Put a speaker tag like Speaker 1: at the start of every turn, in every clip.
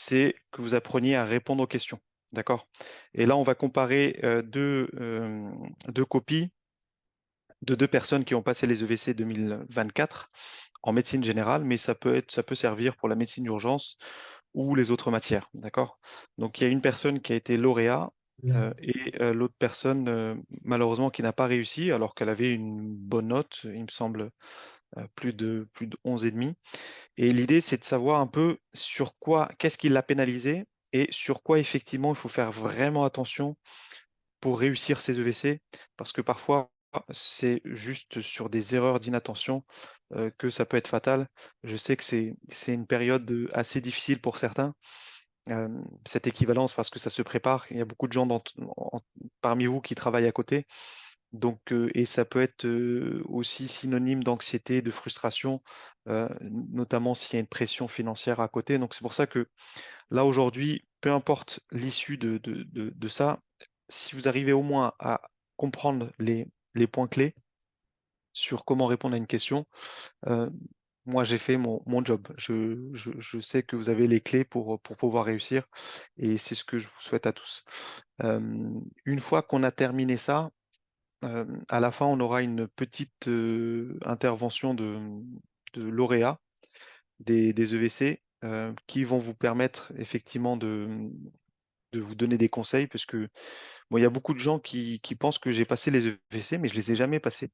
Speaker 1: c'est que vous appreniez à répondre aux questions. D'accord? Et là, on va comparer deux copies de deux personnes qui ont passé les EVC 2024 en médecine générale, mais ça peut servir pour la médecine d'urgence ou les autres matières. D'accord? Donc, il y a une personne qui a été lauréat et l'autre personne, malheureusement, qui n'a pas réussi, alors qu'elle avait une bonne note, il me semble, plus de 11,5. Et l'idée, c'est de savoir un peu sur quoi, qu'est-ce qui l'a pénalisé et sur quoi, effectivement, il faut faire vraiment attention pour réussir ces EVC, parce que parfois, c'est juste sur des erreurs d'inattention que ça peut être fatal. Je sais que c'est une période assez difficile pour certains, cette équivalence, parce que ça se prépare. Il y a beaucoup de gens parmi vous qui travaillent à côté. Donc, et ça peut être aussi synonyme d'anxiété, de frustration, notamment s'il y a une pression financière à côté. Donc, c'est pour ça que là, aujourd'hui, peu importe l'issue de ça, si vous arrivez au moins à comprendre les points clés sur comment répondre à une question, euh, moi, j'ai fait mon job. Je sais que vous avez les clés pour pouvoir réussir et c'est ce que je vous souhaite à tous. Euh, une fois qu'on a terminé ça, à la fin, on aura une petite intervention de lauréats des EVC qui vont vous permettre effectivement de vous donner des conseils, parce que bon, il y a beaucoup de gens qui pensent que j'ai passé les EVC, mais je les ai jamais passés.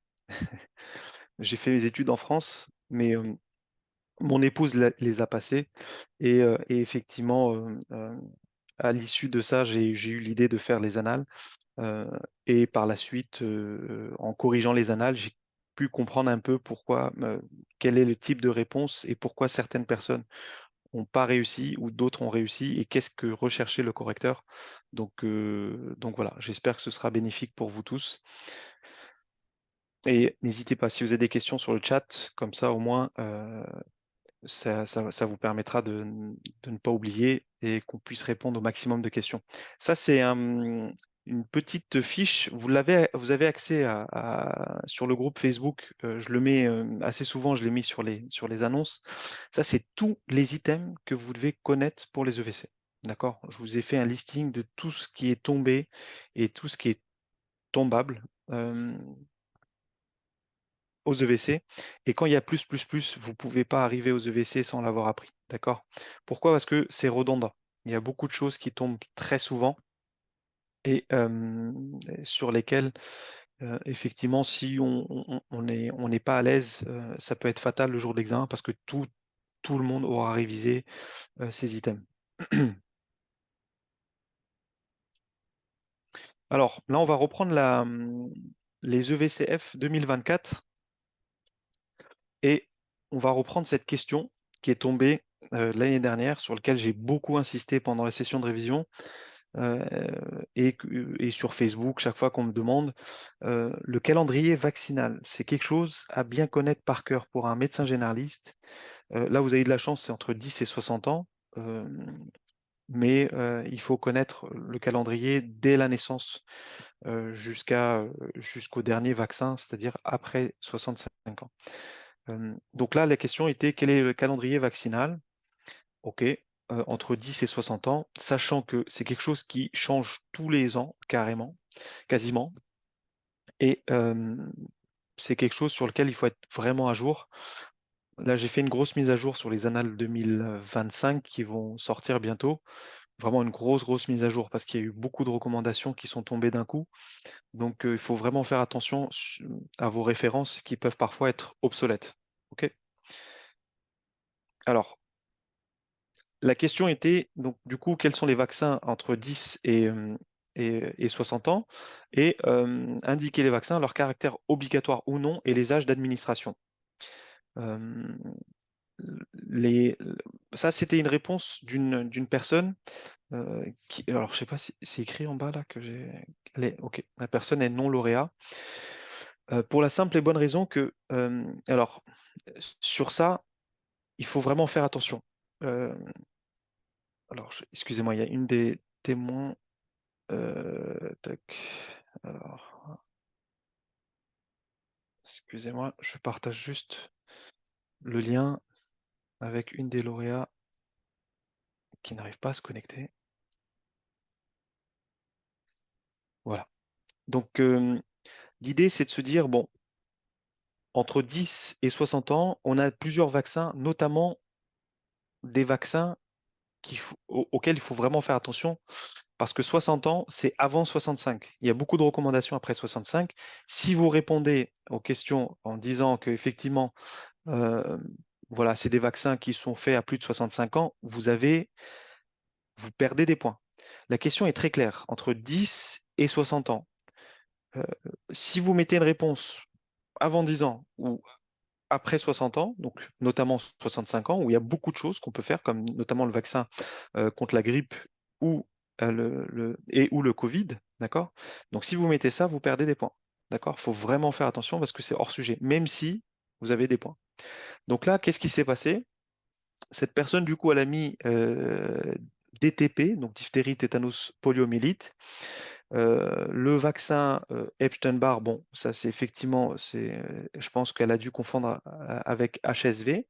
Speaker 1: J'ai fait mes études en France, mais mon épouse les a passés et effectivement, à l'issue de ça, j'ai eu l'idée de faire les annales. Euh, et par la suite, en corrigeant les annales, j'ai pu comprendre un peu pourquoi, quel est le type de réponse et pourquoi certaines personnes n'ont pas réussi ou d'autres ont réussi et qu'est-ce que recherchait le correcteur. Donc voilà, j'espère que ce sera bénéfique pour vous tous. Et n'hésitez pas, si vous avez des questions sur le chat, comme ça au moins, ça vous permettra de ne pas oublier et qu'on puisse répondre au maximum de questions. Ça, c'est une petite fiche. Vous avez accès sur le groupe Facebook. Je le mets assez souvent, je l'ai mis sur les annonces. Ça, c'est tous les items que vous devez connaître pour les EVC. D'accord? Je vous ai fait un listing de tout ce qui est tombé et tout ce qui est tombable. Euh, aux EVC. Et quand il y a vous ne pouvez pas arriver aux EVC sans l'avoir appris. D'accord? Pourquoi? Parce que c'est redondant. Il y a beaucoup de choses qui tombent très souvent et sur lesquelles, effectivement, si on n'est pas à l'aise, ça peut être fatal le jour de l'examen parce que tout le monde aura révisé ces items. Alors là, on va reprendre les EVCF 2024 et on va reprendre cette question qui est tombée l'année dernière, sur laquelle j'ai beaucoup insisté pendant la session de révision euh, et sur Facebook, chaque fois qu'on me demande le calendrier vaccinal. C'est quelque chose à bien connaître par cœur pour un médecin généraliste. Là, vous avez de la chance, c'est entre 10 et 60 ans. Mais il faut connaître le calendrier dès la naissance jusqu'au dernier vaccin, c'est-à-dire après 65 ans. Donc là, la question était quel est le calendrier vaccinal? OK, entre 10 et 60 ans, sachant que c'est quelque chose qui change tous les ans, carrément, quasiment. Et c'est quelque chose sur lequel il faut être vraiment à jour. Là, j'ai fait une grosse mise à jour sur les annales 2025 qui vont sortir bientôt. Vraiment une grosse mise à jour parce qu'il y a eu beaucoup de recommandations qui sont tombées d'un coup. Donc, il faut vraiment faire attention à vos références qui peuvent parfois être obsolètes. OK? Alors, la question était, donc, du coup, quels sont les vaccins entre 10 et 60 ans et indiquer les vaccins, leur caractère obligatoire ou non et les âges d'administration. Euh, les, Ça, c'était une réponse d'une personne qui, alors, je sais pas si c'est écrit en bas là que j'ai. Ok, la personne est non lauréat. Pour la simple et bonne raison que, alors, sur ça, il faut vraiment faire attention. Euh, alors, excusez-moi, il y a une des témoins. Tac. Alors, excusez-moi, je partage juste le lien avec une des lauréats qui n'arrive pas à se connecter. Voilà. Donc, l'idée, c'est de se dire, bon, entre 10 et 60 ans, on a plusieurs vaccins, notamment des vaccins auxquels il faut vraiment faire attention, parce que 60 ans, c'est avant 65. Il y a beaucoup de recommandations après 65. Si vous répondez aux questions en disant qu'effectivement, euh, voilà, c'est des vaccins qui sont faits à plus de 65 ans, vous perdez des points. La question est très claire, entre 10 et 60 ans. Euh, si vous mettez une réponse avant 10 ans ou après 60 ans, donc notamment 65 ans, où il y a beaucoup de choses qu'on peut faire, comme notamment le vaccin contre la grippe ou, ou le Covid, d'accord? Donc si vous mettez ça, vous perdez des points, d'accord? Il faut vraiment faire attention parce que c'est hors sujet, même si vous avez des points. Donc là, qu'est-ce qui s'est passé? Cette personne, du coup, elle a mis DTP, donc diphtérie, tétanos, poliomyélite. Le vaccin Epstein-Barr, bon, ça c'est effectivement, je pense qu'elle a dû confondre avec HSV.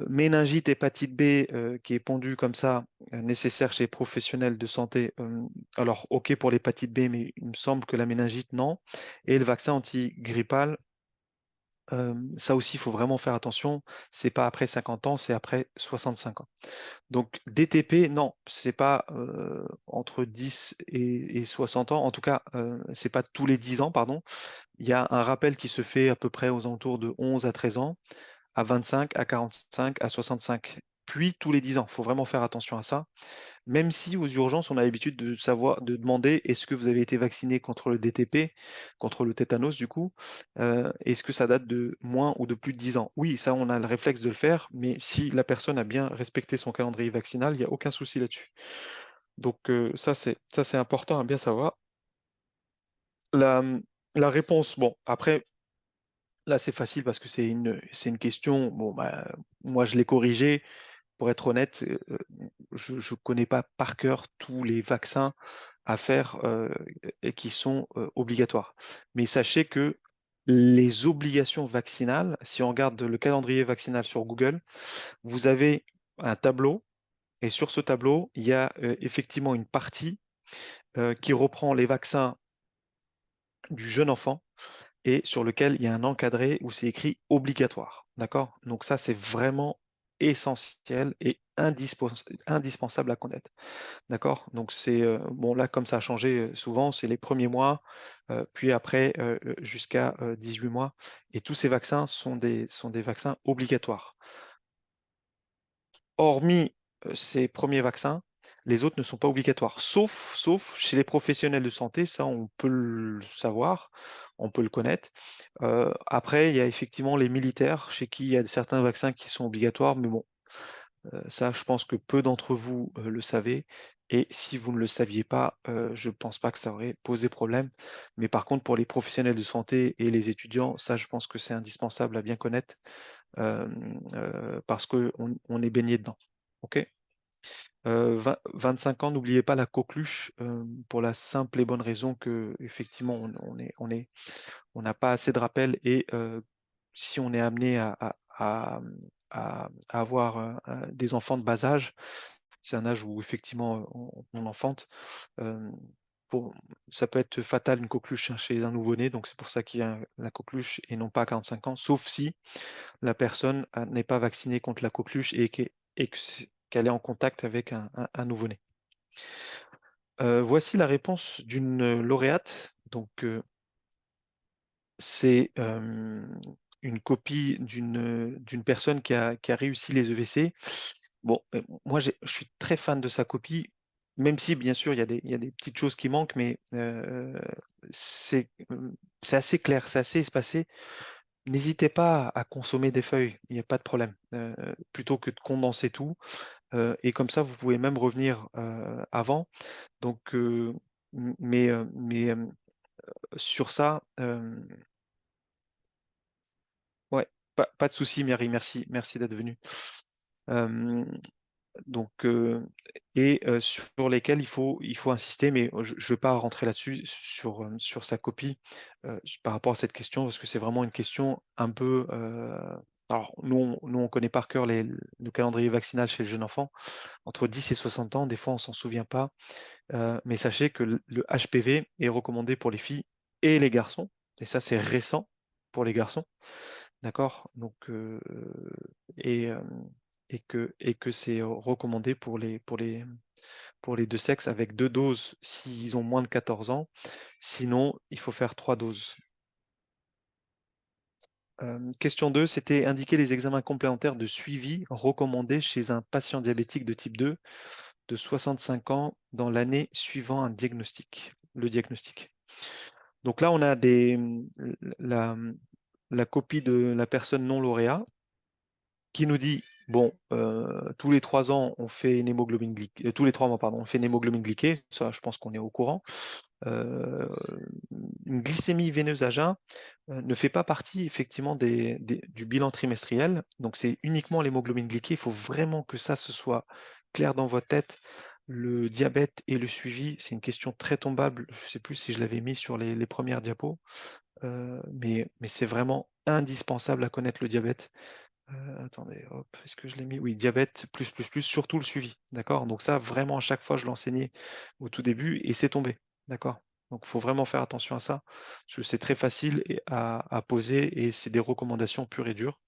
Speaker 1: Méningite, hépatite B, qui est pondue comme ça, nécessaire chez les professionnels de santé. Alors, OK pour l'hépatite B, mais il me semble que la méningite, non. Et le vaccin antigrippal, ça aussi, il faut vraiment faire attention. C'est pas après 50 ans, c'est après 65 ans. Donc DTP, non, c'est pas entre 10 et 60 ans. En tout cas, c'est pas tous les 10 ans, pardon. Il y a un rappel qui se fait à peu près aux alentours de 11 à 13 ans, à 25, à 45, à 65. Puis tous les 10 ans. Il faut vraiment faire attention à ça. Même si aux urgences, on a l'habitude de savoir, de demander est-ce que vous avez été vacciné contre le DTP, contre le tétanos du coup, est-ce que ça date de moins ou de plus de 10 ans? Oui, ça, on a le réflexe de le faire, mais si la personne a bien respecté son calendrier vaccinal, il n'y a aucun souci là-dessus. Donc ça, c'est important à bien savoir. La, la réponse, bon, après, là, c'est facile parce que c'est une question, bon, bah, moi, je l'ai corrigée. Pour être honnête, je ne connais pas par cœur tous les vaccins à faire et qui sont obligatoires. Mais sachez que les obligations vaccinales, si on regarde le calendrier vaccinal sur Google, vous avez un tableau et sur ce tableau, il y a effectivement une partie qui reprend les vaccins du jeune enfant et sur lequel il y a un encadré où c'est écrit obligatoire. D'accord? Donc ça, c'est vraiment essentiel et indispensable à connaître. D'accord? Donc c'est bon là comme ça a changé souvent, c'est les premiers mois, puis après jusqu'à 18 mois. Et tous ces vaccins sont des vaccins obligatoires. Hormis ces premiers vaccins, les autres ne sont pas obligatoires, sauf chez les professionnels de santé, ça on peut le savoir, on peut le connaître. Après, il y a effectivement les militaires, chez qui il y a certains vaccins qui sont obligatoires, mais bon, ça, je pense que peu d'entre vous le savez. Et si vous ne le saviez pas, je ne pense pas que ça aurait posé problème. Mais par contre, pour les professionnels de santé et les étudiants, ça, je pense que c'est indispensable à bien connaître euh, parce qu'on on est baigné dedans. OK? 25 ans, n'oubliez pas la coqueluche pour la simple et bonne raison que effectivement on n'a pas assez de rappels et si on est amené à avoir des enfants de bas âge, c'est un âge où effectivement on enfante. euh, pour, Ça peut être fatal une coqueluche hein, chez un nouveau-né, donc c'est pour ça qu'il y a la coqueluche et non pas 45 ans, sauf si la personne n'est pas vaccinée contre la coqueluche qu'elle est en contact avec un nouveau-né. Voici la réponse d'une lauréate. Donc, c'est une copie d'une personne qui a réussi les EVC. Bon, moi, je suis très fan de sa copie, même si, bien sûr, il y a des petites choses qui manquent, mais c'est assez clair, c'est assez espacé. N'hésitez pas à consommer des feuilles, il n'y a pas de problème. Plutôt que de condenser tout. Et comme ça, vous pouvez même revenir avant. Donc, mais sur ça, ouais, pas de souci, Mary, merci d'être venu. Euh, donc, sur lesquels il faut insister, mais je ne vais pas rentrer là-dessus sur sa copie par rapport à cette question, parce que c'est vraiment une question un peu Alors, nous, on connaît par cœur le calendrier vaccinal chez le jeune enfant, entre 10 et 60 ans. Des fois, on s'en souvient pas. Mais sachez que le HPV est recommandé pour les filles et les garçons. Et ça, c'est récent pour les garçons. D'accord? Donc, et, euh, et que c'est recommandé pour les deux sexes avec deux doses s'ils ont moins de 14 ans. Sinon, il faut faire trois doses. Question 2, c'était indiquer les examens complémentaires de suivi recommandés chez un patient diabétique de type 2 de 65 ans dans l'année suivant le diagnostic. Donc là, on a la, la copie de la personne non lauréat qui nous dit, bon, tous les 3 ans, on fait une hémoglobine glyquée, tous les 3 mois, pardon, on fait une hémoglobine glyquée, ça, je pense qu'on est au courant. Euh, une glycémie veineuse à jeun ne fait pas partie effectivement du bilan trimestriel, donc c'est uniquement l'hémoglobine glyquée. Il faut vraiment que ça se soit clair dans votre tête. Le diabète et le suivi, c'est une question très tombable. Je ne sais plus si je l'avais mis sur les premières diapos, mais c'est vraiment indispensable à connaître le diabète. Attendez, hop, est-ce que je l'ai mis? Oui, diabète, surtout le suivi. D'accord? Donc ça, vraiment, à chaque fois, je l'enseignais au tout début et c'est tombé. D'accord? Donc il faut vraiment faire attention à ça, parce que c'est très facile à poser et c'est des recommandations pures et dures.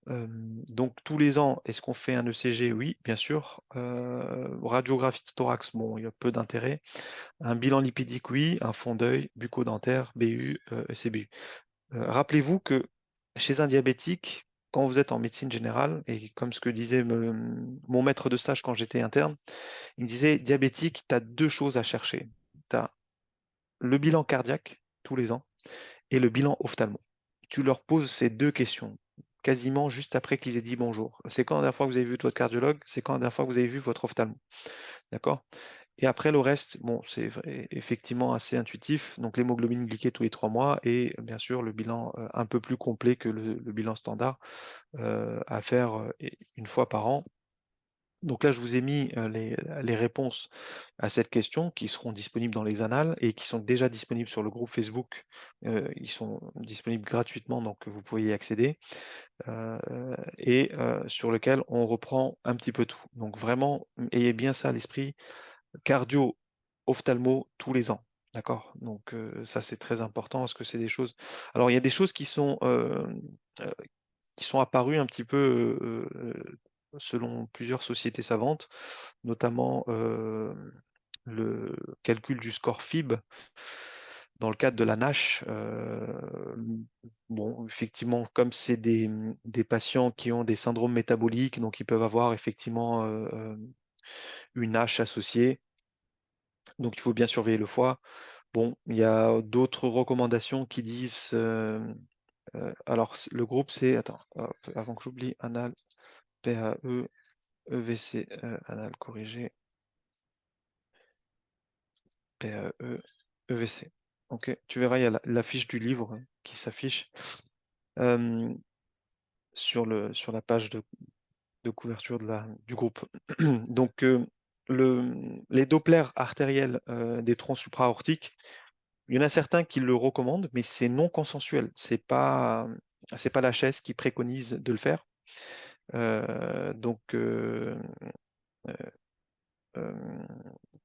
Speaker 1: Donc tous les ans, est-ce qu'on fait un ECG? Oui, bien sûr. Radiographie de thorax, bon, il y a peu d'intérêt. Un bilan lipidique, oui. Un fond d'œil, bucco-dentaire, BU, ECBU. Rappelez-vous que chez un diabétique, quand vous êtes en médecine générale, et comme ce que disait mon maître de stage quand j'étais interne, il me disait, diabétique, tu as deux choses à chercher. Tu as le bilan cardiaque tous les ans et le bilan ophtalmo. Tu leur poses ces deux questions quasiment juste après qu'ils aient dit bonjour. C'est quand la dernière fois que vous avez vu votre cardiologue? C'est quand la dernière fois que vous avez vu votre ophtalmo? D'accord? Et après, le reste, bon, c'est effectivement assez intuitif. Donc, l'hémoglobine glyquée tous les 3 mois et bien sûr le bilan un peu plus complet que le bilan standard à faire une fois par an. Donc là, je vous ai mis les réponses à cette question qui seront disponibles dans les annales et qui sont déjà disponibles sur le groupe Facebook. Ils sont disponibles gratuitement, donc vous pouvez y accéder et sur lequel on reprend un petit peu tout. Donc vraiment, ayez bien ça à l'esprit cardio, ophtalmo tous les ans. D'accord? Donc ça c'est très important parce que c'est des choses. Alors il y a des choses euh, qui sont apparues un petit peu selon plusieurs sociétés savantes, notamment le calcul du score FIB dans le cadre de la NASH. Bon, effectivement, comme c'est des patients qui ont des syndromes métaboliques, donc ils peuvent avoir effectivement une NASH associée. Donc il faut bien surveiller le foie. Bon, il y a d'autres recommandations qui disent. Alors, le groupe, c'est. Attends, hop, avant que j'oublie, anal, PAE, EVC, anal corrigé, PAE, EVC. Ok, tu verras, il y a la fiche du livre qui s'affiche euh, sur la page de couverture du groupe. Donc, les Dopplers artériels des troncs supra-aortiques, il y en a certains qui le recommandent, mais c'est non consensuel. C'est pas la chaise qui préconise de le faire. Donc, euh,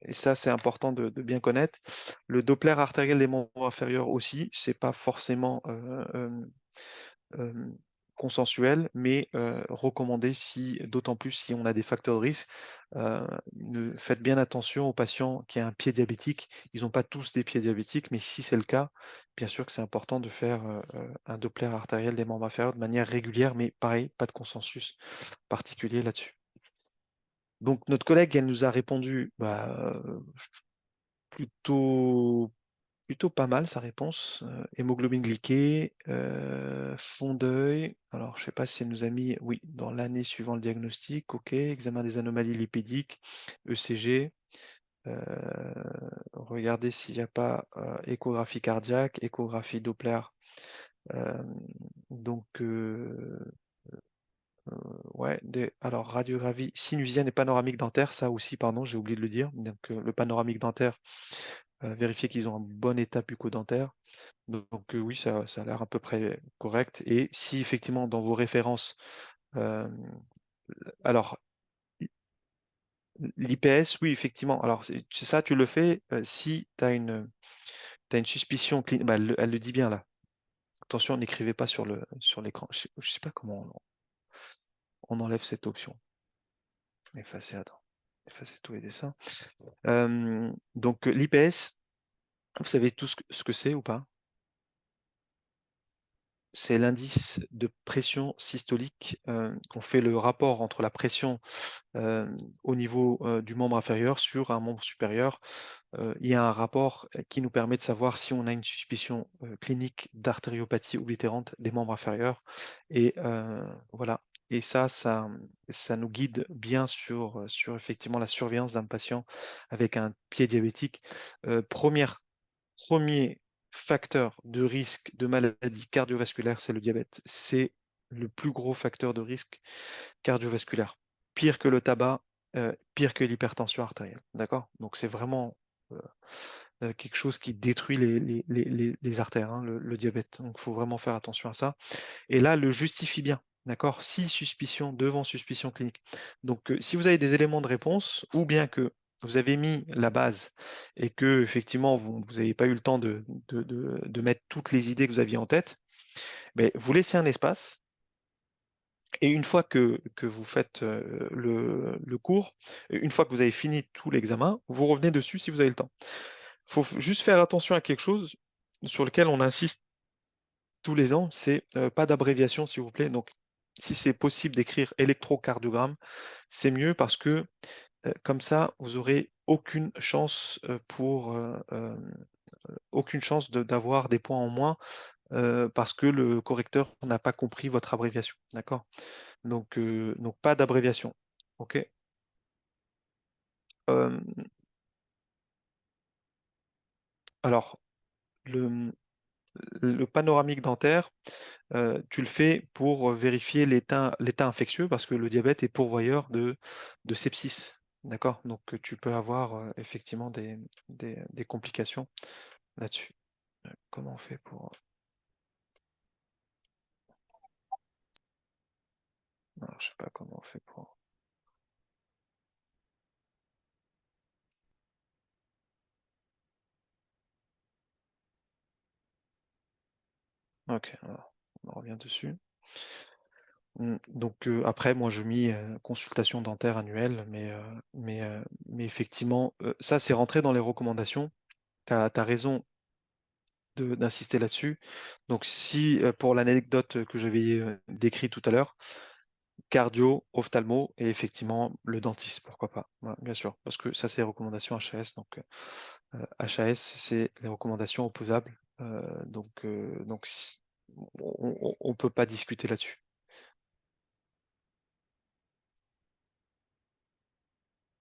Speaker 1: et ça, c'est important de bien connaître. Le Doppler artériel des membres inférieurs aussi, c'est pas forcément euh, consensuel, mais recommandé si, d'autant plus si on a des facteurs de risque. Faites bien attention aux patients qui ont un pied diabétique. Ils n'ont pas tous des pieds diabétiques, mais si c'est le cas, bien sûr que c'est important de faire un Doppler artériel des membres inférieurs de manière régulière, mais pareil, pas de consensus particulier là-dessus. Donc notre collègue, elle nous a répondu plutôt plutôt pas mal sa réponse. Hémoglobine glyquée, fond d'œil. Alors, je ne sais pas si elle nous a mis, oui, dans l'année suivant le diagnostic. OK. Examen des anomalies lipidiques, ECG. Regardez s'il n'y a pas échographie cardiaque, échographie Doppler. Euh, donc, ouais, alors radiographie sinusienne et panoramique dentaire, ça aussi, pardon, j'ai oublié de le dire. Donc, le panoramique dentaire, vérifier qu'ils ont un bon état bucco-dentaire. Donc, oui, ça a l'air à peu près correct. Et si effectivement dans vos références, euh, alors l'IPS, oui, effectivement. Alors c'est ça, tu le fais si tu as une suspicion clinique. Bah, elle le dit bien là. Attention, n'écrivez pas sur l'écran. Je sais pas comment on enlève cette option. Effacer, attends. Effacer tous les dessins. Donc l'IPS, vous savez tout ce que c'est ou pas? C'est l'indice de pression systolique. On fait le rapport entre la pression au niveau du membre inférieur sur un membre supérieur. Il y a un rapport qui nous permet de savoir si on a une suspicion clinique d'artériopathie oblitérante des membres inférieurs. Et voilà. Et ça nous guide bien sur effectivement la surveillance d'un patient avec un pied diabétique. Premier facteur de risque de maladie cardiovasculaire, c'est le diabète. C'est le plus gros facteur de risque cardiovasculaire. Pire que le tabac, pire que l'hypertension artérielle. D'accord? Donc c'est vraiment quelque chose qui détruit les artères, hein, le diabète. Donc il faut vraiment faire attention à ça. Et là, le justifie bien. D'accord? Si suspicion, devant suspicion clinique. Donc si vous avez des éléments de réponse, ou bien que vous avez mis la base et que effectivement vous n'avez pas eu le temps de mettre toutes les idées que vous aviez en tête, mais vous laissez un espace. Et une fois que vous faites le cours, une fois que vous avez fini tout l'examen, vous revenez dessus si vous avez le temps. Il faut juste faire attention à quelque chose sur lequel on insiste tous les ans, c'est pas d'abréviation, s'il vous plaît. Donc, si c'est possible d'écrire électrocardiogramme, c'est mieux parce que comme ça, vous aurez aucune chance d'avoir des points en moins parce que le correcteur n'a pas compris votre abréviation. D'accord? Donc pas d'abréviation. OK? Euh, alors, le, le panoramique dentaire, tu le fais pour vérifier l'état infectieux parce que le diabète est pourvoyeur de sepsis. D'accord? Donc, tu peux avoir effectivement des complications là-dessus. Comment on fait pour... Alors, je sais pas comment on fait pour... Ok, alors, on revient dessus. Donc après, moi je mis consultation dentaire annuelle, mais effectivement, ça c'est rentré dans les recommandations. Tu as raison d'insister là-dessus. Donc si pour l'anecdote que j'avais décrite tout à l'heure, cardio, ophtalmo et effectivement le dentiste, pourquoi pas. Ouais, bien sûr, parce que ça c'est les recommandations HAS. Donc HAS, c'est les recommandations opposables. Donc on ne peut pas discuter là-dessus.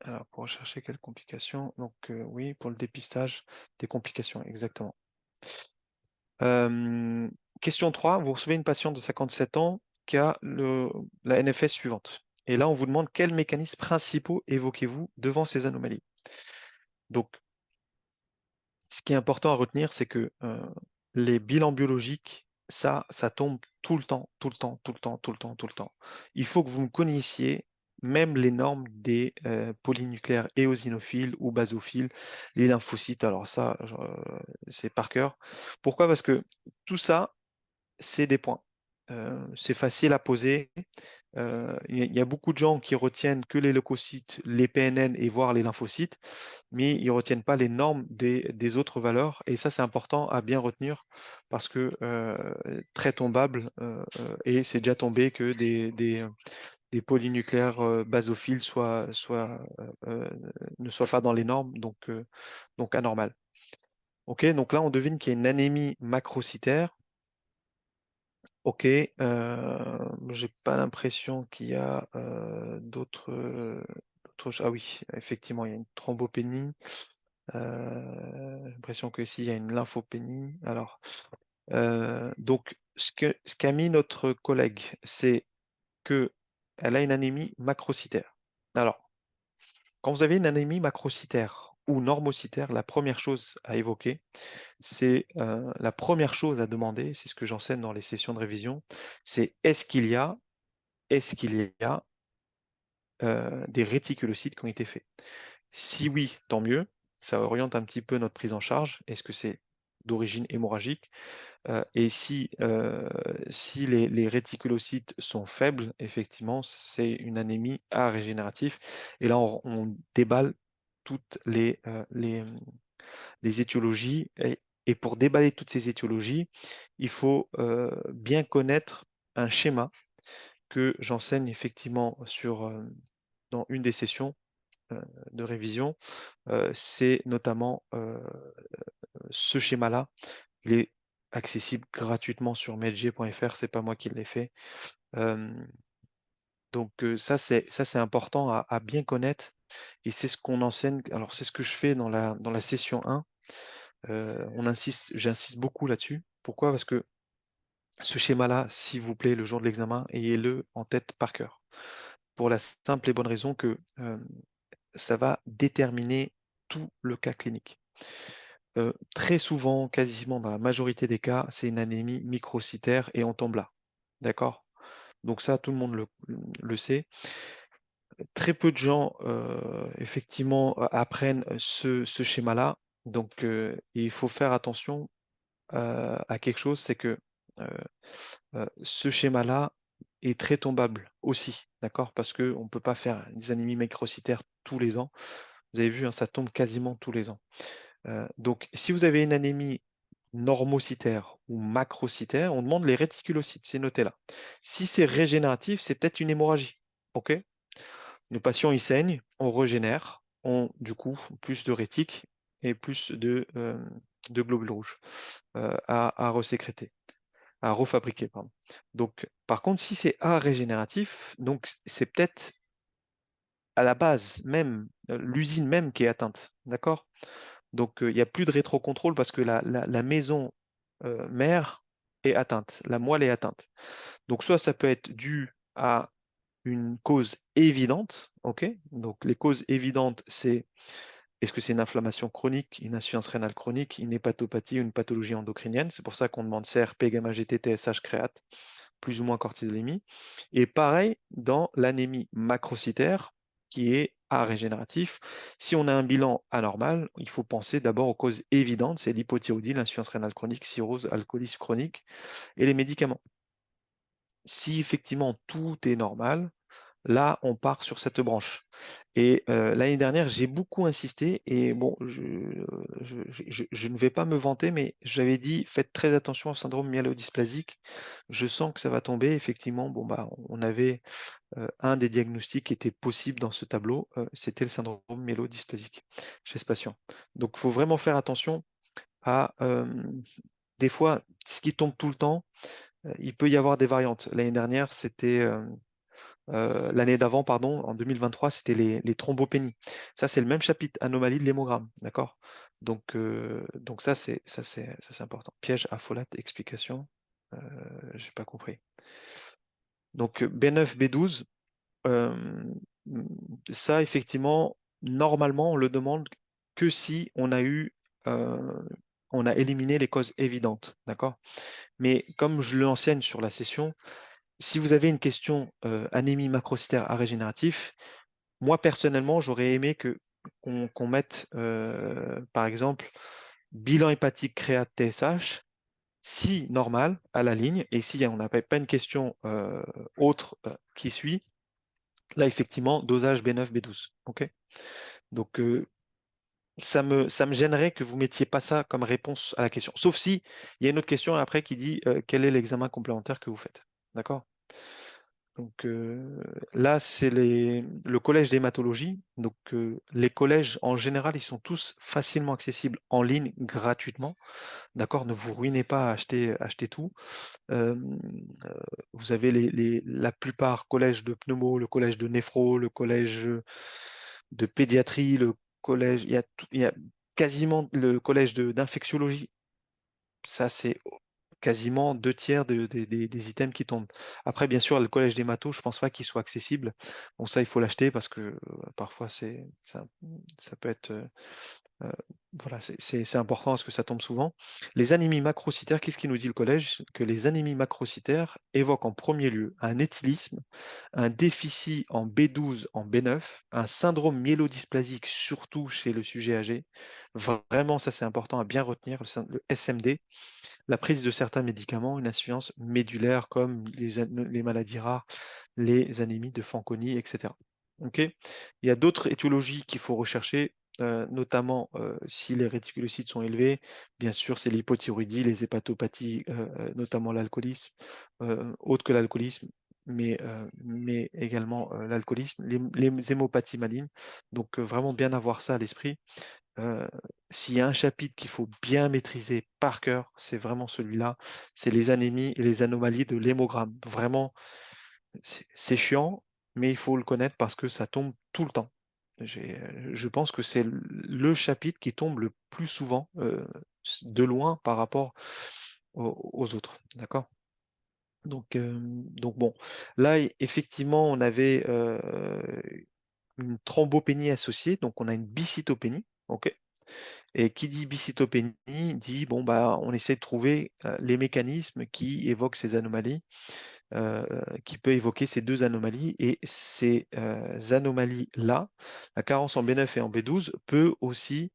Speaker 1: Alors, pour rechercher quelles complications? Donc, oui, pour le dépistage des complications, exactement. Euh, Question 3. Vous recevez une patiente de 57 ans qui a la NFS suivante. Et là, on vous demande quels mécanismes principaux évoquez-vous devant ces anomalies. Donc, ce qui est important à retenir, c'est que les bilans biologiques, ça tombe tout le temps, tout le temps, tout le temps, tout le temps, tout le temps. Il faut que vous me connaissiez même les normes des polynucléaires éosinophiles ou basophiles, les lymphocytes. Alors ça, c'est par cœur. Pourquoi? Parce que tout ça, c'est des points. C'est facile à poser. Il y a beaucoup de gens qui retiennent que les leucocytes, les PNN et voire les lymphocytes, mais ils ne retiennent pas les normes des autres valeurs. Et ça, c'est important à bien retenir parce que très tombable, et c'est déjà tombé que des polynucléaires basophiles ne soient pas dans les normes, donc anormal. Ok, donc là, on devine qu'il y a une anémie macrocytaire. Ok, j'ai pas l'impression qu'il y a d'autres choses. Ah oui, effectivement, il y a une thrombopénie. J'ai l'impression que ici, il y a une lymphopénie. Alors, donc, ce qu'a mis notre collègue, c'est que elle a une anémie macrocytaire. Alors, quand vous avez une anémie macrocytaire, ou normocytaire, la première chose à évoquer, c'est la première chose à demander, c'est ce que j'enseigne dans les sessions de révision, c'est est-ce qu'il y a des réticulocytes qui ont été faits? Si oui, tant mieux, ça oriente un petit peu notre prise en charge. Est-ce que c'est d'origine hémorragique? Et si les réticulocytes sont faibles, effectivement, c'est une anémie à régénératif. Et là, on déballe toutes les étiologies. Et pour déballer toutes ces étiologies, il faut bien connaître un schéma que j'enseigne effectivement dans une des sessions euh, de révision. C'est notamment ce schéma-là. Il est accessible gratuitement sur medj.fr, c'est pas moi qui l'ai fait. Euh, donc ça c'est important à bien connaître et c'est ce qu'on enseigne. Alors c'est ce que je fais dans la session 1. J'insiste beaucoup là-dessus. Pourquoi? Parce que ce schéma-là, s'il vous plaît, le jour de l'examen, ayez-le en tête par cœur. Pour la simple et bonne raison que ça va déterminer tout le cas clinique. Très souvent, quasiment dans la majorité des cas, c'est une anémie microcytaire et on tombe là. D'accord? Donc ça, tout le monde le sait. Très peu de gens, effectivement, apprennent ce schéma-là. Donc, il faut faire attention à quelque chose, c'est que euh, ce schéma-là est très tombable aussi, d'accord? Parce qu'on ne peut pas faire des anémies microcytaires tous les ans. Vous avez vu, hein, ça tombe quasiment tous les ans. Donc, si vous avez une anémie normocytaire ou macrocytaire, on demande les réticulocytes, c'est noté là. Si c'est régénératif, c'est peut-être une hémorragie. OK? Le patient, il saigne, on régénère, du coup, plus de rétiques et plus de globules rouges à resécréter, à refabriquer, pardon. Donc, par contre, si c'est arégénératif, donc c'est peut-être à la base même, l'usine même qui est atteinte, d'accord? Donc, il n'y a plus de rétrocontrôle parce que la maison mère est atteinte, la moelle est atteinte. Donc, soit ça peut être dû à une cause évidente, ok? Donc, les causes évidentes, c'est est-ce que c'est une inflammation chronique, une insuffisance rénale chronique, une hépatopathie ou une pathologie endocrinienne? C'est pour ça qu'on demande CRP, gamma-GT, TSH, créate, plus ou moins cortisolémie. Et pareil dans l'anémie macrocytaire, qui est arégénératif. Si on a un bilan anormal, il faut penser d'abord aux causes évidentes, c'est l'hypothyroïdie, l'insuffisance rénale chronique, cirrhose, alcoolisme chronique et les médicaments. Si effectivement tout est normal, là, on part sur cette branche. Et l'année dernière, j'ai beaucoup insisté et bon, je ne vais pas me vanter, mais j'avais dit, faites très attention au syndrome myélodysplasique. Je sens que ça va tomber. Effectivement, bon, bah, on avait un des diagnostics qui était possible dans ce tableau, c'était le syndrome myélodysplasique chez ce patient. Donc, il faut vraiment faire attention à des fois, ce qui tombe tout le temps, il peut y avoir des variantes. L'année dernière, l'année d'avant, pardon, en 2023, c'était les thrombopénies. Ça, c'est le même chapitre, anomalie de l'hémogramme, d'accord? Donc ça, c'est important. Piège à folate, explication, j'ai pas compris. Donc B9, B12, euh, ça, effectivement, normalement, on le demande que si euh, on a éliminé les causes évidentes, d'accord? Mais comme je l'enseigne sur la session, si vous avez une question anémie macrocytaire à régénératif, moi personnellement, j'aurais aimé qu'on mette, par exemple, bilan hépatique créate TSH, si normal, à la ligne, et si on n'a pas une question autre qui suit, là effectivement, dosage B9, B12. OK? Donc ça me gênerait que vous mettiez pas ça comme réponse à la question. Sauf si il y a une autre question après qui dit quel est l'examen complémentaire que vous faites. D'accord? Donc là, c'est le collège d'hématologie. Donc les collèges, en général, ils sont tous facilement accessibles en ligne gratuitement. D'accord? Ne vous ruinez pas à acheter tout. Euh, euh, vous avez la plupart collège de pneumo, le collège de néphro, le collège de pédiatrie, le collège, il y a quasiment le collège d'infectiologie. Ça, c'est quasiment 2 tiers des items qui tombent. Après, bien sûr, le collège des mathos, je pense pas qu'il soit accessible. Bon, ça, il faut l'acheter parce que parfois, ça peut être euh, voilà, c'est important parce que ça tombe souvent. Les anémies macrocytaires, qu'est-ce qui nous dit le collège? Que les anémies macrocytaires évoquent en premier lieu un éthylisme, un déficit en B12, en B9, un syndrome myélodysplasique, surtout chez le sujet âgé. Vraiment, ça c'est important à bien retenir, le SMD, la prise de certains médicaments, une insuffisance médulaire comme les maladies rares, les anémies de Fanconi, etc. Ok. Il y a d'autres étiologies qu'il faut rechercher, notamment si les réticulocytes sont élevés. Bien sûr, c'est l'hypothyroïdie, les hépatopathies, notamment l'alcoolisme, autre que l'alcoolisme, mais également l'alcoolisme, les hémopathies malignes. Donc, vraiment bien avoir ça à l'esprit. Euh, S'il y a un chapitre qu'il faut bien maîtriser par cœur, c'est vraiment celui-là. C'est les anémies et les anomalies de l'hémogramme. Vraiment, c'est chiant, mais il faut le connaître parce que ça tombe tout le temps. Je pense que c'est le chapitre qui tombe le plus souvent de loin par rapport aux autres. D'accord? Donc bon, là, effectivement, on avait une thrombopénie associée, donc on a une bicytopénie. OK? Et qui dit bicytopénie dit, bon, bah, on essaie de trouver les mécanismes qui évoquent ces anomalies, qui peut évoquer ces deux anomalies. Et ces anomalies-là, la carence en B9 et en B12, peut aussi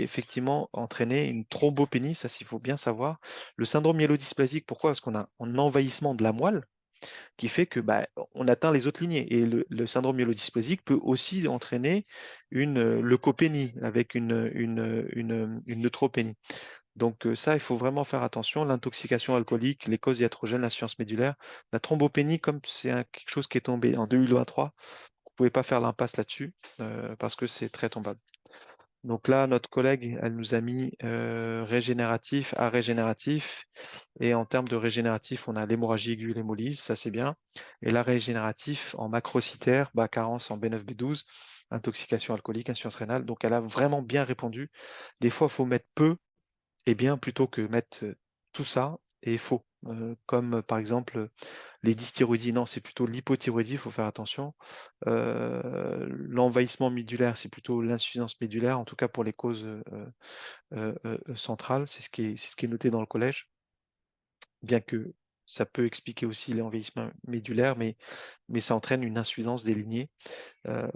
Speaker 1: effectivement entraîner une thrombopénie, ça s'il faut bien savoir. Le syndrome myélodysplasique, pourquoi? Parce qu'on a un envahissement de la moelle qui fait que bah, on atteint les autres lignées. Et le syndrome myélodysplasique peut aussi entraîner une leucopénie avec une neutropénie. Donc ça, il faut vraiment faire attention. L'intoxication alcoolique, les causes iatrogènes, l'insuffisance médulaire, la thrombopénie, comme c'est quelque chose qui est tombé en 2023, vous ne pouvez pas faire l'impasse là-dessus parce que c'est très tombable. Donc là, notre collègue, elle nous a mis régénératif à régénératif. Et en termes de régénératif, on a l'hémorragie aiguë et l'hémolyse, ça c'est bien. Et la régénératif en macrocytaire, bah, carence en B9, B12, intoxication alcoolique, insuffisance rénale. Donc elle a vraiment bien répondu. Des fois, il faut mettre peu et bien plutôt que mettre tout ça et faux. Comme par exemple les dysthyroïdies, non, c'est plutôt l'hypothyroïdie, il faut faire attention. L'envahissement médulaire, c'est plutôt l'insuffisance médulaire, en tout cas pour les causes centrales, c'est ce qui est noté dans le collège, bien que ça peut expliquer aussi l'envahissement médulaire, mais ça entraîne une insuffisance des lignées. Euh,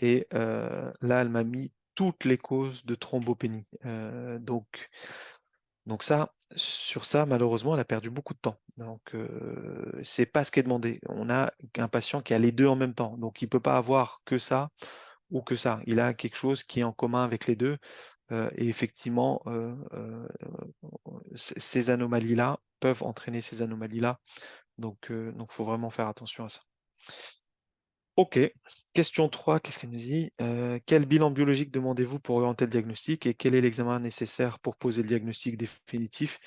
Speaker 1: Là, elle m'a mis toutes les causes de thrombopénie. Donc ça, sur ça, malheureusement, elle a perdu beaucoup de temps. Donc, c'est pas ce qui est demandé. On a un patient qui a les deux en même temps. Donc, il peut pas avoir que ça ou que ça. Il a quelque chose qui est en commun avec les deux. Et effectivement, ces anomalies-là peuvent entraîner ces anomalies-là. Donc, faut vraiment faire attention à ça. Ok. Question 3, qu'est-ce qu'elle nous dit? Quel bilan biologique demandez-vous pour orienter le diagnostic et quel est l'examen nécessaire pour poser le diagnostic définitif?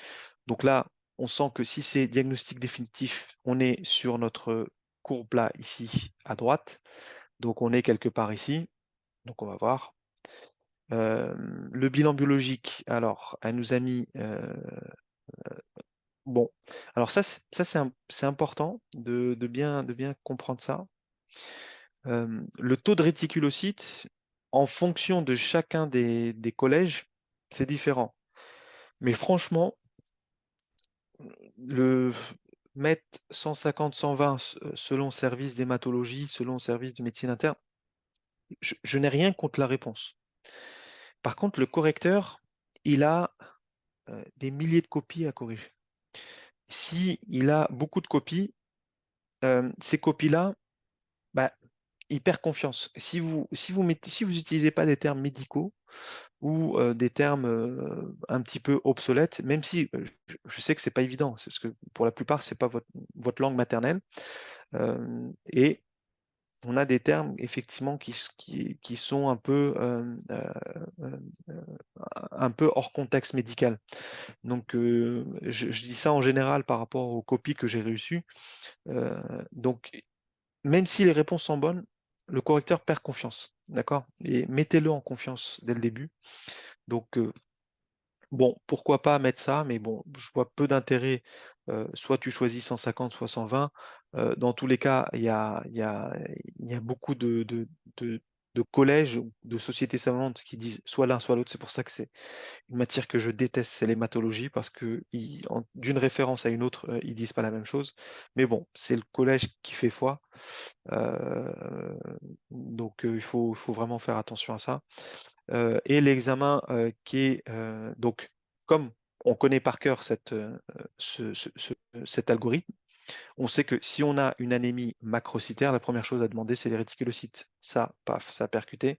Speaker 1: Donc là, on sent que si c'est diagnostic définitif, on est sur notre courbe là, ici, à droite. Donc on est quelque part ici. Donc on va voir. Le bilan biologique, alors, elle nous a mis... bon, alors ça c'est important de bien comprendre ça. Le taux de réticulocytes, en fonction de chacun des collèges, c'est différent. Mais franchement, le mettre 150, 120 selon service d'hématologie, selon service de médecine interne, je n'ai rien contre la réponse. Par contre, le correcteur, il a des milliers de copies à corriger. Si il a beaucoup de copies, ces copies-là, bah, il perd confiance. Si vous n'utilisez pas des termes médicaux, ou des termes un petit peu obsolètes, même si je sais que c'est pas évident, c'est parce que pour la plupart, c'est pas votre langue maternelle. Et on a des termes effectivement qui sont un peu hors contexte médical. Donc, je dis ça en général par rapport aux copies que j'ai reçues. Donc, même si les réponses sont bonnes, le correcteur perd confiance. D'accord? Et mettez-le en confiance dès le début. Donc, Bon, pourquoi pas mettre ça, mais bon, je vois peu d'intérêt. Soit tu choisis 150, soit 120. Dans tous les cas, il y a beaucoup de, de collèges, ou de sociétés savantes qui disent soit l'un, soit l'autre. C'est pour ça que c'est une matière que je déteste, c'est l'hématologie, parce que d'une référence à une autre, ils disent pas la même chose. Mais bon, c'est le collège qui fait foi. Euh, donc, il faut vraiment faire attention à ça. Et l'examen qui est donc, comme on connaît par cœur cet algorithme, on sait que si on a une anémie macrocytaire, la première chose à demander, c'est les réticulocytes. Ça, paf, ça a percuté.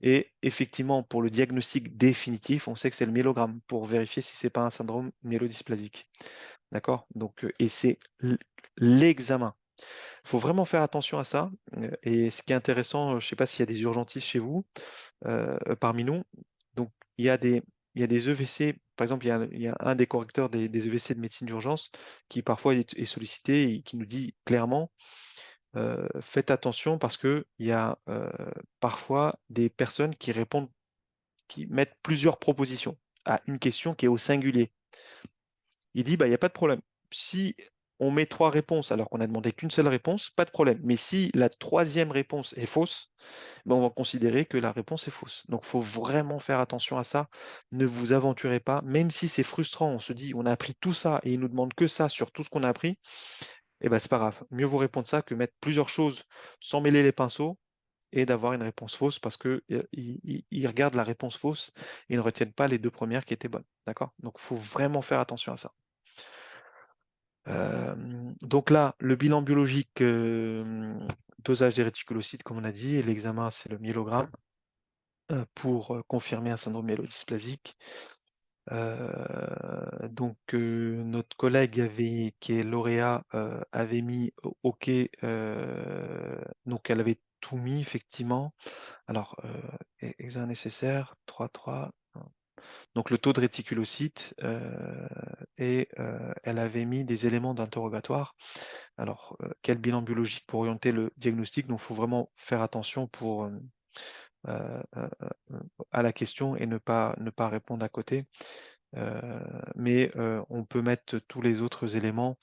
Speaker 1: Et effectivement, pour le diagnostic définitif, on sait que c'est le myélogramme pour vérifier si c'est pas un syndrome myélodysplasique. D'accord? Donc, et c'est l'examen. Il faut vraiment faire attention à ça. Et ce qui est intéressant, je ne sais pas s'il y a des urgentistes chez vous, parmi nous. Donc, il y a des EVC, par exemple, il y a un des correcteurs des EVC de médecine d'urgence qui parfois est sollicité et qui nous dit clairement, faites attention parce qu'il y a parfois des personnes qui répondent, qui mettent plusieurs propositions à une question qui est au singulier. Il dit, bah, il n'y a pas de problème. Si on met trois réponses alors qu'on a demandé qu'une seule réponse, pas de problème. Mais si la troisième réponse est fausse, ben, on va considérer que la réponse est fausse. Donc, il faut vraiment faire attention à ça. Ne vous aventurez pas, même si c'est frustrant. On se dit, on a appris tout ça et il nous demande que ça sur tout ce qu'on a appris. Eh ben, c'est pas grave. Mieux vous répondre ça que mettre plusieurs choses sans mêler les pinceaux et d'avoir une réponse fausse parce que ils regardent la réponse fausse et ils ne retiennent pas les deux premières qui étaient bonnes. D'accord? Donc, il faut vraiment faire attention à ça. Donc là, le bilan biologique, dosage des réticulocytes, comme on a dit, et l'examen, c'est le myélogramme pour confirmer un syndrome myélodysplasique. Notre collègue qui est lauréat avait mis OK, donc elle avait tout mis effectivement. Alors, examen nécessaire, 3,3. Donc le taux de réticulocytes, et elle avait mis des éléments d'interrogatoire. Alors, quel bilan biologique pour orienter le diagnostic? Donc, il faut vraiment faire attention euh, euh, à la question et ne pas répondre à côté. Mais on peut mettre tous les autres éléments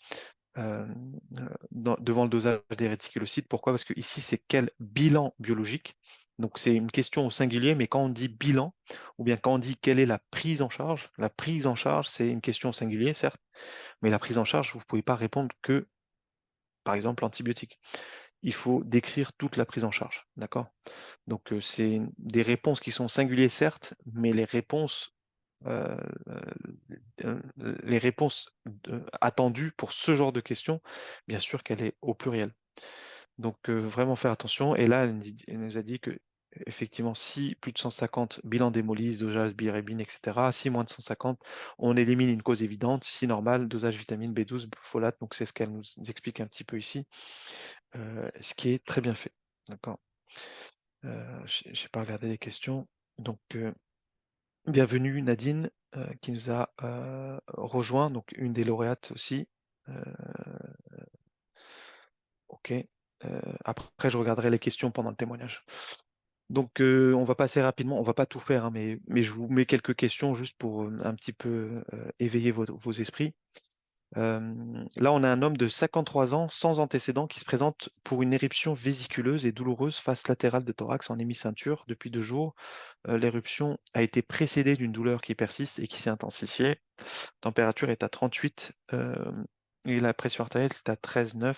Speaker 1: devant le dosage des réticulocytes. Pourquoi? Parce que ici, c'est quel bilan biologique? Donc, c'est une question au singulier, mais quand on dit bilan, ou bien quand on dit quelle est la prise en charge, c'est une question au singulier, certes, mais la prise en charge, vous ne pouvez pas répondre que, par exemple, antibiotiques. Il faut décrire toute la prise en charge, d'accord? Donc, c'est des réponses qui sont singulières, certes, mais euh, les réponses attendues pour ce genre de questions, bien sûr qu'elle est au pluriel. Donc, vraiment faire attention. Et là, elle nous a dit que, effectivement, si plus de 150, bilan d'hémolyse, dosage bilirubine, etc. Si moins de 150, on élimine une cause évidente. Si normal, dosage vitamine B12, folate. Donc, c'est ce qu'elle nous explique un petit peu ici, ce qui est très bien fait. D'accord. J'ai pas regardé les questions. Donc, bienvenue Nadine, qui nous a rejoint, donc une des lauréates aussi. Euh, ok. Après, je regarderai les questions pendant le témoignage. Donc, on va passer rapidement. On va pas tout faire, hein, mais je vous mets quelques questions juste pour un petit peu éveiller vos esprits. Là, on a un homme de 53 ans sans antécédent qui se présente pour une éruption vésiculeuse et douloureuse face latérale de thorax en hémiceinture depuis 2 jours. L'éruption a été précédée d'une douleur qui persiste et qui s'est intensifiée. Température est à 38 et la pression artérielle est à 13,9.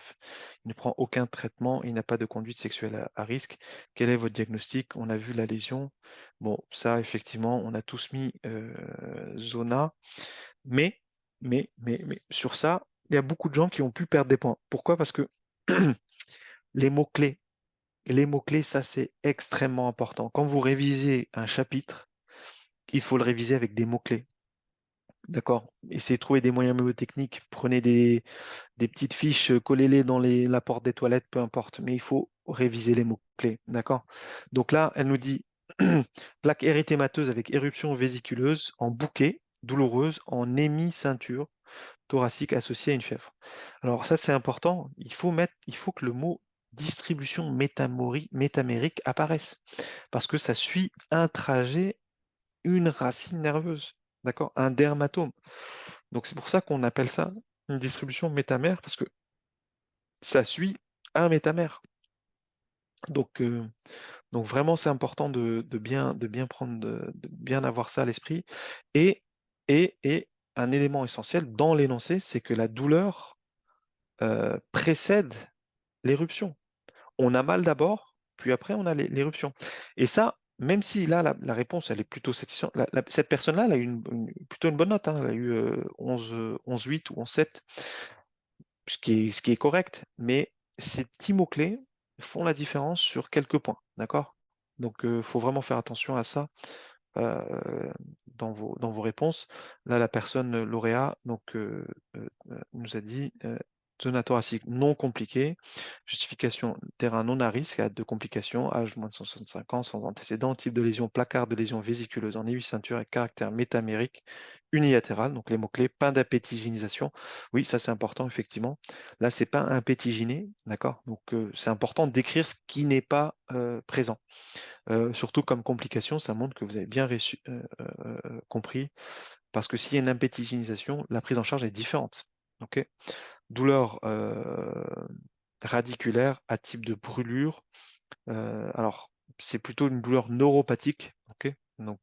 Speaker 1: Il ne prend aucun traitement, il n'a pas de conduite sexuelle à risque. Quel est votre diagnostic? On a vu la lésion. Bon, ça, effectivement, on a tous mis zona, mais, mais sur ça, il y a beaucoup de gens qui ont pu perdre des points. Pourquoi? Parce que les mots-clés, les mots-clés, ça, c'est extrêmement important. Quand vous révisez un chapitre, il faut le réviser avec des mots-clés. D'accord. Essayez de trouver des moyens mnémotechniques. Prenez des petites fiches, collez-les dans la porte des toilettes, peu importe. Mais il faut réviser les mots-clés. D'accord. Donc là, elle nous dit plaque érythémateuse avec éruption vésiculeuse en bouquet, douloureuse, en hémiceinture thoracique associée à une fièvre. Alors ça, c'est important. Il faut que le mot distribution métamérique apparaisse. Parce que ça suit un trajet, une racine nerveuse. d'accord? Un dermatome. Donc c'est pour ça qu'on appelle ça une distribution métamère, parce que ça suit un métamère. Donc, donc vraiment, c'est important de bien prendre, de bien avoir ça à l'esprit. Et, et un élément essentiel dans l'énoncé, c'est que la douleur précède l'éruption. On a mal d'abord, puis après on a l'éruption. Et ça, même si là, la réponse, elle est plutôt satisfaisante, cette personne-là, elle a eu plutôt une bonne note, hein. Elle a eu 11, 11,8 ou 11,7, ce qui est correct. Mais ces petits mots-clés font la différence sur quelques points, d'accord? Donc, il faut vraiment faire attention à ça euh, dans vos réponses. Là, la personne lauréat donc, nous a dit zone thoracique non compliquée, justification terrain non à risque, à de complications, âge moins de 165 ans, sans antécédent, type de lésion, placard de lésion vésiculeuse en aiguille ceinture et caractère métamérique unilatéral. Donc les mots-clés, pas d'impétiginisation. Oui, ça c'est important, effectivement. Là, c'est pas impétiginé, d'accord? Donc c'est important d'écrire ce qui n'est pas présent. Surtout comme complication, ça montre que vous avez bien compris, parce que s'il y a une impétiginisation, la prise en charge est différente. Ok. Douleur radiculaire à type de brûlure. Alors, c'est plutôt une douleur neuropathique. Ok. Donc,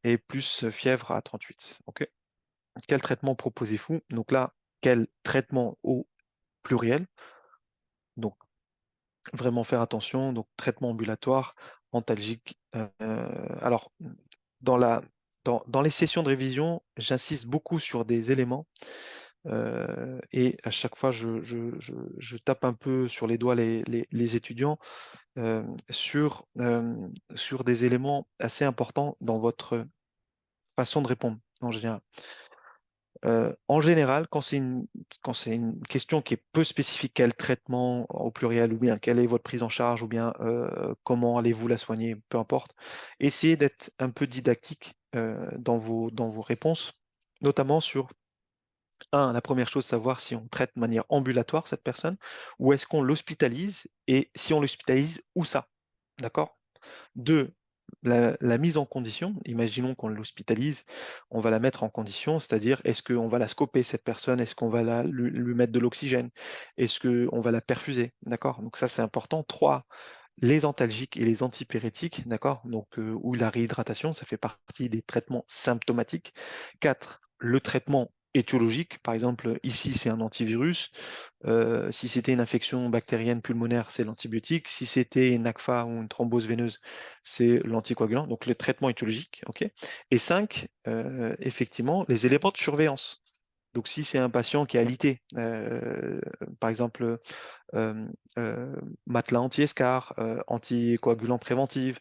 Speaker 1: et plus fièvre à 38. Ok. Quel traitement proposez-vous? Donc là, quel traitement au pluriel? Donc, vraiment faire attention. Donc, traitement ambulatoire, antalgique. Alors, dans dans les sessions de révision, j'insiste beaucoup sur des éléments et à chaque fois, je tape un peu sur les doigts les étudiants sur des éléments assez importants dans votre façon de répondre en général. En général, quand c'est une question qui est peu spécifique, quel traitement au pluriel, ou bien quelle est votre prise en charge, ou bien comment allez-vous la soigner, peu importe, essayez d'être un peu didactique dans vos réponses, notamment sur, un, la première chose, savoir si on traite de manière ambulatoire cette personne, ou est-ce qu'on l'hospitalise, et si on l'hospitalise, où ça? D'accord? Deux, la mise en condition. Imaginons qu'on l'hospitalise, on va la mettre en condition, c'est-à-dire est-ce qu'on va la scoper cette personne, est-ce qu'on va lui mettre de l'oxygène, est-ce qu'on va la perfuser, d'accord? Donc ça c'est important. Trois, les antalgiques et les antipyrétiques, d'accord? Donc ou la réhydratation, ça fait partie des traitements symptomatiques. Quatre, le traitement étiologique, par exemple ici c'est un antivirus. Si c'était une infection bactérienne pulmonaire, c'est l'antibiotique. Si c'était une ACFA ou une thrombose veineuse, c'est l'anticoagulant. Donc le traitement étiologique, ok. Et cinq, effectivement, les éléments de surveillance. Donc si c'est un patient qui est alité, par exemple euh, euh, matelas anti-escar, anticoagulant préventif,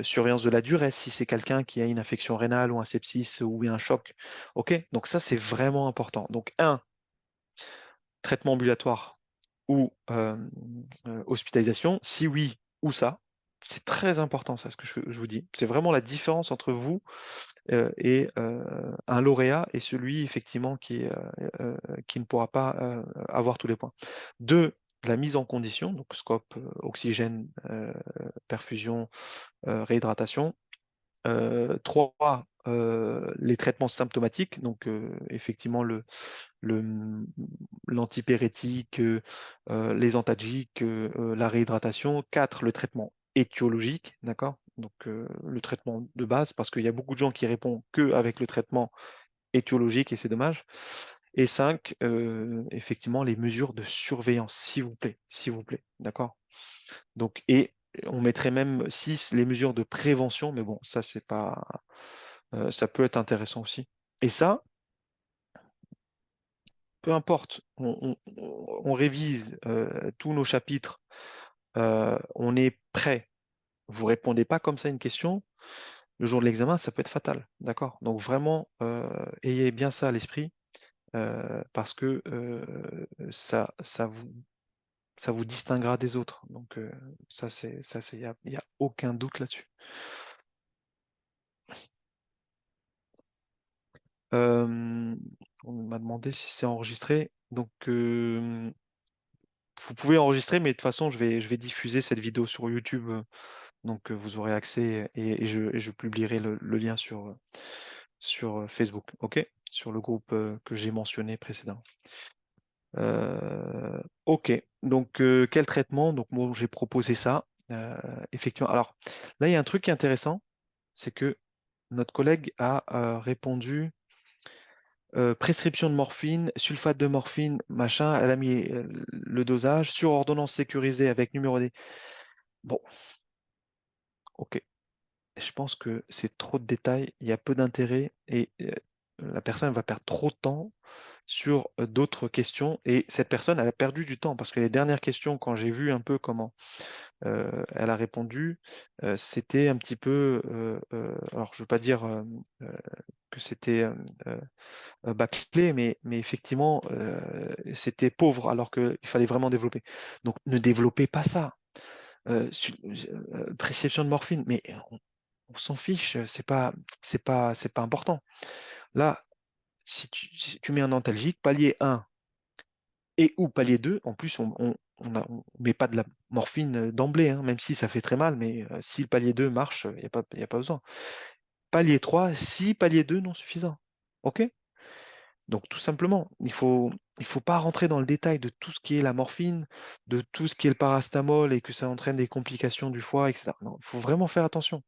Speaker 1: surveillance de la durée si c'est quelqu'un qui a une infection rénale ou un sepsis ou un choc. Ok, donc ça c'est vraiment important. Donc un, traitement ambulatoire ou hospitalisation? Si oui, où ça? C'est très important ça, ce que je vous dis. C'est vraiment la différence entre vous et un lauréat et celui effectivement qui ne pourra pas avoir tous les points. Deux, la mise en condition, donc scope, oxygène, perfusion, réhydratation. Trois, les traitements symptomatiques, donc effectivement le, l'antipyrétique, les antalgiques, la réhydratation. Quatre, le traitement étiologique, d'accord? Donc le traitement de base, parce qu'il y a beaucoup de gens qui répondent que avec le traitement étiologique et c'est dommage. Et cinq, effectivement, les mesures de surveillance, s'il vous plaît, d'accord? Donc, et on mettrait même 6 les mesures de prévention, mais bon, ça, c'est pas, ça peut être intéressant aussi. Et ça, peu importe, on révise tous nos chapitres, on est prêt. Vous répondez pas comme ça à une question, le jour de l'examen, ça peut être fatal, d'accord? Donc vraiment, ayez bien ça à l'esprit, parce que ça vous distinguera des autres. Donc il y a aucun doute là-dessus. Euh, on m'a demandé si c'est enregistré. Donc, vous pouvez enregistrer, mais de toute façon, je vais diffuser cette vidéo sur YouTube Donc, vous aurez accès et je publierai le lien sur Facebook, OK? Sur le groupe que j'ai mentionné précédemment. OK. Donc, quel traitement? Donc, moi, j'ai proposé ça. Effectivement. Alors, là, il y a un truc qui est intéressant, c'est que notre collègue a répondu prescription de morphine, sulfate de morphine, machin. Elle a mis le dosage sur ordonnance sécurisée avec numéro D. Bon, OK. Je pense que c'est trop de détails, il y a peu d'intérêt et la personne va perdre trop de temps sur d'autres questions. Et cette personne, elle a perdu du temps parce que les dernières questions, quand j'ai vu un peu comment elle a répondu, c'était un petit peu, alors je ne veux pas dire euh, que c'était bâclé, mais effectivement, c'était pauvre alors qu'il fallait vraiment développer. Donc ne développez pas ça. Prescription de morphine, mais on s'en fiche, c'est pas important. Là, si tu mets un antalgique, palier 1 et ou palier 2, en plus, on met pas de la morphine d'emblée, hein, même si ça fait très mal, mais si le palier 2 marche, y a pas besoin. Palier 3, si palier 2 non suffisant. OK? Donc tout simplement, il faut pas rentrer dans le détail de tout ce qui est la morphine, de tout ce qui est le paracétamol et que ça entraîne des complications du foie, etc. Non, il faut vraiment faire attention.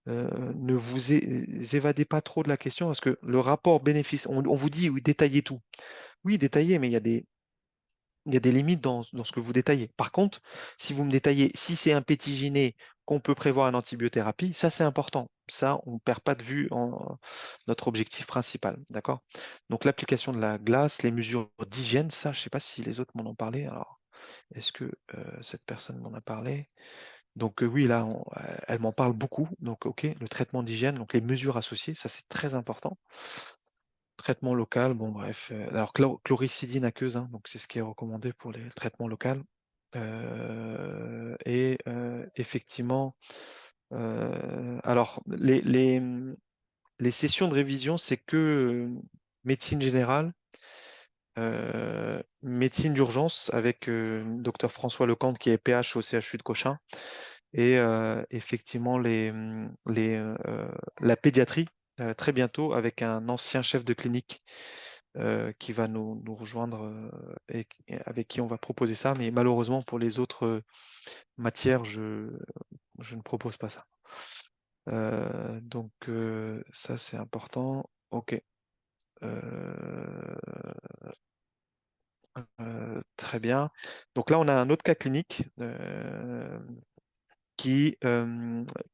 Speaker 1: Ne vous évadez pas trop de la question parce que le rapport bénéfice, on vous dit oui, détaillez tout. Oui, détaillez, mais il y a des limites dans ce que vous détaillez. Par contre, si vous me détaillez, si c'est un pétiginé qu'on peut prévoir une antibiothérapie, ça c'est important. Ça, on ne perd pas de vue notre objectif principal. D'accord? Donc l'application de la glace, les mesures d'hygiène, ça, je ne sais pas si les autres m'en ont parlé. Alors, est-ce que cette personne m'en a parlé? Donc oui, là, elle m'en parle beaucoup. Donc ok, le traitement d'hygiène, donc les mesures associées, ça c'est très important. Traitement local, bon bref. Alors chlorhexidine aqueuse, hein, donc c'est ce qui est recommandé pour les traitements locaux. Et effectivement, alors les sessions de révision, c'est que médecine générale, médecine d'urgence avec docteur François Lecante qui est PH au CHU de Cochin. Et effectivement la pédiatrie très bientôt avec un ancien chef de clinique qui va nous rejoindre et avec qui on va proposer ça. Mais malheureusement, pour les autres matières, je ne propose pas ça. Donc ça, c'est important. OK. Euh, très bien. Donc là, on a un autre cas clinique qui,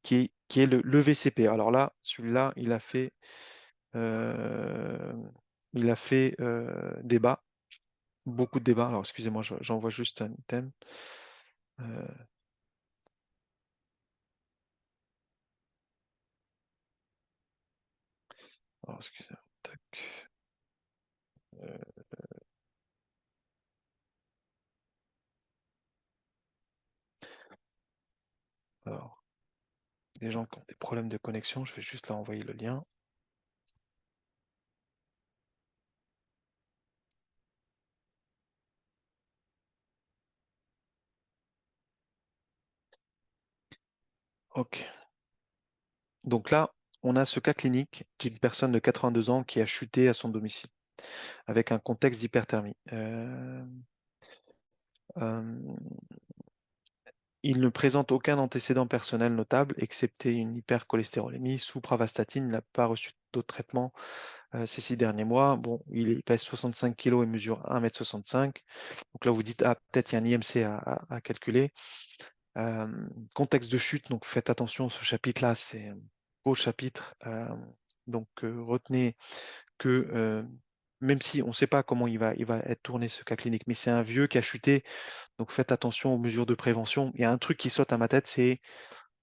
Speaker 1: qui est le VCP. Alors là, celui-là, euh, il a fait débat, beaucoup de débats. Alors excusez-moi, j'envoie juste un item. Euh, alors excusez-moi. Tac. Euh, alors, des gens qui ont des problèmes de connexion, je vais juste leur envoyer le lien. OK. Donc là, on a ce cas clinique qui est une personne de 82 ans qui a chuté à son domicile avec un contexte d'hyperthermie. Euh, il ne présente aucun antécédent personnel notable, excepté une hypercholestérolémie sous pravastatine. Il n'a pas reçu d'autres traitements ces 6 derniers mois. Bon, il pèse 65 kg et mesure 1,65 m. Donc là, vous dites, ah, peut-être il y a un IMC à calculer. Euh, Contexte de chute, donc faites attention, ce chapitre-là, c'est un beau chapitre. Donc retenez que même si on ne sait pas comment il va être tourné ce cas clinique, mais c'est un vieux qui a chuté, donc faites attention aux mesures de prévention. Il y a un truc qui saute à ma tête, c'est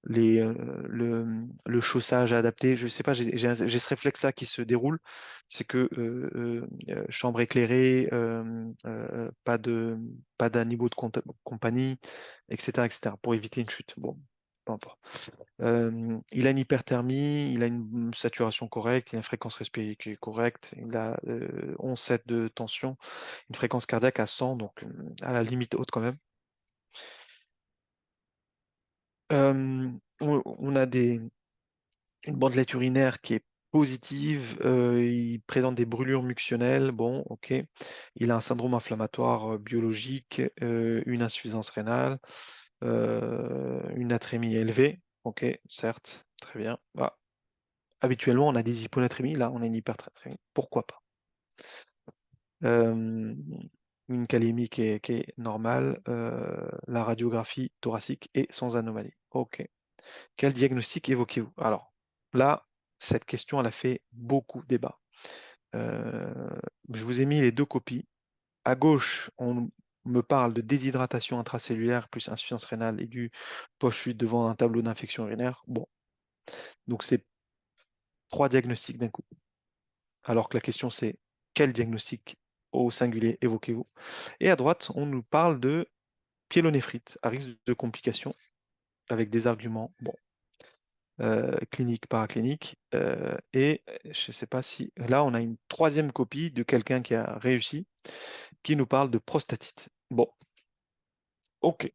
Speaker 1: les, le chaussage adapté. Je sais pas, j'ai ce réflexe-là qui se déroule, c'est que chambre éclairée, pas d'un niveau de compagnie, etc., etc., pour éviter une chute. Bon, peu importe. Il a une hyperthermie, il a une saturation correcte, il a une fréquence respirée qui est correcte, il a 11,7 de tension, une fréquence cardiaque à 100, donc à la limite haute quand même. On a une bandelette urinaire qui est positive, il présente des brûlures mucionnelles, bon, ok. Il a un syndrome inflammatoire biologique, une insuffisance rénale, une natrémie élevée, ok, certes, très bien. Bah, habituellement, on a des hyponatrémies, là, on a une hypernatrémie, pourquoi pas? Euh, une calémie qui est normale, la radiographie thoracique est sans anomalie. Ok. Quel diagnostic évoquez-vous? Alors, là, cette question, elle a fait beaucoup débat. Euh, je vous ai mis les deux copies. À gauche, on me parle de déshydratation intracellulaire plus insuffisance rénale aiguë post-chute devant un tableau d'infection urinaire. Bon, donc c'est trois diagnostics d'un coup. Alors que la question, c'est quel diagnostic au singulier évoquez-vous? Et à droite, on nous parle de pyélonéphrite à risque de complications avec des arguments. Bon, clinique, paraclinique. Et je ne sais pas si... Là, on a une troisième copie de quelqu'un qui a réussi, qui nous parle de prostatite. Bon, ok.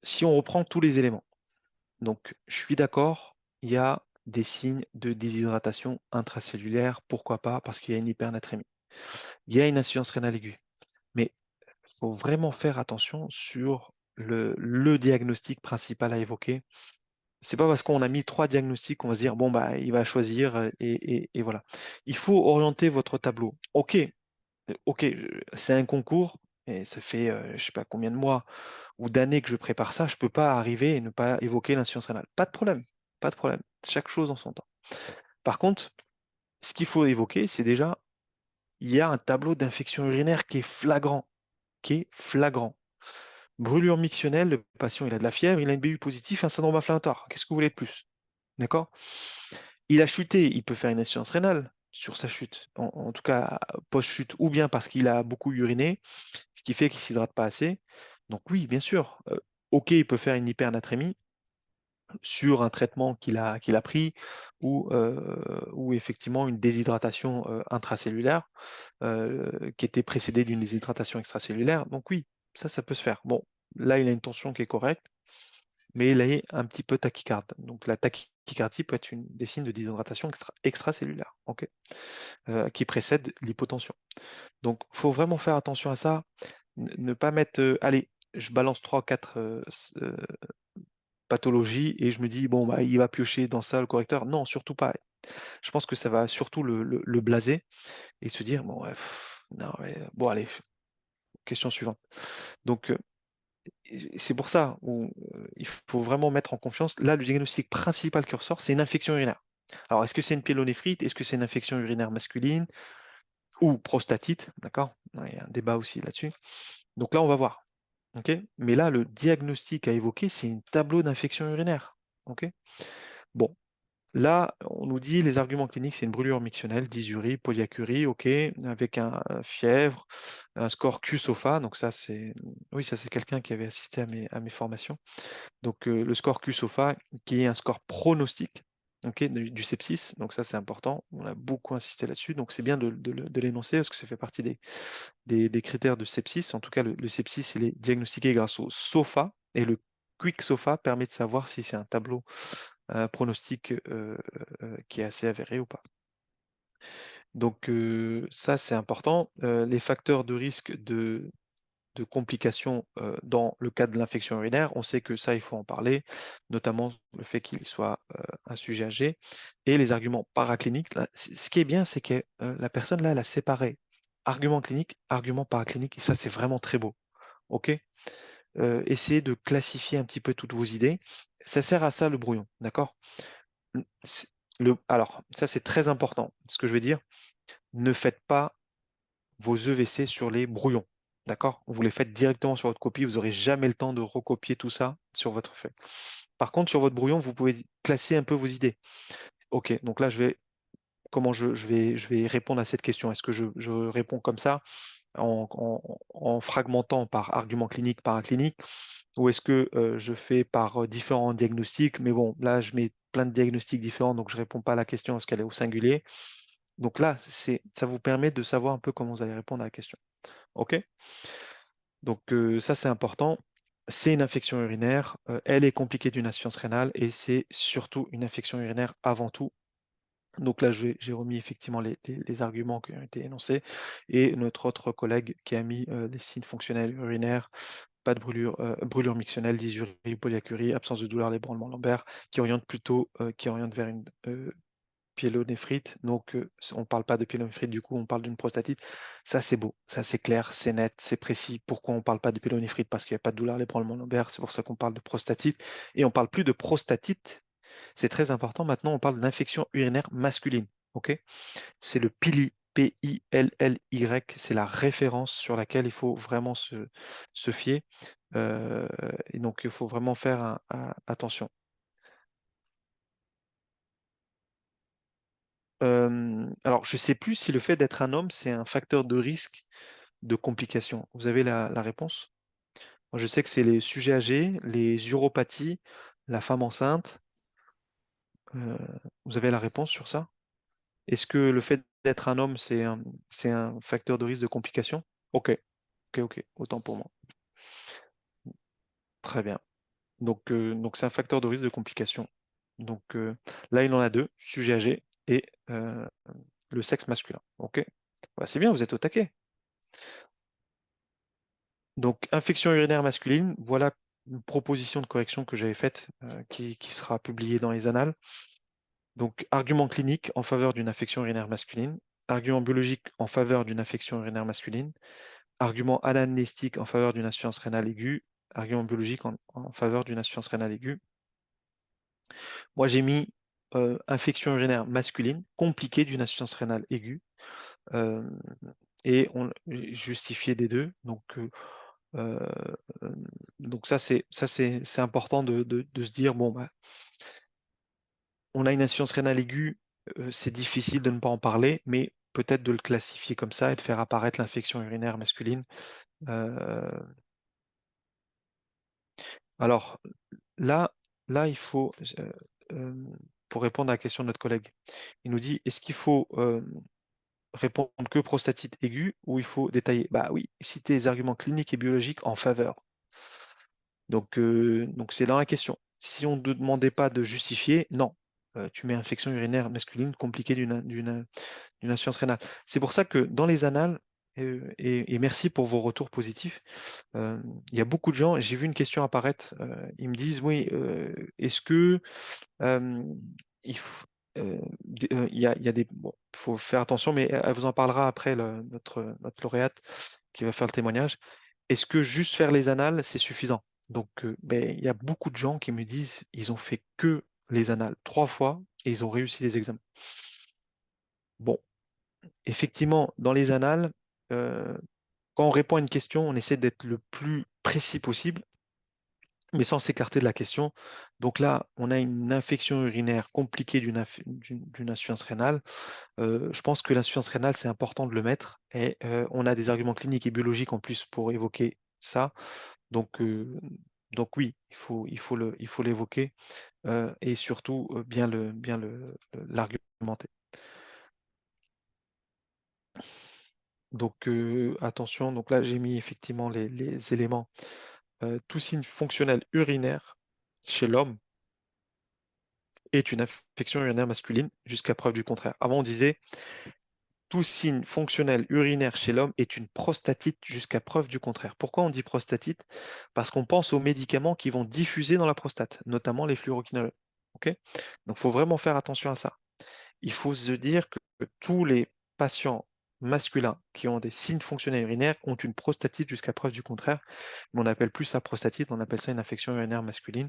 Speaker 1: Si on reprend tous les éléments, donc je suis d'accord, il y a des signes de déshydratation intracellulaire, pourquoi pas, parce qu'il y a une hypernatrémie. Il y a une insuffisance rénale aiguë. Mais il faut vraiment faire attention sur le diagnostic principal à évoquer. C'est pas parce qu'on a mis trois diagnostics qu'on va se dire, bon, bah, il va choisir et voilà. Il faut orienter votre tableau. Ok, c'est un concours et ça fait je sais pas combien de mois ou d'années que je prépare ça. Je peux pas arriver et ne pas évoquer l'insuffisance rénale. Pas de problème, pas de problème. Chaque chose en son temps. Par contre, ce qu'il faut évoquer, c'est déjà, il y a un tableau d'infection urinaire qui est flagrant, qui est flagrant. Brûlure mictionnelle, le patient il a de la fièvre, il a une BU positif, un syndrome inflammatoire. Qu'est-ce que vous voulez de plus? D'accord? Il a chuté, il peut faire une insuffisance rénale sur sa chute, en tout cas post-chute, ou bien parce qu'il a beaucoup uriné, ce qui fait qu'il ne s'hydrate pas assez. Donc oui, bien sûr, ok, il peut faire une hypernatrémie sur un traitement qu'il a pris ou effectivement une déshydratation intracellulaire qui était précédée d'une déshydratation extracellulaire. Donc oui, ça peut se faire. Bon, là, il a une tension qui est correcte, mais il est un petit peu tachycarde. Donc la tachycardie peut être une des signes de déshydratation extracellulaire, ok, qui précède l'hypotension. Donc il faut vraiment faire attention à ça, ne pas mettre, allez, je balance 3 4 pathologies et je me dis, bon, bah, il va piocher dans ça le correcteur. Non, surtout pas. Je pense que ça va surtout le blaser et se dire, bon, ouais, non, ouais, bon, allez, question suivante. Donc, c'est pour ça où il faut vraiment mettre en confiance. Là, le diagnostic principal qui ressort, c'est une infection urinaire. Alors, est-ce que c'est une pyélonéphrite? Est-ce que c'est une infection urinaire masculine ou prostatite? D'accord? Il y a un débat aussi là-dessus. Donc là, on va voir. Ok? Mais là, le diagnostic à évoquer, c'est un tableau d'infection urinaire. Ok? Bon, là, on nous dit les arguments cliniques, c'est une brûlure mictionnelle, dysurie, polyacurie, ok, avec un fièvre, un score Q-SOFA. Donc ça, c'est, oui, ça c'est quelqu'un qui avait assisté à mes formations. Donc le score Q-SOFA, qui est un score pronostic, ok, du sepsis. Donc ça, c'est important. On a beaucoup insisté là-dessus. Donc c'est bien de l'énoncer parce que ça fait partie des critères de sepsis. En tout cas, le sepsis, il est diagnostiqué grâce au SOFA et le Quick SOFA permet de savoir si c'est un tableau pronostic qui est assez avéré ou pas. Donc ça, c'est important. Les facteurs de risque de complications dans le cas de l'infection urinaire, on sait que ça, il faut en parler, notamment le fait qu'il soit un sujet âgé, et les arguments paracliniques. Là, ce qui est bien, c'est que la personne, là, elle a séparé argument clinique, argument paraclinique, et ça, c'est vraiment très beau. OK? Essayez de classifier un petit peu toutes vos idées. Ça sert à ça, le brouillon, d'accord? Alors, ça c'est très important. Ce que je veux dire, ne faites pas vos EVC sur les brouillons. D'accord? Vous les faites directement sur votre copie. Vous n'aurez jamais le temps de recopier tout ça sur votre feuille. Par contre, sur votre brouillon, vous pouvez classer un peu vos idées. Ok, donc là, comment je vais répondre à cette question. Est-ce que je réponds comme ça en fragmentant par argument clinique, paraclinique, ou est-ce que je fais par différents diagnostics? Mais bon, là, je mets plein de diagnostics différents, donc je ne réponds pas à la question parce qu'elle est au singulier. Donc là, ça vous permet de savoir un peu comment vous allez répondre à la question. OK? Donc ça, c'est important. c'est une infection urinaire, elle est compliquée d'une insuffisance rénale et c'est surtout une infection urinaire avant tout. Donc là, j'ai remis effectivement les arguments qui ont été énoncés et notre autre collègue qui a mis les signes fonctionnels urinaires, pas de brûlure, brûlure mictionnelle, dysurie, polyacurie, absence de douleur, l'ébranlement lombaire, qui oriente plutôt, qui oriente vers une pyélonéphrite. Donc, on ne parle pas de pyélonéphrite, du coup, on parle d'une prostatite. Ça, c'est beau, ça, c'est clair, c'est net, c'est précis. Pourquoi on ne parle pas de pyélonéphrite? Parce qu'il n'y a pas de douleur, l'ébranlement lombaire, c'est pour ça qu'on parle de prostatite. Et on ne parle plus de prostatite, c'est très important. Maintenant, on parle d'infection urinaire masculine. Ok? C'est le PILY, P-I-L-L-Y. C'est la référence sur laquelle il faut vraiment se fier. Et donc, il faut vraiment faire attention. Alors, je ne sais plus si le fait d'être un homme, c'est un facteur de risque de complications. Vous avez la réponse? Moi, je sais que c'est les sujets âgés, les uropathies, la femme enceinte. Euh, vous avez la réponse sur ça? Est-ce que le fait d'être un homme, c'est un facteur de risque de complications? Ok, ok, ok, autant pour moi. Très bien. Donc c'est un facteur de risque de complications. Donc là, il en a deux, sujet âgé et le sexe masculin. Ok? Bah, c'est bien, vous êtes au taquet. Donc, infection urinaire masculine, voilà une proposition de correction que j'avais faite qui sera publiée dans les annales. Donc, argument clinique en faveur d'une infection urinaire masculine, argument biologique en faveur d'une infection urinaire masculine, argument anamnestique en faveur d'une insuffisance rénale aiguë, argument biologique en faveur d'une insuffisance rénale aiguë. Moi, j'ai mis infection urinaire masculine compliquée d'une insuffisance rénale aiguë euh, et on justifié des deux. Euh, donc c'est important de se dire bon bah, on a une insuffisance rénale aiguë, c'est difficile de ne pas en parler, mais peut-être de le classifier comme ça et de faire apparaître l'infection urinaire masculine. Euh, alors là, là il faut euh, pour répondre à la question de notre collègue, il nous dit est-ce qu'il faut répondre que prostatite aiguë ou il faut détailler? Bah oui, citer les arguments cliniques et biologiques en faveur. Donc c'est dans la question. Si on ne demandait pas de justifier, non. Tu mets infection urinaire masculine compliquée d'une insuffisance rénale. C'est pour ça que dans les annales, et merci pour vos retours positifs, euh, il y a beaucoup de gens, et j'ai vu une question apparaître, ils me disent, oui, est-ce que euh, il faut, il y a des, bon, faut faire attention, mais elle vous en parlera après, notre lauréate qui va faire le témoignage. Est-ce que juste faire les annales, c'est suffisant? Donc, ben, il y a beaucoup de gens qui me disent, ils ont fait que les annales 3 fois et ils ont réussi les examens. Bon, effectivement, dans les annales, euh, quand on répond à une question, on essaie d'être le plus précis possible, mais sans s'écarter de la question. Donc là, on a une infection urinaire compliquée d'une insuffisance rénale. Je pense que l'insuffisance rénale, c'est important de le mettre. Et on a des arguments cliniques et biologiques en plus pour évoquer ça. Donc, donc oui, il faut l'évoquer et surtout l'argumenter. Donc attention, donc là j'ai mis effectivement les éléments. Tout signe fonctionnel urinaire chez l'homme est une infection urinaire masculine jusqu'à preuve du contraire. Avant on disait tout signe fonctionnel urinaire chez l'homme est une prostatite jusqu'à preuve du contraire. Pourquoi on dit prostatite? Parce qu'on pense aux médicaments qui vont diffuser dans la prostate, notamment les fluoroquinolones. Ok? Donc il faut vraiment faire attention à ça. Il faut se dire que tous les patients masculins qui ont des signes fonctionnels urinaires ont une prostatite jusqu'à preuve du contraire. Mais on n'appelle plus ça prostatite, on appelle ça une infection urinaire masculine.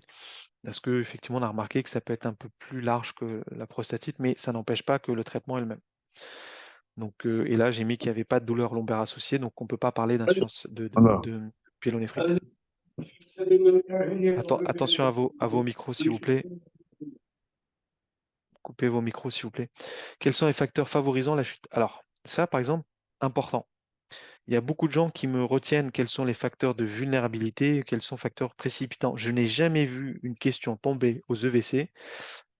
Speaker 1: Parce qu'effectivement, on a remarqué que ça peut être un peu plus large que la prostatite, mais ça n'empêche pas que le traitement est le même. Donc, et là, j'ai mis qu'il n'y avait pas de douleur lombaire associée, donc on ne peut pas parler d'insuffisance
Speaker 2: Alors,
Speaker 1: de pyélonéphrite. Attention à vos micros, s'il vous plaît. Coupez vos micros, s'il vous plaît. Quels sont les facteurs favorisant la chute? Alors, ça, par exemple, important. Il y a beaucoup de gens qui me retiennent quels sont les facteurs de vulnérabilité, quels sont les facteurs précipitants. Je n'ai jamais vu une question tomber aux EVC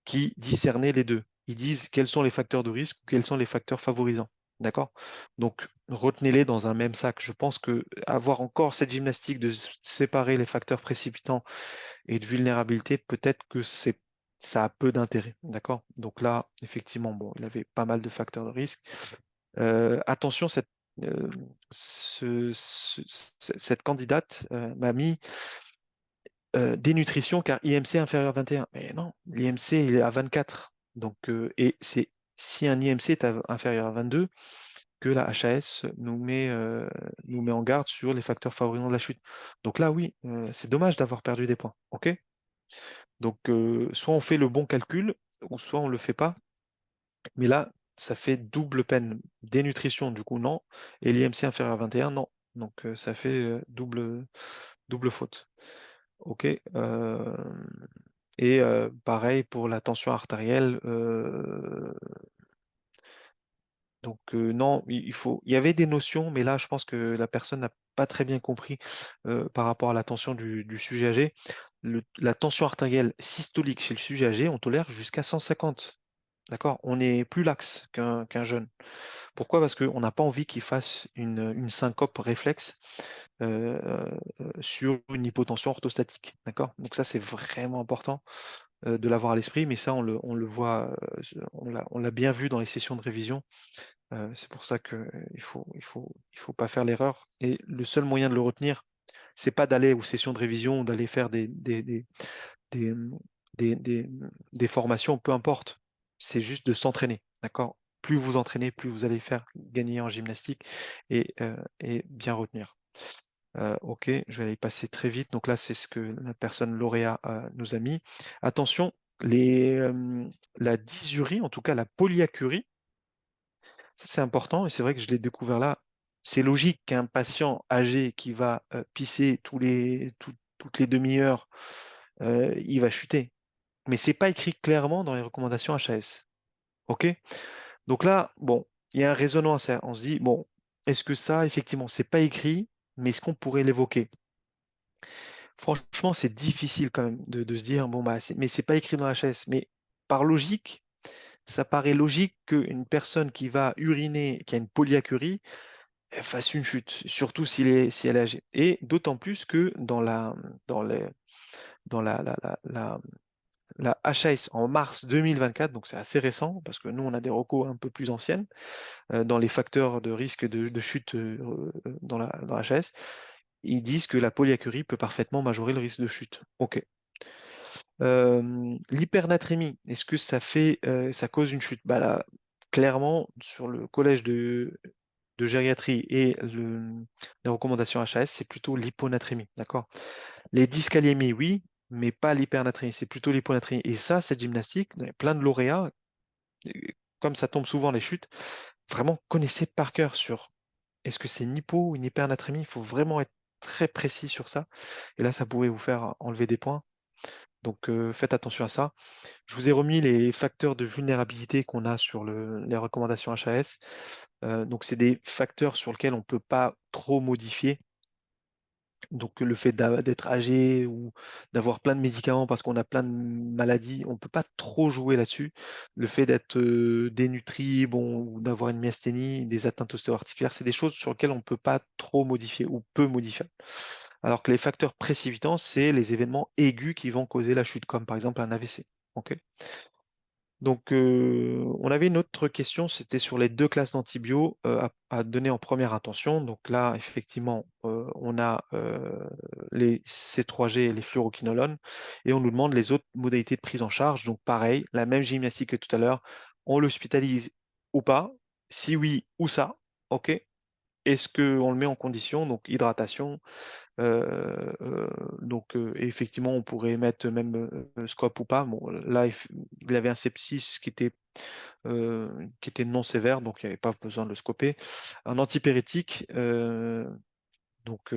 Speaker 1: qui discernait les deux. Ils disent quels sont les facteurs de risque ou quels sont les facteurs favorisants. D'accord? Donc, retenez-les dans un même sac. Je pense que avoir encore cette gymnastique de séparer les facteurs précipitants et de vulnérabilité, peut-être que ça a peu d'intérêt. D'accord? Donc là, effectivement, bon, il avait pas mal de facteurs de risque. Attention, euh, cette candidate m'a mis dénutrition car IMC inférieur à 21. Mais non, l'IMC il est à 24. Donc, et c'est si un IMC est inférieur à 22 que la HAS nous met en garde sur les facteurs favorisant de la chute. Donc là, oui, c'est dommage d'avoir perdu des points. OK? Donc, soit on fait le bon calcul, ou soit on ne le fait pas. Mais là, ça fait double peine. Dénutrition, du coup, non. Et l'IMC inférieur à 21, non. Donc, ça fait double faute. OK. Et pareil pour la tension artérielle. Donc, non, il y avait des notions, mais là, je pense que la personne n'a pas très bien compris par rapport à la tension du sujet âgé. La tension artérielle systolique chez le sujet âgé, on tolère jusqu'à 150. D'accord? On est plus lax qu'un jeune. Pourquoi? Parce qu'on n'a pas envie qu'il fasse une syncope réflexe sur une hypotension orthostatique. D'accord? Donc ça, c'est vraiment important de l'avoir à l'esprit, mais ça, on le voit, on l'a bien vu dans les sessions de révision. C'est pour ça qu'il il faut pas faire l'erreur. Et le seul moyen de le retenir, c'est pas d'aller aux sessions de révision ou d'aller faire des, des, des- des formations, peu importe. C'est juste de s'entraîner, d'accord? Plus vous entraînez, plus vous allez faire gagner en gymnastique et bien retenir. Ok, je vais aller passer très vite. Donc là, c'est ce que la personne lauréat nous a mis. Attention, la dysurie, en tout cas la polyacurie, ça c'est important et c'est vrai que je l'ai découvert là. C'est logique qu'un patient âgé qui va pisser toutes les demi-heures, il va chuter. Mais c'est pas écrit clairement dans les recommandations HAS. OK? Donc là, bon, il y a un raisonnement à ça. On se dit, bon, est-ce que ça, effectivement, c'est pas écrit, mais est-ce qu'on pourrait l'évoquer? Franchement, c'est difficile quand même de se dire, bon, bah, mais c'est pas écrit dans la HAS. Mais par logique, ça paraît logique qu'une personne qui va uriner, qui a une polyacurie, elle fasse une chute, surtout si elle est âgée. Et d'autant plus que dans les, dans la HAS en mars 2024, donc c'est assez récent, parce que nous, on a des recos un peu plus anciennes, dans les facteurs de risque de chute dans la HAS, ils disent que la polyacurie peut parfaitement majorer le risque de chute. OK. L'hypernatrémie, est-ce que ça cause une chute? Bah là, clairement, sur le collège de gériatrie et les recommandations HAS, c'est plutôt l'hyponatrémie, d'accord? Les dyscaliémies, oui, mais pas l'hypernatrémie, c'est plutôt l'hyponatrémie. Et ça, cette gymnastique, il y a plein de lauréats, euh, comme ça tombe souvent les chutes, vraiment connaissez par cœur sur est-ce que c'est une hypo ou une hypernatrémie, il faut vraiment être très précis sur ça. Et là, ça pourrait vous faire enlever des points. Donc faites attention à ça. Je vous ai remis les facteurs de vulnérabilité qu'on a sur les recommandations HAS. Donc c'est des facteurs sur lesquels on ne peut pas trop modifier. Donc le fait d'être âgé ou d'avoir plein de médicaments parce qu'on a plein de maladies, on ne peut pas trop jouer là-dessus. Le fait d'être dénutri, bon, ou d'avoir une myasthénie, des atteintes ostéo-articulaires, c'est des choses sur lesquelles on ne peut pas trop modifier ou peu modifier. Alors que les facteurs précipitants, c'est les événements aigus qui vont causer la chute, comme par exemple un AVC. Ok. Donc, on avait une autre question, c'était sur les deux classes d'antibio à donner en première intention. Donc là, effectivement, on a les C3G et les fluoroquinolones, et on nous demande les autres modalités de prise en charge. Donc pareil, la même gymnastique que tout à l'heure, on l'hospitalise ou pas? Si oui, où ça? OK. Est-ce qu'on le met en condition? Donc hydratation, donc, effectivement, on pourrait mettre même scope ou pas. Bon, là, il avait un sepsis qui était non sévère, donc il n'y avait pas besoin de le scoper. Un antipyrétique, donc,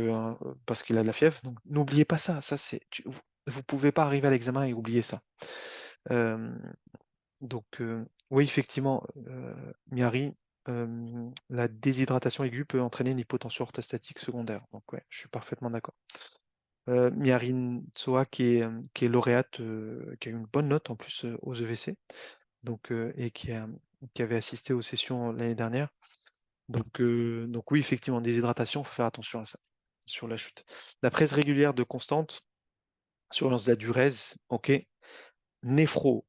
Speaker 1: parce qu'il a de la fièvre. Donc, n'oubliez pas ça. Vous pouvez pas arriver à l'examen et oublier ça. Euh, donc, oui, effectivement, Miari, la déshydratation aiguë peut entraîner une hypotension orthostatique secondaire. Donc, ouais, je suis parfaitement d'accord. Miarine Tsoa qui est lauréate, qui a eu une bonne note en plus aux EVC, donc, et qui avait assisté aux sessions l'année dernière. Donc oui, effectivement, déshydratation, il faut faire attention à ça, sur la chute. La prise régulière de constante, surveillance de la diurèse, ok. Néphro,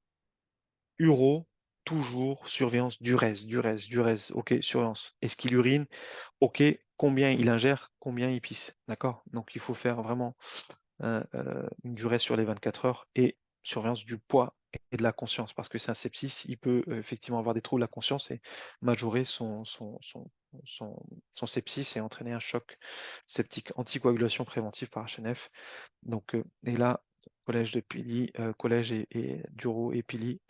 Speaker 1: uro, toujours surveillance diurèse, ok, surveillance. Est-ce qu'il urine? Ok, combien il ingère, combien il pisse, d'accord? Donc il faut faire vraiment une durée sur les 24 heures et surveillance du poids et de la conscience, parce que c'est un sepsis, il peut effectivement avoir des troubles de la conscience et majorer son, son sepsis et entraîner un choc septique. Anticoagulation préventive par HNF. Donc, et là, collège de Pili, collège et Duro et Pili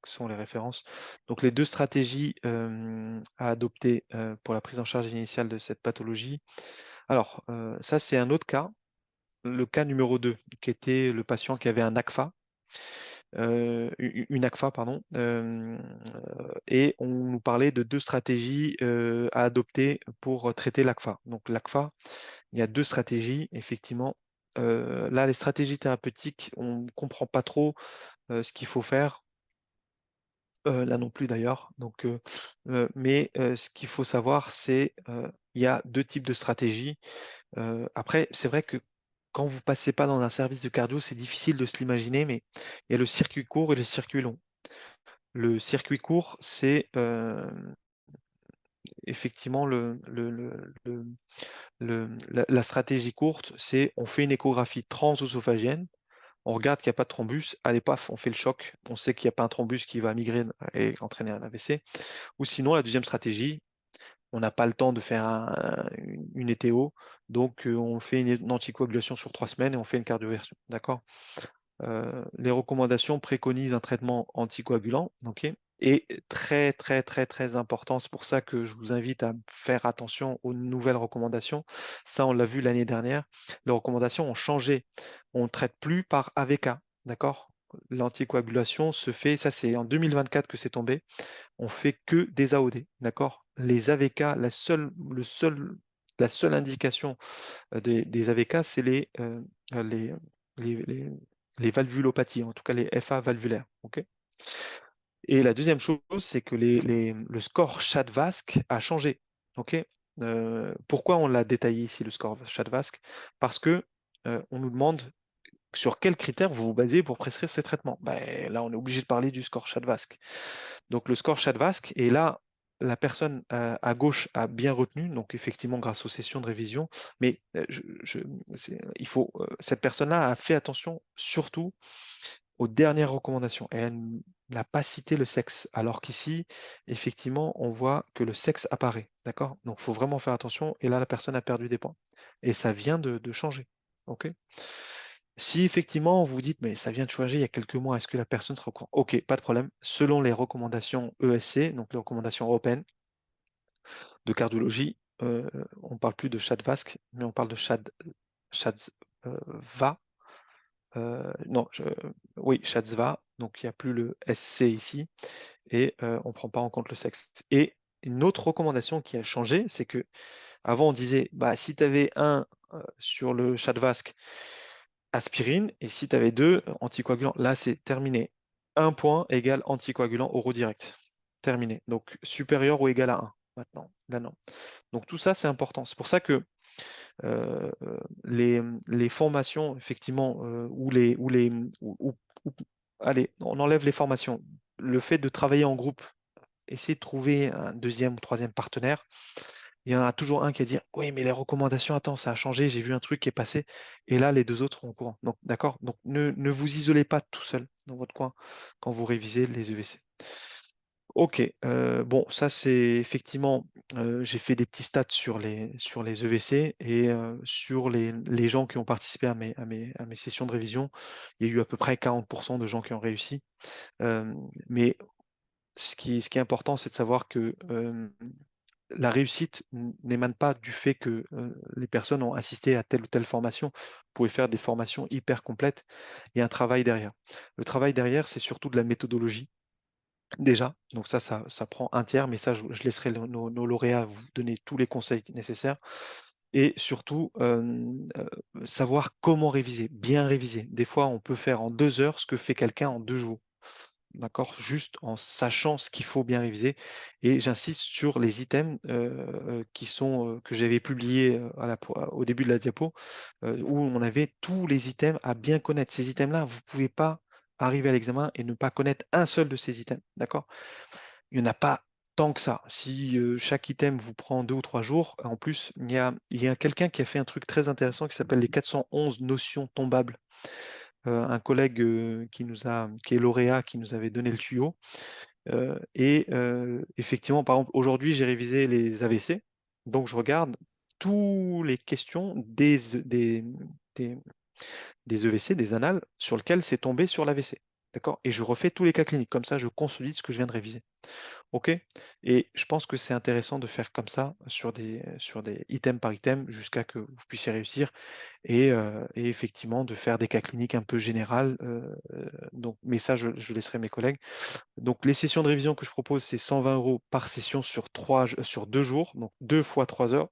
Speaker 1: sont les références. Donc, les deux stratégies à adopter pour la prise en charge initiale de cette pathologie. Alors, ça, c'est un autre cas, le cas numéro 2, qui était le patient qui avait un ACFA, une ACFA, pardon, et on nous parlait de deux stratégies à adopter pour traiter l'ACFA. Donc l'ACFA, il y a deux stratégies, effectivement. Là, les stratégies thérapeutiques, on ne comprend pas trop ce qu'il faut faire. Là non plus d'ailleurs. Donc, mais ce qu'il faut savoir, c'est il y a deux types de stratégies. Après, c'est vrai que quand vous passez pas dans un service de cardio, c'est difficile de se l'imaginer, mais il y a le circuit court et le circuit long. Le circuit court, c'est effectivement la stratégie courte, c'est on fait une échographie transœsophagienne, on regarde qu'il n'y a pas de thrombus, allez paf, on fait le choc, on sait qu'il n'y a pas un thrombus qui va migrer et entraîner un AVC. Ou sinon, la deuxième stratégie, on n'a pas le temps de faire une étéo, donc on fait une anticoagulation sur 3 semaines et on fait une cardioversion. D'accord? Les recommandations préconisent un traitement anticoagulant, ok? Et très, très, très, très important, c'est pour ça que je vous invite à faire attention aux nouvelles recommandations. Ça, on l'a vu l'année dernière. Les recommandations ont changé. On ne traite plus par AVK, d'accord? L'anticoagulation se fait, ça c'est en 2024 que c'est tombé, on fait que des AOD, d'accord? Les AVK, la seule indication des AVK, c'est les, les, les- les valvulopathies, en tout cas les FA valvulaires. Ok. Et la deuxième chose, c'est que le score Chad-VASC a changé. Ok. Pourquoi on l'a détaillé ici, le score Chad-VASC? Parce que on nous demande sur quels critères vous vous basez pour prescrire ces traitements. Ben, là, on est obligé de parler du score Chad-VASC. Donc le score Chad-VASC, et là, la personne à gauche a bien retenu, donc effectivement grâce aux sessions de révision, mais cette personne-là a fait attention surtout aux dernières recommandations et elle n'a pas cité le sexe, alors qu'ici, effectivement, on voit que le sexe apparaît, d'accord? Donc il faut vraiment faire attention, et là, la personne a perdu des points, et ça vient de changer, ok? Si effectivement vous vous dites, mais ça vient de changer il y a quelques mois, est-ce que la personne sera au courant? Ok, pas de problème. Selon les recommandations ESC, donc les recommandations européennes de cardiologie, on ne parle plus de CHAD-VASC, mais on parle de CHAD-VA. Non, oui, CHAD-VA, donc il n'y a plus le SC ici, et on ne prend pas en compte le sexe. Et une autre recommandation qui a changé, c'est que avant on disait, bah, si tu avais un sur le CHAD-VASC, aspirine, et si tu avais deux anticoagulants, là c'est terminé. Un point égale anticoagulant oraux direct. Terminé. Donc supérieur ou égal à un maintenant. Là non. Donc tout ça c'est important. C'est pour ça que euh, euh, les formations, effectivement, allez, on enlève les formations. Le fait de travailler en groupe, essayer de trouver un deuxième ou troisième partenaire, il y en a toujours un qui va dire, oui, mais les recommandations, attends, ça a changé, j'ai vu un truc qui est passé, et là, les deux autres sont au courant. Donc, d'accord? Donc, ne vous isolez pas tout seul dans votre coin quand vous révisez les EVC. Ok, bon, ça c'est effectivement, j'ai fait des petits stats sur les EVC et sur les gens qui ont participé à mes sessions de révision, il y a eu à peu près 40% de gens qui ont réussi. Euh, mais ce qui est important, c'est de savoir que la réussite n'émane pas du fait que les personnes ont assisté à telle ou telle formation. Vous pouvez faire des formations hyper complètes. Il y a un travail derrière. Le travail derrière, c'est surtout de la méthodologie, déjà. Donc ça prend un tiers, mais ça, je laisserai nos lauréats vous donner tous les conseils nécessaires. Et surtout, savoir comment réviser, bien réviser. Des fois, on peut faire en 2 heures ce que fait quelqu'un en 2 jours. d'accord? Juste en sachant ce qu'il faut bien réviser. Et j'insiste sur les items que j'avais publiés au début de la diapo, où on avait tous les items à bien connaître. Ces items-là, vous ne pouvez pas arriver à l'examen et ne pas connaître un seul de ces items, d'accord? Il n'y en a pas tant que ça. Si chaque item vous prend 2 ou 3 jours, en plus, il y a quelqu'un qui a fait un truc très intéressant qui s'appelle les 411 notions tombables. Un collègue qui est lauréat, qui nous avait donné le tuyau. Effectivement, par exemple, aujourd'hui, j'ai révisé les AVC. Donc, je regarde toutes les questions des, des EVC, des annales, sur lesquelles c'est tombé sur l'AVC. D'accord? Et je refais tous les cas cliniques. Comme ça, je consolide ce que je viens de réviser. OK? Et je pense que c'est intéressant de faire comme ça sur des items par item jusqu'à que vous puissiez réussir et effectivement de faire des cas cliniques un peu générales. Donc, mais ça, je laisserai mes collègues. Donc, les sessions de révision que je propose, c'est 120 € par session sur 2 jours, donc 2 fois 3 heures.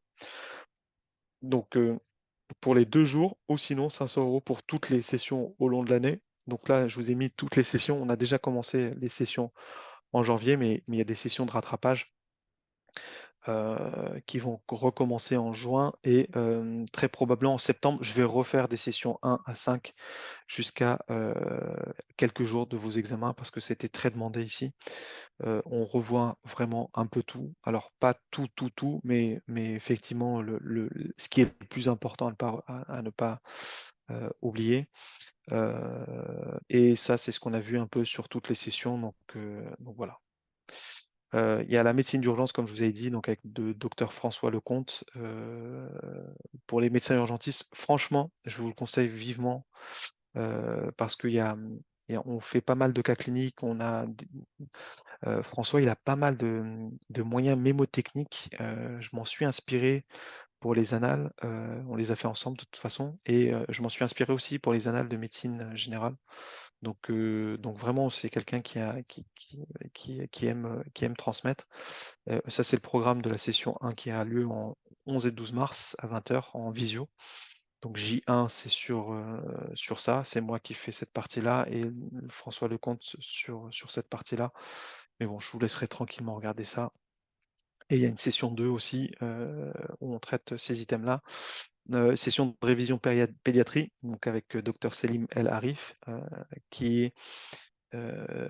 Speaker 1: Donc, pour les 2 jours, ou sinon 500 € pour toutes les sessions au long de l'année. Donc là, je vous ai mis toutes les sessions. On a déjà commencé les sessions en janvier, mais il y a des sessions de rattrapage qui vont recommencer en juin et très probablement en septembre, je vais refaire des sessions 1 à 5 jusqu'à quelques jours de vos examens parce que c'était très demandé ici. On revoit vraiment un peu tout. Alors pas tout, tout, tout, mais effectivement ce qui est le plus important à ne pas oublier. Et ça, c'est ce qu'on a vu un peu sur toutes les sessions. Donc voilà. Il y a la médecine d'urgence, comme je vous avais dit, donc avec le docteur François Lecomte. Pour les médecins urgentistes, franchement, je vous le conseille vivement parce on fait pas mal de cas cliniques. François, il a pas mal de moyens mémotechniques. Je m'en suis inspiré pour les annales. On les a fait ensemble de toute façon. Et je m'en suis inspiré aussi pour les annales de médecine générale. Donc vraiment, c'est quelqu'un qui aime transmettre. Ça, c'est le programme de la session 1 qui a lieu en 11 et 12 mars à 20 heures en visio. Donc J1, c'est sur ça. C'est moi qui fais cette partie-là et François Lecomte sur cette partie-là. Mais bon, je vous laisserai tranquillement regarder ça. Et il y a une session 2 aussi où on traite ces items-là. Session de révision pédiatrie, donc avec Dr Selim El Arif, qui est euh,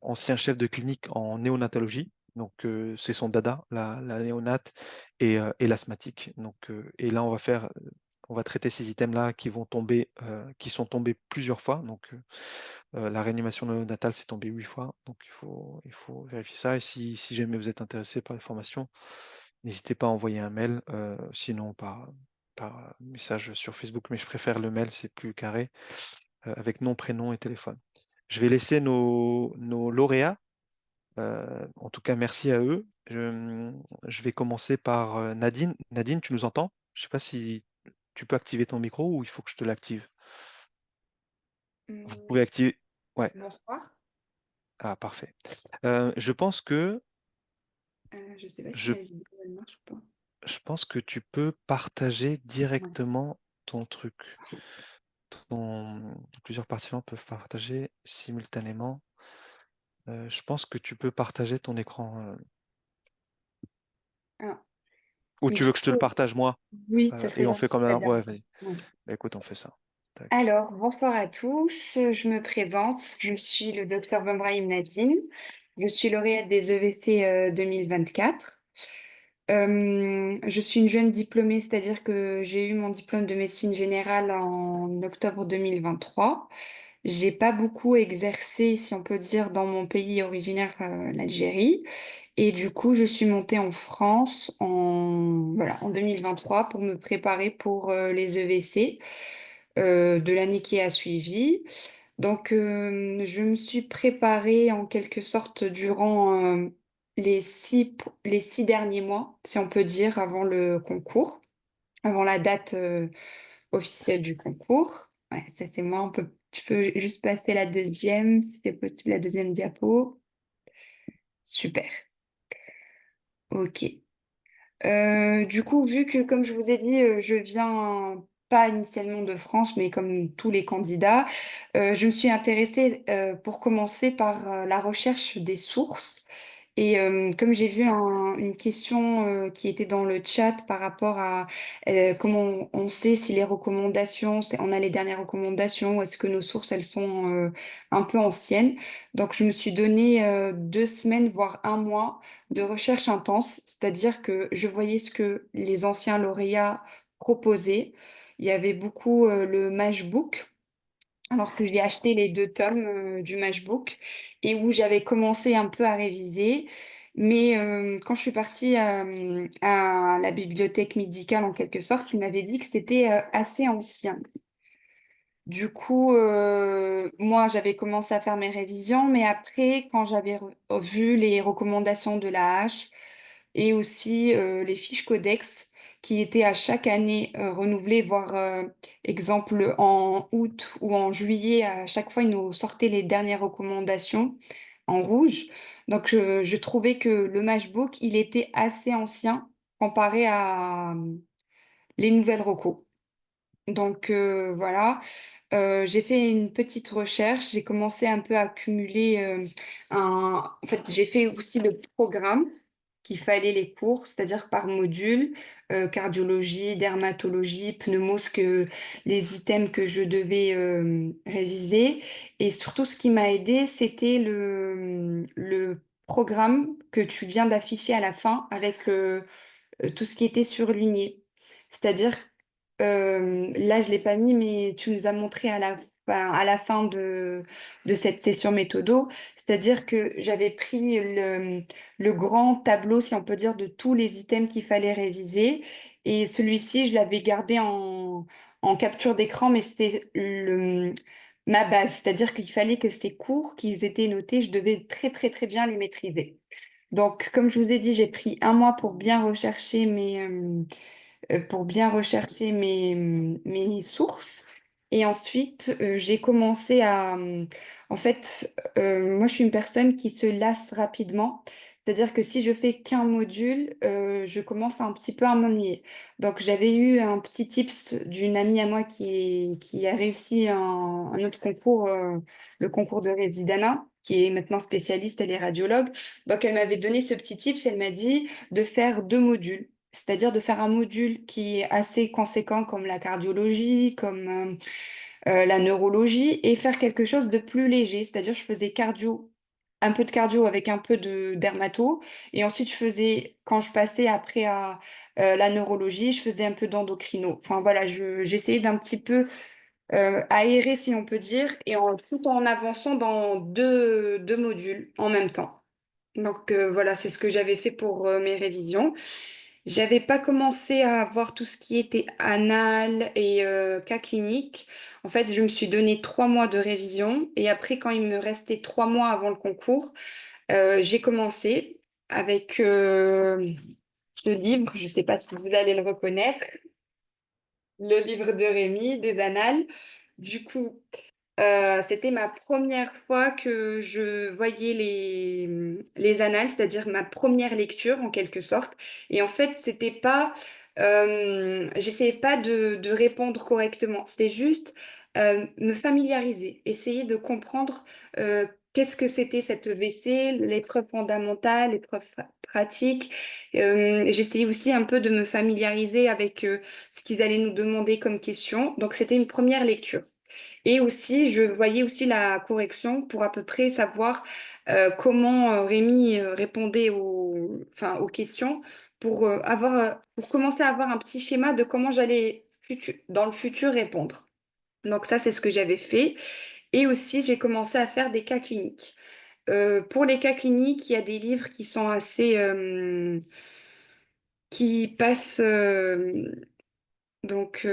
Speaker 1: ancien chef de clinique en néonatologie. Donc, c'est son dada, la néonate et l'asthmatique. Donc, et là, on va traiter ces items-là qui sont tombés plusieurs fois. Donc, la réanimation néonatale, c'est tombé 8 fois. Donc, il faut vérifier ça. Et si jamais vous êtes intéressé par les formations, n'hésitez pas à envoyer un mail, sinon par message sur Facebook. Mais je préfère le mail, c'est plus carré, avec nom, prénom et téléphone. Je vais laisser nos lauréats. En tout cas, merci à eux. Je vais commencer par Nadine. Nadine, tu nous entends? Je ne sais pas si tu peux activer ton micro ou il faut que je te l'active. Vous
Speaker 2: Hum,
Speaker 1: pouvez activer. Ouais,
Speaker 2: Bonsoir.
Speaker 1: ah, parfait. Je pense que
Speaker 2: Je sais pas si
Speaker 1: je,
Speaker 2: ma vidéo elle marche ou pas.
Speaker 1: je pense que tu peux partager
Speaker 2: Ouais.
Speaker 1: directement ton truc. Plusieurs participants peuvent partager simultanément. Je pense que tu peux partager ton écran.
Speaker 2: Ah,
Speaker 1: Ou
Speaker 2: mais
Speaker 1: tu
Speaker 2: du
Speaker 1: veux que je te
Speaker 2: coup,
Speaker 1: le partage moi?
Speaker 2: oui, ça serait
Speaker 1: Et on
Speaker 2: gentil,
Speaker 1: fait comme
Speaker 2: très
Speaker 1: un.
Speaker 2: bien.
Speaker 1: Ouais, vas-y.
Speaker 2: Ouais.
Speaker 1: Bah, écoute, on fait ça. Tac.
Speaker 2: Alors, bonsoir à tous. Je me présente. Je suis le docteur Bambrahim Nadine. Je suis lauréate des EVC 2024. Je suis une jeune diplômée, c'est-à-dire que j'ai eu mon diplôme de médecine générale en octobre 2023. J'ai pas beaucoup exercé, si on peut dire, dans mon pays originaire, l'Algérie. Et du coup, je suis montée en France voilà, en 2023 pour me préparer pour les EVC de l'année qui a suivi. Donc, je me suis préparée en quelque sorte durant les six derniers mois, si on peut dire, avant le concours, avant la date officielle du concours. Ouais, ça c'est moi. Tu peux juste passer la deuxième, si c'est possible, la deuxième diapo. Super. Ok. Du coup, vu que, comme je vous ai dit, je viens pas initialement de France, mais comme tous les candidats, je me suis intéressée pour commencer par la recherche des sources. Et comme j'ai vu une question qui était dans le chat par rapport à comment on sait si les recommandations, on a les dernières recommandations, ou est-ce que nos sources, elles sont un peu anciennes. Donc, je me suis donné 2 semaines, voire un mois de recherche intense, c'est-à-dire que je voyais ce que les anciens lauréats proposaient. Il y avait beaucoup le Matchbook, alors que j'ai acheté les 2 tomes du Matchbook et où j'avais commencé un peu à réviser. Mais quand je suis partie à la bibliothèque médicale, en quelque sorte, il m'avait dit que c'était assez ancien. Du coup, moi, j'avais commencé à faire mes révisions, mais après, quand j'avais vu les recommandations de la H, et aussi les fiches codex qui étaient à chaque année renouvelées, voire exemple en août ou en juillet, à chaque fois ils nous sortaient les dernières recommandations en rouge. Donc je trouvais que le matchbook, il était assez ancien comparé à les nouvelles recos. Donc voilà. J'ai fait une petite recherche, j'ai commencé un peu à accumuler En fait, j'ai fait aussi le programme qu'il fallait les cours, c'est-à-dire par module, cardiologie, dermatologie, pneumos, les items que je devais réviser. Et surtout, ce qui m'a aidé, c'était le programme que tu viens d'afficher à la fin avec tout ce qui était surligné. C'est-à-dire, là, je l'ai pas mis, mais tu nous as montré à la fin de cette session méthodo. C'est-à-dire que j'avais pris le grand tableau, si on peut dire, de tous les items qu'il fallait réviser. Et celui-ci, je l'avais gardé en capture d'écran, mais c'était ma base. C'est-à-dire qu'il fallait que ces cours qu'ils étaient notés, je devais très, très, très bien les maîtriser. Donc, comme je vous ai dit, j'ai pris un mois pour bien rechercher mes sources. Et ensuite, j'ai commencé en fait, moi, je suis une personne qui se lasse rapidement. C'est-à-dire que si je fais qu'un module, je commence un petit peu à m'ennuyer. Donc, j'avais eu un petit tips d'une amie à moi qui a réussi un autre concours, le concours de Résidana, qui est maintenant spécialiste, elle est radiologue. Donc, elle m'avait donné ce petit tips, elle m'a dit de faire 2 modules. C'est-à-dire de faire un module qui est assez conséquent comme la cardiologie, comme la neurologie, et faire quelque chose de plus léger. C'est-à-dire je faisais cardio, un peu de cardio avec un peu de dermato, et ensuite je faisais, quand je passais après à la neurologie, je faisais un peu d'endocrino. Enfin voilà, j'essayais d'un petit peu aérer, si on peut dire, tout en avançant dans deux modules en même temps. Donc voilà, c'est ce que j'avais fait pour mes révisions. J'avais pas commencé à voir tout ce qui était anal et cas clinique. En fait, je me suis donné 3 mois de révision et après, quand il me restait 3 mois avant le concours, j'ai commencé avec ce livre. Je sais pas si vous allez le reconnaître, le livre de Rémi, des annales. Du coup, c'était ma première fois que je voyais les annales, c'est-à-dire ma première lecture en quelque sorte. Et en fait, c'était pas, j'essayais pas de répondre correctement. C'était juste me familiariser, essayer de comprendre qu'est-ce que c'était cette EVC, l'épreuve fondamentale, l'épreuve pratique. J'essayais aussi un peu de me familiariser avec ce qu'ils allaient nous demander comme question. Donc, c'était une première lecture. Et aussi, je voyais aussi la correction pour à peu près savoir comment Rémi répondait aux questions pour commencer à avoir un petit schéma de comment j'allais dans le futur répondre. Donc ça, c'est ce que j'avais fait. Et aussi, j'ai commencé à faire des cas cliniques. Pour les cas cliniques, il y a des livres qui sont assez... qui passent... Donc,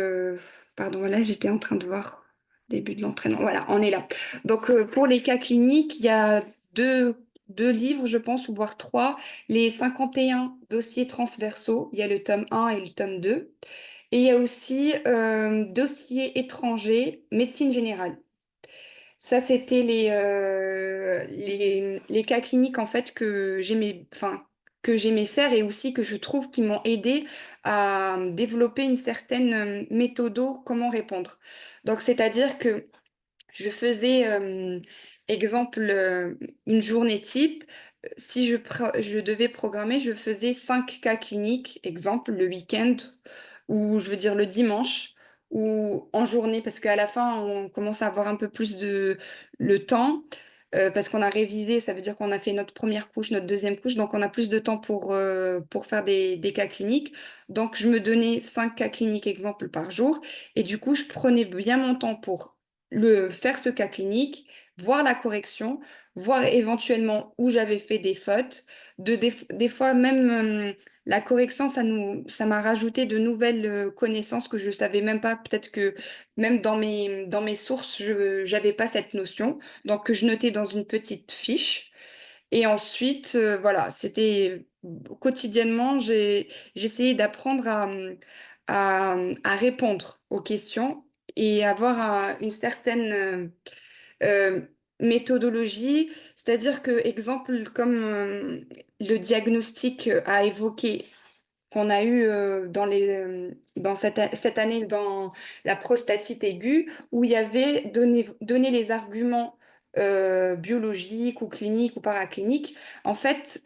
Speaker 2: pardon, voilà, j'étais en train de voir début de l'entraînement. Voilà, on est là. Donc, pour les cas cliniques, il y a deux livres, je pense, ou voire trois. Les 51 dossiers transversaux. Il y a le tome 1 et le tome 2. Et il y a aussi dossiers étrangers, médecine générale. Ça, c'était les cas cliniques, en fait, que j'aimais, enfin, que j'aimais faire et aussi que je trouve qui m'ont aidé à développer une certaine méthodo, comment répondre. Donc, c'est-à-dire que je faisais, exemple, une journée type. Si je devais programmer, je faisais 5 cas cliniques, exemple, le week-end, ou je veux dire le dimanche, ou en journée, parce qu'à la fin, on commence à avoir un peu plus de le temps, parce qu'on a révisé, ça veut dire qu'on a fait notre première couche, notre deuxième couche, donc on a plus de temps pour faire des cas cliniques. Donc, je me donnais 5 cas cliniques, exemple, par jour, et du coup, je prenais bien mon temps pour faire ce cas clinique, voir la correction, voir éventuellement où j'avais fait des fautes. Des fois, même la correction, ça m'a rajouté de nouvelles connaissances que je ne savais même pas. Peut-être que même dans mes sources, je n'avais pas cette notion. Donc, que je notais dans une petite fiche. Et ensuite, voilà, c'était quotidiennement, j'essayais d'apprendre à répondre aux questions et avoir une certaine euh, méthodologie. C'est-à-dire que, exemple, comme le diagnostic a évoqué qu'on a eu dans cette année dans la prostatite aiguë, où il y avait donné les arguments biologiques ou cliniques ou paracliniques. En fait,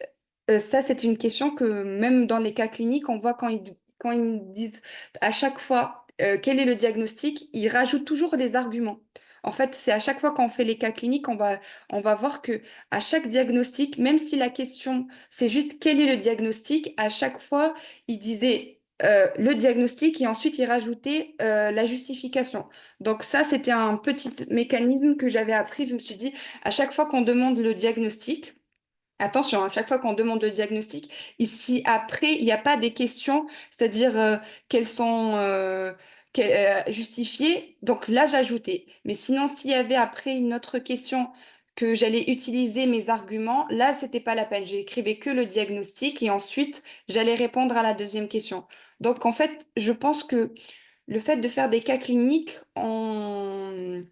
Speaker 2: ça, c'est une question que même dans les cas cliniques, on voit quand ils disent à chaque fois quel est le diagnostic, ils rajoutent toujours des arguments. En fait, c'est à chaque fois qu'on fait les cas cliniques, on va voir que à chaque diagnostic, même si la question c'est juste quel est le diagnostic, à chaque fois, il disait le diagnostic et ensuite il rajoutait la justification. Donc ça, c'était un petit mécanisme que j'avais appris. Je me suis dit, à chaque fois qu'on demande le diagnostic, attention, à chaque fois qu'on demande le diagnostic, ici après, il n'y a pas des questions, c'est-à-dire qu'elles sont justifiées. Donc là, j'ajoutais. Mais sinon, s'il y avait après une autre question que j'allais utiliser mes arguments, là, c'était pas la peine. J'écrivais que le diagnostic et ensuite, j'allais répondre à la deuxième question. Donc en fait, je pense que le fait de faire des cas cliniques, on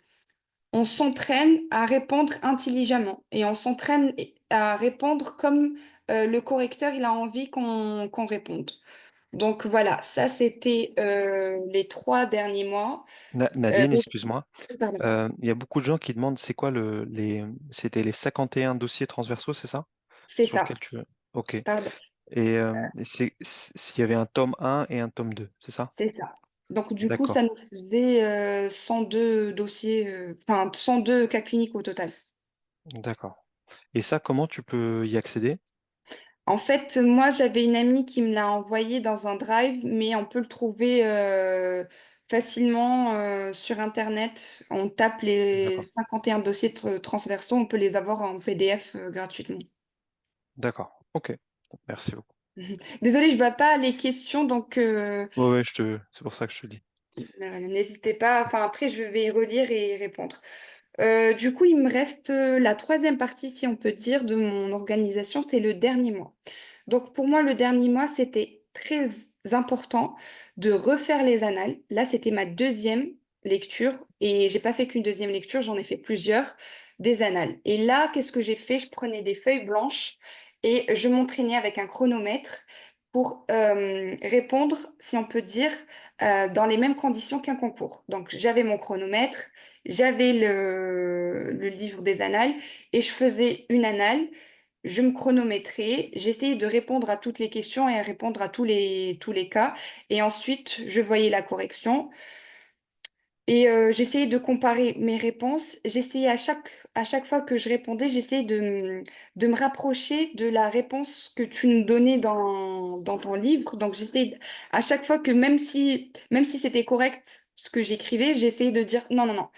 Speaker 2: s'entraîne à répondre intelligemment et on s'entraîne à répondre comme le correcteur il a envie qu'on réponde. Donc voilà, ça c'était les 3 derniers mois.
Speaker 1: Nadine,
Speaker 2: Donc,
Speaker 1: excuse-moi.
Speaker 2: pardon,
Speaker 1: Il y a beaucoup de gens qui demandent c'est quoi c'était les 51 dossiers transversaux, c'est ça?
Speaker 2: c'est
Speaker 1: Sur
Speaker 2: ça,
Speaker 1: lequel tu veux. Ok.
Speaker 2: pardon,
Speaker 1: Et s'il y avait un tome 1 et un tome 2, c'est ça?
Speaker 2: c'est ça. Donc du coup, ça
Speaker 1: D'accord,
Speaker 2: nous faisait 102 dossiers, enfin 102 cas cliniques au total.
Speaker 1: d'accord. Et ça, comment tu peux y accéder?
Speaker 2: En fait, moi, j'avais une amie qui me l'a envoyé dans un drive, mais on peut le trouver facilement sur Internet. On tape les
Speaker 1: D'accord,
Speaker 2: 51 dossiers transversaux, on peut les avoir en PDF gratuitement.
Speaker 1: d'accord. Ok. Merci beaucoup.
Speaker 2: Mhm. Désolée, je ne vois pas les questions, donc
Speaker 1: Ouais, ouais, c'est pour ça que je te dis.
Speaker 2: n'hésitez pas. Enfin, après, je vais y relire et y répondre. Du coup, il me reste la troisième partie, si on peut dire, de mon organisation, c'est le dernier mois. Donc pour moi, le dernier mois, c'était très important de refaire les annales. Là, c'était ma deuxième lecture et j'ai pas fait qu'une deuxième lecture, j'en ai fait plusieurs des annales. Et là, qu'est-ce que j'ai fait? Je prenais des feuilles blanches et je m'entraînais avec un chronomètre pour répondre, si on peut dire, dans les mêmes conditions qu'un concours. Donc j'avais mon chronomètre, j'avais le livre des annales et je faisais une annale. Je me chronométrais, j'essayais de répondre à toutes les questions et à répondre à tous les cas. Et ensuite, je voyais la correction. Et j'essayais de comparer mes réponses. J'essayais à chaque fois que je répondais, j'essayais de me rapprocher de la réponse que tu nous donnais dans ton livre. Donc j'essayais à chaque fois que même si c'était correct ce que j'écrivais, j'essayais de dire non, non, non,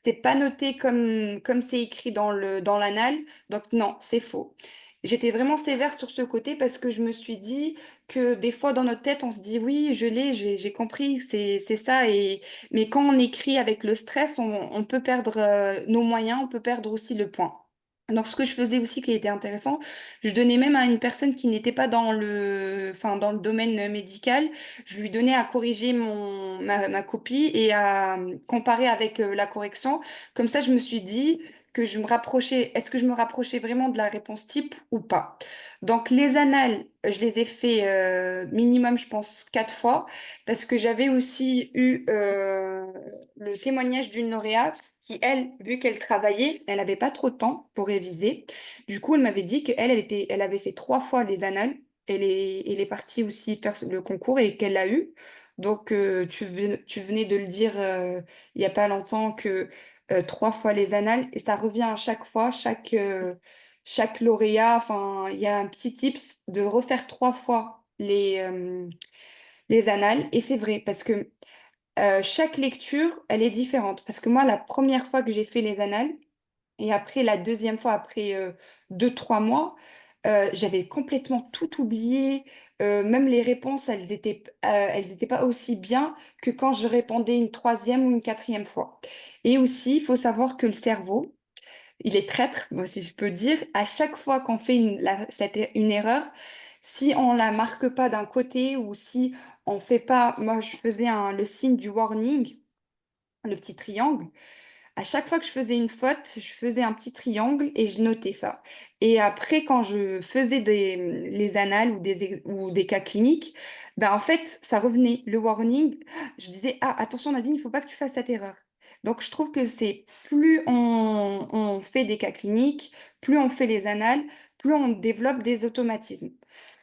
Speaker 2: c'est pas noté comme c'est écrit dans l'annale. Donc non, c'est faux. J'étais vraiment sévère sur ce côté parce que je me suis dit que des fois dans notre tête, on se dit oui, je l'ai, j'ai compris, c'est ça. Mais quand on écrit avec le stress, on peut perdre nos moyens, on peut perdre aussi le point. Donc, ce que je faisais aussi qui était intéressant, je donnais même à une personne qui n'était pas enfin, dans le domaine médical, je lui donnais à corriger ma copie et à comparer avec la correction. Comme ça, je me suis dit que je me rapprochais, est-ce que je me rapprochais vraiment de la réponse type ou pas? Donc, les annales, je les ai fait minimum, je pense, 4 fois, parce que j'avais aussi eu le témoignage d'une lauréate qui, elle, vu qu'elle travaillait, elle n'avait pas trop de temps pour réviser. Du coup, elle m'avait dit qu'elle, elle avait fait 3 fois les annales. Elle est partie aussi faire le concours et qu'elle l'a eu. Donc, tu venais de le dire il n'y a pas longtemps que 3 fois les annales et ça revient à chaque fois, chaque lauréat. Enfin, il y a un petit tips de refaire 3 fois les annales et c'est vrai parce que chaque lecture, elle est différente. Parce que moi, la première fois que j'ai fait les annales, et après, la deuxième fois, après 2, 3 mois, j'avais complètement tout oublié. Même les réponses, elles étaient pas aussi bien que quand je répondais une troisième ou une quatrième fois. Et aussi, il faut savoir que le cerveau, il est traître, moi, si je peux dire. À chaque fois qu'on fait une erreur, si on la marque pas d'un côté ou si on fait pas, moi, je faisais le signe du warning, le petit triangle. À chaque fois que je faisais une faute, je faisais un petit triangle et je notais ça. Et après, quand je faisais les annales ou des cas cliniques, ben en fait, ça revenait. Le warning, je disais, ah, attention Nadine, il ne faut pas que tu fasses cette erreur. Donc, je trouve que c'est plus on fait des cas cliniques, plus on fait les annales, plus on développe des automatismes.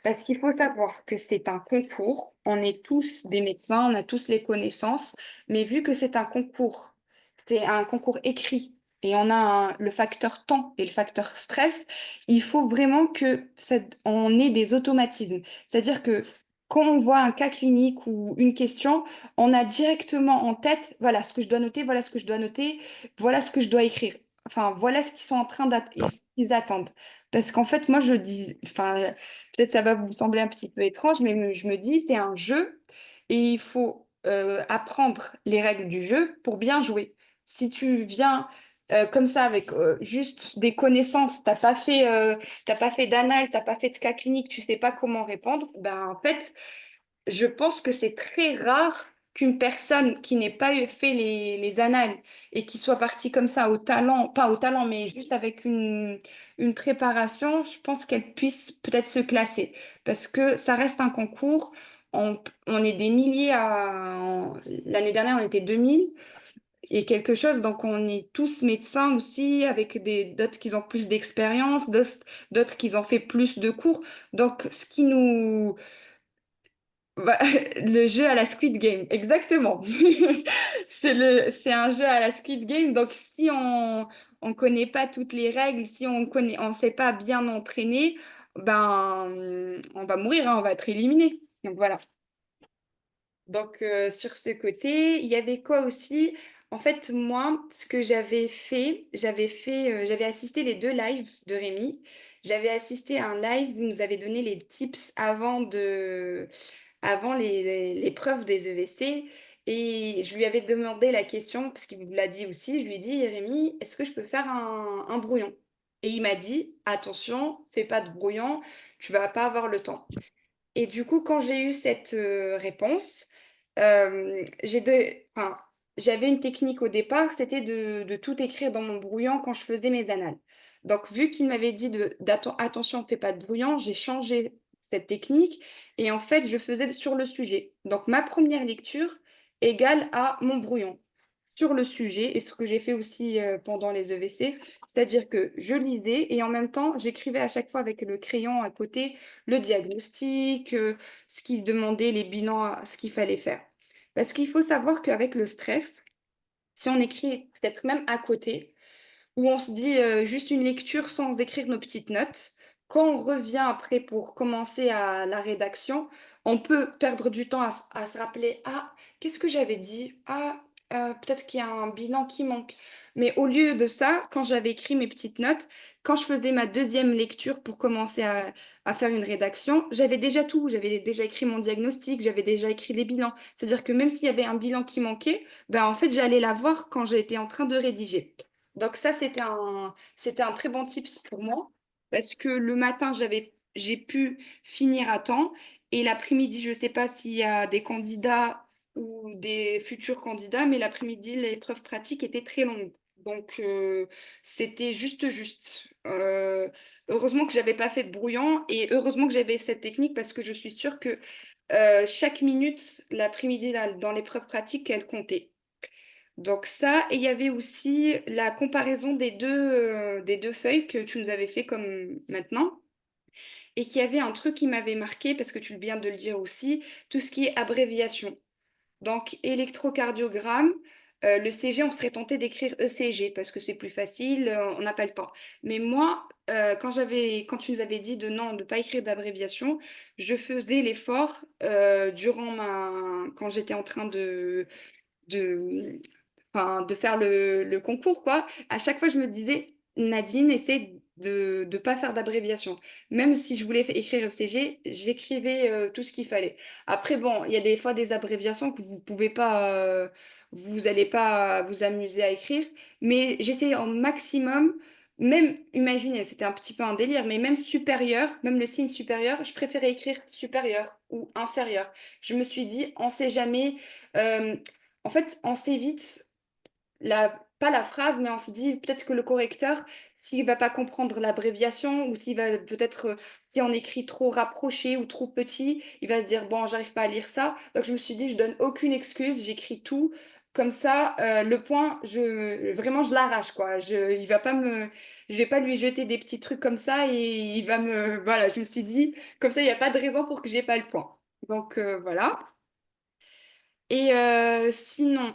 Speaker 2: Parce qu'il faut savoir que c'est un concours, on est tous des médecins, on a tous les connaissances, mais vu que c'est un concours, c'est un concours écrit et on a le facteur temps et le facteur stress, il faut vraiment que on ait des automatismes. C'est-à-dire que quand on voit un cas clinique ou une question, on a directement en tête, voilà ce que je dois noter, voilà ce que je dois noter, voilà ce que je dois écrire. Enfin, voilà ce qu'ils sont en train et ce qu'ils attendent. Parce qu'en fait, moi, je dis, enfin, peut-être ça va vous sembler un petit peu étrange, mais je me dis, c'est un jeu et il faut apprendre les règles du jeu pour bien jouer. Si tu viens comme ça avec juste des connaissances, t'as pas fait d'anal, t'as pas fait de cas clinique, tu sais pas comment répondre, ben en fait, je pense que c'est très rare qu'une personne qui n'ait pas fait les annales et qui soit partie comme ça au talent, pas au talent, mais juste avec une préparation, je pense qu'elle puisse peut-être se classer. Parce que ça reste un concours. On est des milliers L'année dernière, on était 2000 et quelque chose. Donc, on est tous médecins aussi, avec d'autres qui ont plus d'expérience, d'autres qui ont fait plus de cours. Donc, ce qui nous bah, le jeu à la Squid Game, exactement. C'est un jeu à la Squid Game. Donc, si on connaît pas toutes les règles, si on sait pas bien entraîner, ben, on va mourir, hein, on va être éliminé. Donc, voilà. Donc, sur ce côté, il y avait quoi aussi? En fait, moi, ce que j'avais assisté les 2 lives de Rémi. J'avais assisté à un live où il nous avait donné les tips avant l'épreuve des EVC. Et je lui avais demandé la question, parce qu'il me l'a dit aussi, je lui ai dit, Rémi, est-ce que je peux faire un brouillon? Et il m'a dit, attention, fais pas de brouillon, tu vas pas avoir le temps. Et du coup, quand j'ai eu cette réponse, enfin, j'avais une technique au départ, c'était de tout écrire dans mon brouillon quand je faisais mes annales. Donc, vu qu'il m'avait dit attention, ne fais pas de brouillon, j'ai changé cette technique et en fait, je faisais sur le sujet. Donc, ma première lecture égale à mon brouillon sur le sujet et ce que j'ai fait aussi pendant les EVC, c'est-à-dire que je lisais et en même temps, j'écrivais à chaque fois avec le crayon à côté le diagnostic, ce qu'il demandait, les bilans, ce qu'il fallait faire. Parce qu'il faut savoir qu'avec le stress, si on écrit peut-être même à côté, où on se dit juste une lecture sans écrire nos petites notes. Quand on revient après pour commencer à la rédaction, on peut perdre du temps à se rappeler, ah, qu'est-ce que j'avais dit? Ah, peut-être qu'il y a un bilan qui manque. Mais au lieu de ça, quand j'avais écrit mes petites notes, quand je faisais ma deuxième lecture pour commencer à faire une rédaction, j'avais déjà tout. J'avais déjà écrit mon diagnostic, j'avais déjà écrit les bilans. C'est-à-dire que même s'il y avait un bilan qui manquait, ben en fait, j'allais la voir quand j'étais en train de rédiger. Donc ça, c'était un très bon tips pour moi parce que le matin, j'ai pu finir à temps et l'après-midi, je ne sais pas s'il y a des candidats ou des futurs candidats, mais l'après-midi, l'épreuve pratique était très longue. Donc, c'était juste juste. Heureusement que j'avais pas fait de brouillon et heureusement que j'avais cette technique parce que je suis sûre que chaque minute l'après-midi dans l'épreuve pratique, elle comptait. Donc ça, et il y avait aussi la comparaison des deux feuilles que tu nous avais fait comme maintenant, et qui avait un truc qui m'avait marqué, parce que tu viens de le dire aussi, tout ce qui est abréviation. Donc électrocardiogramme, le CG, on serait tenté d'écrire ECG, parce que c'est plus facile, on n'a pas le temps. Mais moi, quand tu nous avais dit de non, de ne pas écrire d'abréviation, je faisais l'effort quand j'étais en train de, de faire le concours, quoi. À chaque fois, je me disais, Nadine, essaie de ne pas faire d'abréviation. Même si je voulais écrire ECG, j'écrivais tout ce qu'il fallait. Après, bon, il y a des fois des abréviations que vous pouvez pas, vous n'allez pas vous amuser à écrire, mais j'essayais au maximum. Même, imaginez, c'était un petit peu un délire, mais même supérieur, même le signe supérieur, je préférais écrire supérieur ou inférieur. Je me suis dit, on sait jamais. euh, En fait, on sait vite pas la phrase, mais on se dit peut-être que le correcteur, s'il va pas comprendre l'abréviation ou s'il va peut-être, si on écrit trop rapproché ou trop petit, il va se dire, bon, j'arrive pas à lire ça. Donc je me suis dit, je donne aucune excuse, j'écris tout. Comme ça, le point, vraiment, je l'arrache, quoi. Il va pas je vais pas lui jeter des petits trucs comme ça et il va voilà, je me suis dit, comme ça, il n'y a pas de raison pour que j'ai pas le point. Donc voilà. Et sinon,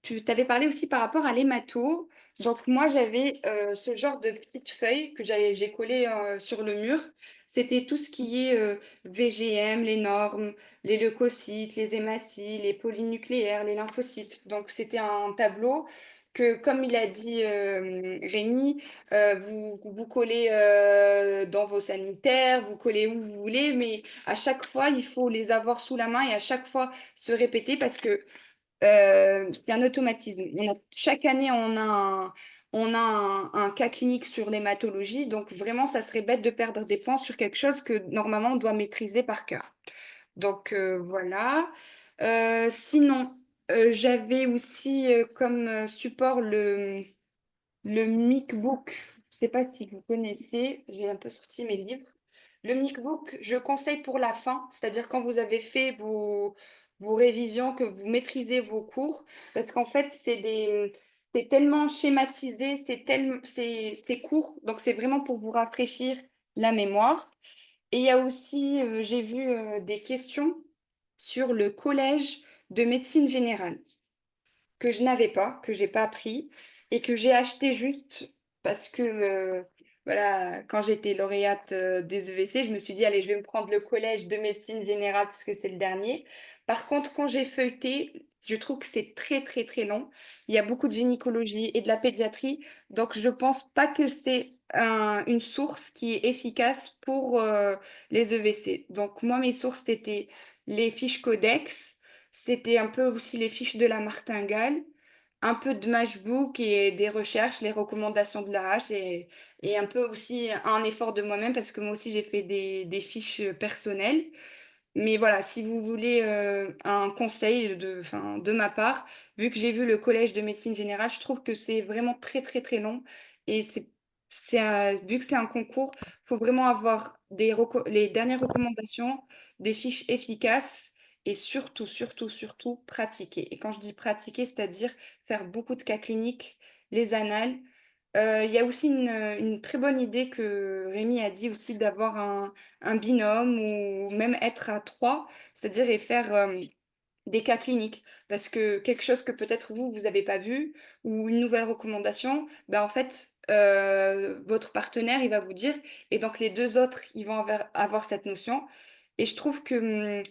Speaker 2: tu t'avais parlé aussi par rapport à l'hémato. Donc moi, j'avais ce genre de petites feuilles que j'ai collées sur le mur. C'était tout ce qui est VGM, les normes, les leucocytes, les hématies, les polynucléaires, les lymphocytes. Donc c'était un tableau que, comme il a dit Rémi, vous collez dans vos sanitaires, vous collez où vous voulez, mais à chaque fois, il faut les avoir sous la main et à chaque fois se répéter parce que c'est un automatisme. Chaque année, on a un cas clinique sur l'hématologie, donc vraiment, ça serait bête de perdre des points sur quelque chose que normalement on doit maîtriser par cœur. Donc voilà. Sinon, j'avais aussi comme support le MicBook. Je ne sais pas si vous connaissez, j'ai un peu sorti mes livres. Le MicBook, je conseille pour la fin, c'est-à-dire quand vous avez fait vos révisions, que vous maîtrisez vos cours, parce qu'en fait, c'est tellement schématisé, c'est court, donc c'est vraiment pour vous rafraîchir la mémoire. Et il y a aussi, j'ai vu des questions sur le collège de médecine générale que je n'avais pas, que j'ai pas appris et que j'ai acheté juste parce que voilà, quand j'étais lauréate des EVC, je me suis dit allez, je vais me prendre le collège de médecine générale parce que c'est le dernier. Par contre, quand j'ai feuilleté, je trouve que c'est très très très long. Il y a beaucoup de gynécologie et de la pédiatrie, donc je pense pas que c'est une source qui est efficace pour les EVC. Donc moi, mes sources, c'était les fiches codex, c'était un peu aussi les fiches de la martingale, un peu de Matchbook et des recherches, les recommandations de la H et un peu aussi un effort de moi-même parce que moi aussi j'ai fait des fiches personnelles. Mais voilà, si vous voulez un conseil enfin, de ma part, vu que j'ai vu le collège de médecine générale, je trouve que c'est vraiment très très très long. Et vu que c'est un concours, il faut vraiment avoir les dernières recommandations, des fiches efficaces et surtout, surtout, surtout pratiquer. Et quand je dis pratiquer, c'est-à-dire faire beaucoup de cas cliniques, les annales. Il y a aussi une très bonne idée que Rémi a dit aussi d'avoir un binôme ou même être à trois, c'est-à-dire et faire des cas cliniques. Parce que quelque chose que peut-être vous n'avez pas vu ou une nouvelle recommandation, ben en fait, votre partenaire, il va vous dire, et donc les deux autres, ils vont avoir cette notion. Et je trouve que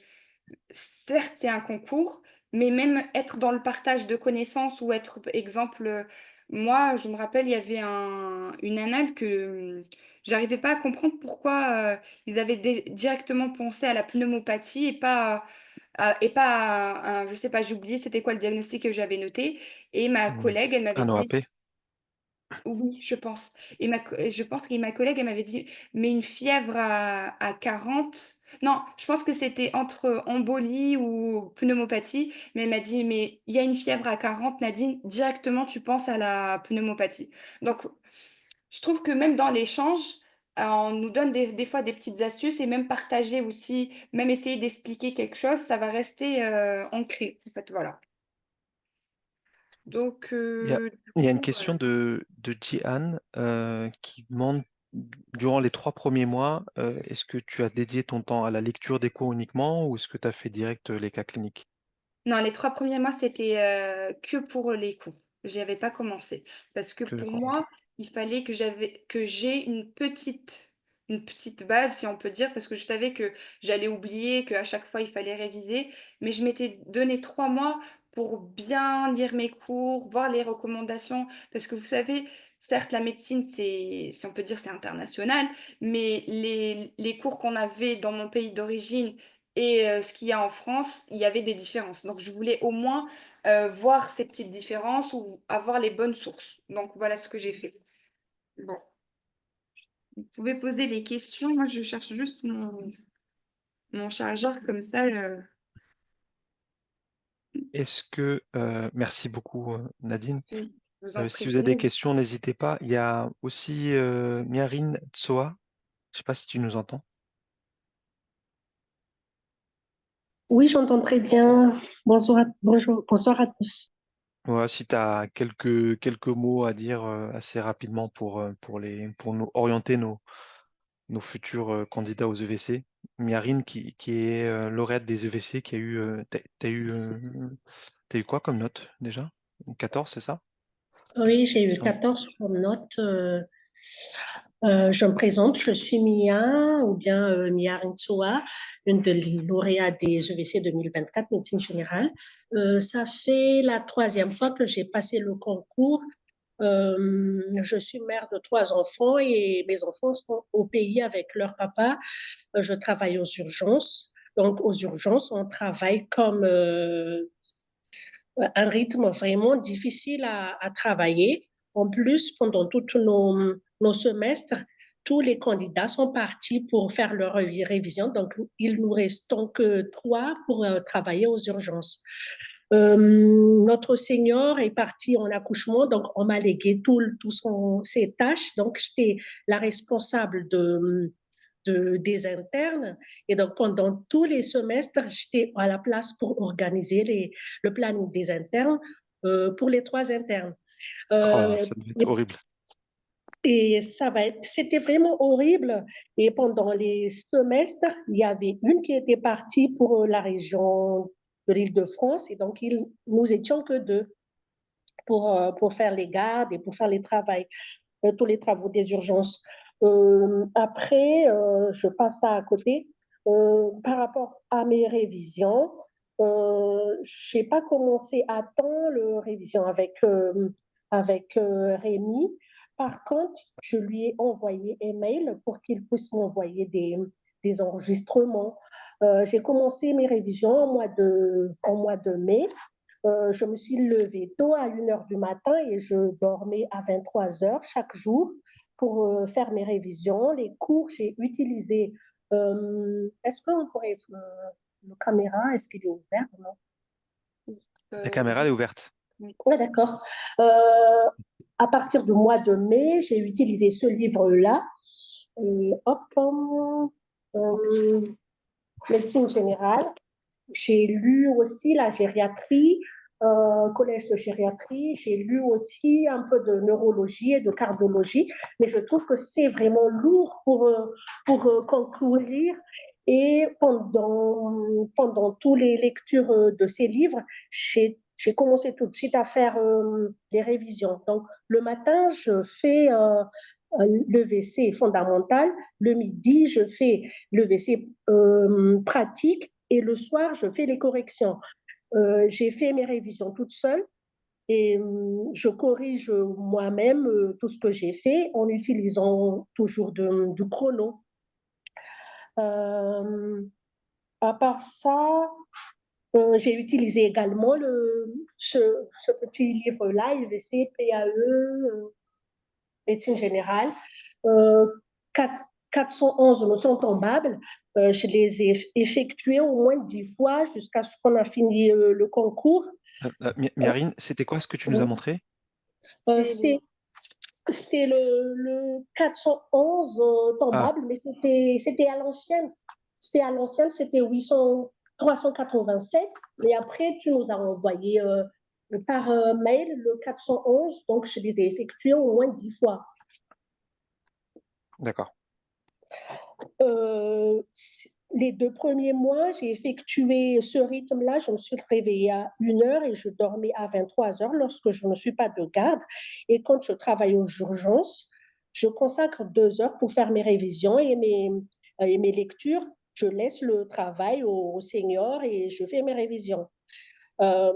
Speaker 2: certes, c'est un concours, mais même être dans le partage de connaissances ou être, par exemple, moi, je me rappelle, il y avait une annale que j'arrivais pas à comprendre pourquoi ils avaient directement pensé à la pneumopathie et pas, je sais pas, j'ai oublié c'était quoi le diagnostic que j'avais noté. Et ma
Speaker 1: Hmm.
Speaker 2: collègue, elle m'avait
Speaker 1: Un
Speaker 2: dit,
Speaker 1: OAP.
Speaker 2: Oui, je pense. Et je pense que ma collègue, elle m'avait dit: «Mais une fièvre à 40». Non, je pense que c'était entre embolie ou pneumopathie, mais elle m'a dit: «Mais il y a une fièvre à 40, Nadine, directement tu penses à la pneumopathie». Donc je trouve que même dans l'échange, on nous donne des fois des petites astuces et même partager aussi, même essayer d'expliquer quelque chose, ça va rester, ancré, en fait, voilà. Donc
Speaker 1: Il y a,
Speaker 2: du
Speaker 1: il y a une
Speaker 2: coup,
Speaker 1: question de Jihan qui demande, durant les 3 premiers mois, est-ce que tu as dédié ton temps à la lecture des cours uniquement ou est-ce que tu as fait direct les cas cliniques?
Speaker 2: non, les 3 premiers mois, c'était, que pour les cours. J'y avais pas commencé parce que
Speaker 1: Que le
Speaker 2: pour
Speaker 1: cours, ok.
Speaker 2: moi, il fallait que j'ai une petite base, si on peut dire, parce que je savais que j'allais oublier, qu'à chaque fois, il fallait réviser. Mais je m'étais donné 3 mois pour bien lire mes cours, voir les recommandations. Parce que vous savez, certes, la médecine, c'est si on peut dire, c'est international, mais les cours qu'on avait dans mon pays d'origine et ce qu'il y a en France, il y avait des différences. Donc je voulais au moins, voir ces petites différences ou avoir les bonnes sources. Donc voilà ce que j'ai fait. Bon, vous pouvez poser les questions. Moi, je cherche juste mon chargeur comme ça,
Speaker 1: Est-ce que, merci beaucoup Nadine.
Speaker 2: oui, je vous en
Speaker 1: Si
Speaker 2: prie,
Speaker 1: vous avez des
Speaker 2: prenez.
Speaker 1: questions, n'hésitez pas. Il y a aussi Miarine Tsoa. Je ne sais pas si tu nous entends.
Speaker 3: Oui, j'entends très bien. Bonsoir à tous.
Speaker 1: Ouais, si tu as quelques mots à dire assez rapidement pour nous orienter nos futurs candidats aux EVC. Miarine qui est lauréate des EVC, qui a eu, t'as eu quoi comme note déjà? 14, c'est ça?
Speaker 3: Oui, j'ai
Speaker 1: Il
Speaker 3: eu
Speaker 1: semble.
Speaker 3: 14 comme note. Je me présente, je suis Mia, ou bien Mia Rintoua, une des lauréates des EVC 2024, médecine générale. Ça fait la troisième fois que j'ai passé le concours. Je suis mère de 3 enfants et mes enfants sont au pays avec leur papa. Je travaille aux urgences. Donc, aux urgences, on travaille comme un rythme vraiment difficile à travailler. En plus, pendant tous nos semestres, tous les candidats sont partis pour faire leur révision. Donc, il nous reste que 3 pour travailler aux urgences. Notre senior est parti en accouchement, donc on m'a légué ses tâches. Donc, j'étais la responsable des internes. Et donc, pendant tous les semestres, j'étais à la place pour organiser le planning des internes pour les 3 internes.
Speaker 1: Oh là là,
Speaker 3: Euh,
Speaker 1: ça devait être horrible.
Speaker 3: et c'était vraiment horrible. Et pendant les semestres, il y avait une qui était partie pour la région de l'Île-de-France. Et donc, nous étions que 2 pour faire les gardes et pour faire tous les travaux des urgences. Après, je passe ça à côté. Par rapport à mes révisions, je n'ai pas commencé à temps le révision avec Rémi. Par contre, je lui ai envoyé un mail pour qu'il puisse m'envoyer des enregistrements. J'ai commencé mes révisions en mois de mai. Je me suis levée tôt à 1 heure du matin et je dormais à 23 heures chaque jour pour faire mes révisions. Les cours, j'ai utilisé. Est-ce qu'on pourrait. Le caméra, est-ce qu'il est ouvert? Non.
Speaker 1: La caméra elle est ouverte.
Speaker 2: Oui.
Speaker 3: Ouais, d'accord. À partir du mois de mai, j'ai utilisé ce livre-là. Hop, euh, médecine générale. J'ai lu aussi la gériatrie, collège de gériatrie. J'ai lu aussi un peu de neurologie et de cardiologie, mais je trouve que c'est vraiment lourd pour conclure. Et pendant toutes les lectures de ces livres, j'ai commencé tout de suite à faire les révisions. Donc, le matin, je fais le WC fondamental. Le midi, je fais le WC pratique. Et le soir, je fais les corrections. J'ai fait mes révisions toute seule et je corrige moi-même tout ce que j'ai fait en utilisant toujours du chrono. Euh, à part ça, j'ai utilisé également ce petit livre-là, IVC, PAE. médecine générale. Euh, 411 ne sont tombables. Je les ai effectués au moins 10 fois jusqu'à ce qu'on a fini le concours.
Speaker 1: Miarine, c'était quoi ce que tu nous as montré?
Speaker 3: C'était le 411
Speaker 1: Ah,
Speaker 3: tombable, mais c'était à l'ancienne. C'était à l'ancienne, c'était 800, 387. Mais après, tu nous as envoyé par mail le 411, donc je les ai effectués au moins 10 fois.
Speaker 1: d'accord.
Speaker 3: Euh, les 2 premiers mois, j'ai effectué ce rythme-là. Je me suis réveillée à 1 heure et je dormais à 23 heures lorsque je ne suis pas de garde. Et quand je travaille aux urgences, je consacre 2 heures pour faire mes révisions et mes lectures. Je laisse le travail aux seniors et je fais mes révisions. Euh,